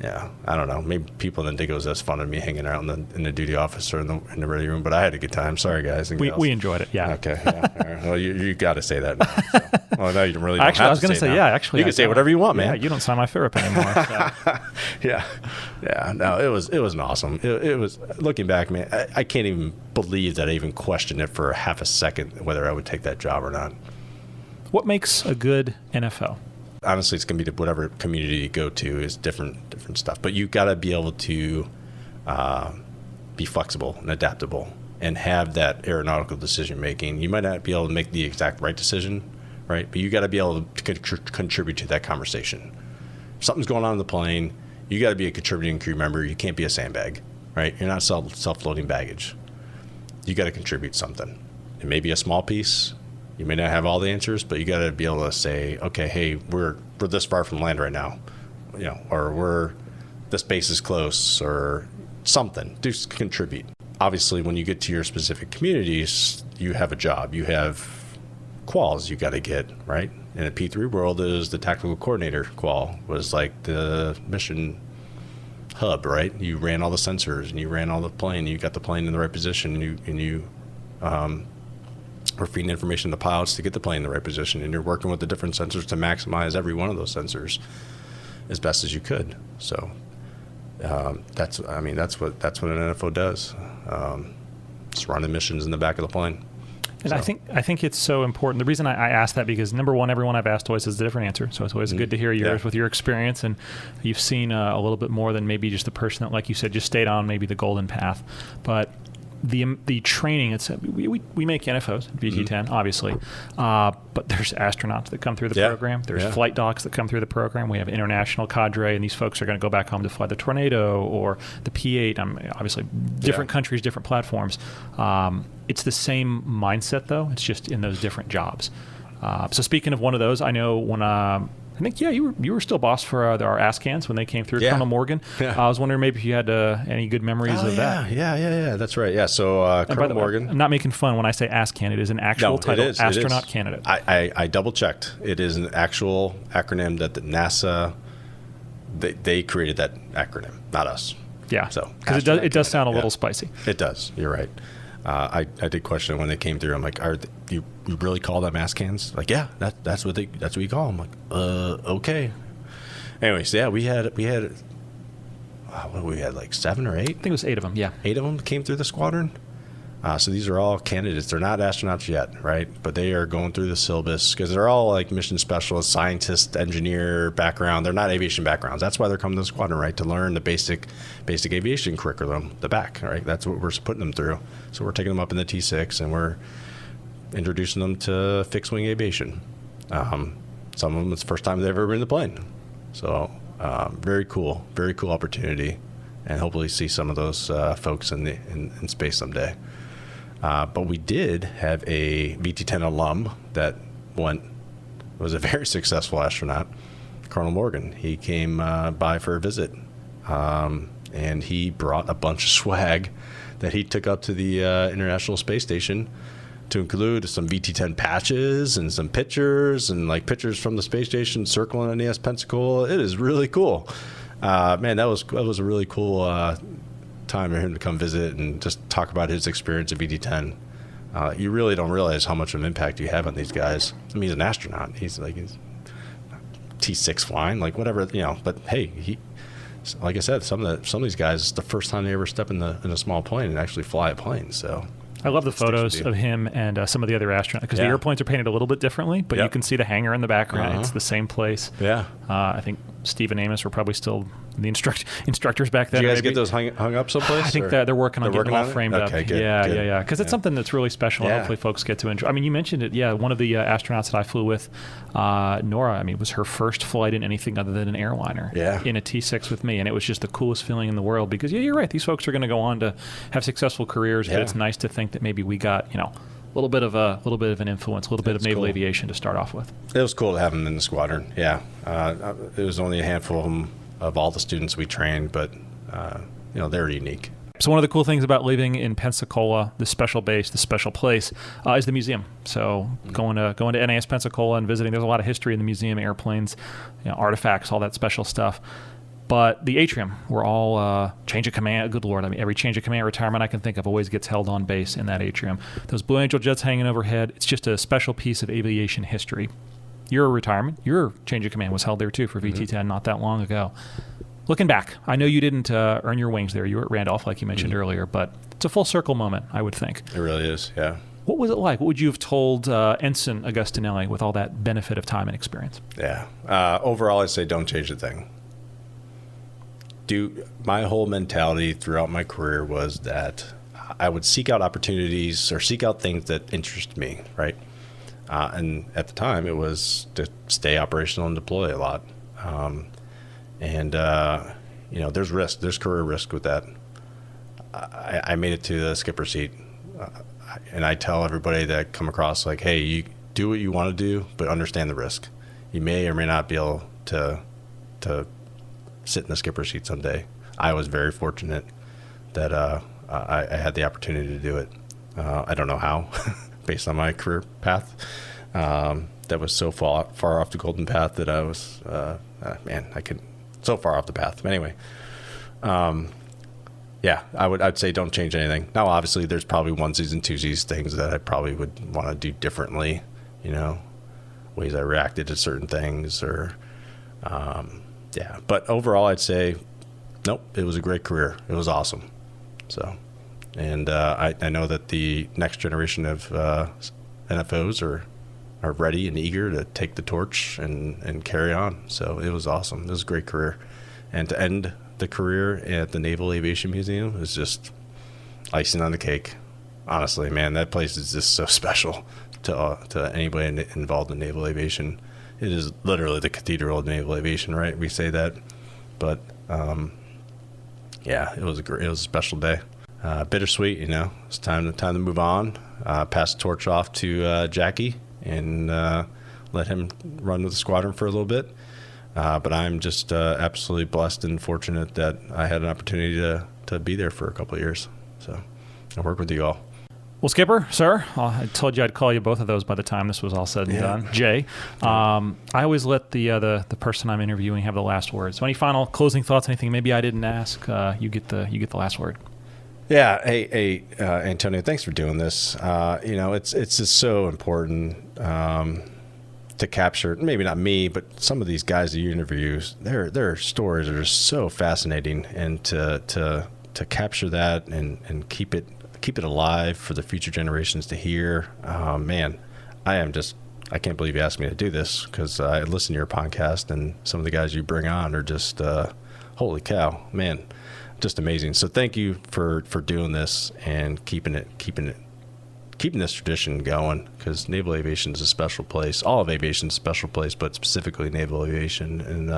yeah, I don't know. Maybe people didn't think it was as fun as me hanging out in the duty office or in the ready room, but I had a good time. Sorry, guys. We enjoyed it. Yeah. Okay. Yeah. All right. Well, you got to say that now. So. Oh, no, you really don't actually, have I was going to say, now. yeah. Actually, you can say whatever you want, man. Yeah, you don't sign my FARAP anymore. So. Yeah. No, it was an awesome. It was, looking back, man. I can't even believe that I even questioned it for half a second whether I would take that job or not. What makes a good NFO? Honestly, it's going to be whatever community you go to is different stuff. But you got to be able to be flexible and adaptable and have that aeronautical decision making. You might not be able to make the exact right decision, right? But you got to be able to contribute to that conversation. If something's going on in the plane, you got to be a contributing crew member. You can't be a sandbag, right? You're not self-loading baggage. You got to contribute something. It may be a small piece. You may not have all the answers, but you got to be able to say, okay, hey, we're this far from land right now, or this base is close, or something. Just contribute. Obviously, when you get to your specific communities, you have a job. You have quals you got to get, right? In a P-3 world, is the tactical coordinator qual was like the mission hub, right? You ran all the sensors and you ran all the plane. You got the plane in the right position, and you or feeding information to pilots to get the plane in the right position, and you're working with the different sensors to maximize every one of those sensors as best as you could. So that's what an NFO does. Just running missions in the back of the plane. And so. I think it's so important. The reason I asked that, because number one, everyone I've asked always has a different answer. So it's always good to hear yours with your experience, and you've seen a little bit more than maybe just the person that, like you said, just stayed on maybe the golden path. But the training, we make NFOs, VT10, obviously, but there's astronauts that come through the program. There's flight docs that come through the program. We have international cadre, and these folks are going to go back home to fly the Tornado or the P-8. Obviously, different countries, different platforms. It's the same mindset, though. It's just in those different jobs. So speaking of one of those, I know when I think, you were still boss for our ASCANs when they came through, Colonel Morgan. Yeah. I was wondering maybe if you had any good memories of that. Yeah, that's right. Yeah, so Colonel Morgan. I'm not making fun when I say ASCAN. It is an actual title, astronaut candidate. I double-checked. It is an actual acronym that the NASA, they created that acronym, not us. Yeah, so because it does sound a little spicy. It does. You're right. I did question it when they came through. I'm like, you really call them ASCANs? Like, yeah, that's what we call them. I'm like, okay. Anyways, yeah, we had like 7 or 8? I think it was 8 of them. Yeah, 8 of them came through the squadron. So these are all candidates. They're not astronauts yet, right? But they are going through the syllabus because they're all like mission specialists, scientist, engineer background. They're not aviation backgrounds. That's why they're coming to the squadron, right? To learn the basic aviation curriculum, the back, right? That's what we're putting them through. So we're taking them up in the T6 and we're introducing them to fixed wing aviation. Some of them, it's the first time they've ever been in the plane. So very cool opportunity, and hopefully see some of those folks in space someday. But we did have a VT10 alum that was a very successful astronaut, Colonel Morgan. He came by for a visit, and he brought a bunch of swag that he took up to the International Space Station, to include some VT10 patches and some pictures, and like pictures from the space station circling NAS Pensacola. It is really cool. Man, that was a really cool time for him to come visit and just talk about his experience at VT10. You really don't realize how much of an impact you have on these guys. I mean, he's an astronaut. He's T6 flying, like whatever, But hey, like I said, some of these guys, it's the first time they ever step in a small plane and actually fly a plane. So I love the photos of him and some of the other astronauts, because the airplanes are painted a little bit differently, but you can see the hangar in the background. It's the same place. Yeah. I think Steve and Amos were probably still the instructors back then. Did you guys maybe. get those hung up someplace? I think that they're working on getting them all framed up. Okay, good. Yeah. Because it's something that's really special. And hopefully folks get to enjoy. I mean, you mentioned it. Yeah, one of the astronauts that I flew with, Nora, I mean, it was her first flight in anything other than an airliner in a T6 with me. And it was just the coolest feeling in the world because, you're right. These folks are going to go on to have successful careers. But it's nice to think that maybe we got, a little bit of an influence, a little bit of naval aviation to start off with. It was cool to have them in the squadron. Yeah. It was only a handful of them of all the students we trained, but they're unique. So one of the cool things about living in Pensacola, the special base, the special place, is the museum. So going to NAS Pensacola and visiting, there's a lot of history in the museum, airplanes, artifacts, all that special stuff. But the atrium, we're all change of command. Good Lord, I mean, every change of command retirement I can think of always gets held on base in that atrium. Those Blue Angel jets hanging overhead, it's just a special piece of aviation history. Your retirement, your change of command was held there too for VT-10 not that long ago. Looking back, I know you didn't earn your wings there. You were at Randolph, like you mentioned earlier, but it's a full circle moment, I would think. It really is, yeah. What was it like? What would you have told Ensign Agostinelli with all that benefit of time and experience? Yeah. Overall, I'd say don't change a thing. My whole mentality throughout my career was that I would seek out opportunities or seek out things that interest me, right? And at the time, it was to stay operational and deploy a lot. There's risk. There's career risk with that. I made it to the skipper seat. And I tell everybody that I come across, like, hey, you do what you want to do, but understand the risk. You may or may not be able to sit in the skipper seat someday. I was very fortunate that I had the opportunity to do it. I don't know how, based on my career path. That was so far off the golden path that I was, so far off the path. But anyway, I'd say don't change anything. Now, obviously, there's probably onesies and twosies things that I probably would want to do differently, ways I reacted to certain things or, but overall, I'd say, nope, it was a great career. It was awesome. So, and I know that the next generation of NFOs are ready and eager to take the torch and carry on. So it was awesome. It was a great career. And to end the career at the Naval Aviation Museum is just icing on the cake. Honestly, man, that place is just so special to anybody involved in naval aviation. It is literally the cathedral of naval aviation, right? We say that, but it was a special day. Bittersweet, It's time to move on. Pass the torch off to Jackie and let him run with the squadron for a little bit. But I'm just absolutely blessed and fortunate that I had an opportunity to be there for a couple of years. So I work with you all. Well, Skipper, sir, I told you I'd call you both of those by the time this was all said and done. Jay, I always let the person I'm interviewing have the last word. So any final closing thoughts, anything maybe I didn't ask, you get the last word. Yeah. Hey, Antonio, thanks for doing this. It's just so important to capture, maybe not me, but some of these guys that you interview, their stories are just so fascinating, and to capture that and keep it alive for the future generations to hear. Man, I can't believe you asked me to do this, because I listen to your podcast, and some of the guys you bring on are just holy cow, man, just amazing. So thank you for doing this and keeping this tradition going, because naval aviation is a special place. All of aviation is a special place, but specifically naval aviation. And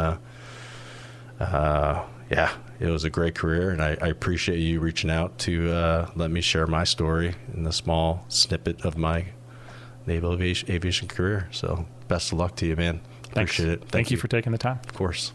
it was a great career, and I appreciate you reaching out to let me share my story in the small snippet of my naval aviation career. So best of luck to you, man. Thanks. Appreciate it. Thank you for taking the time. Of course.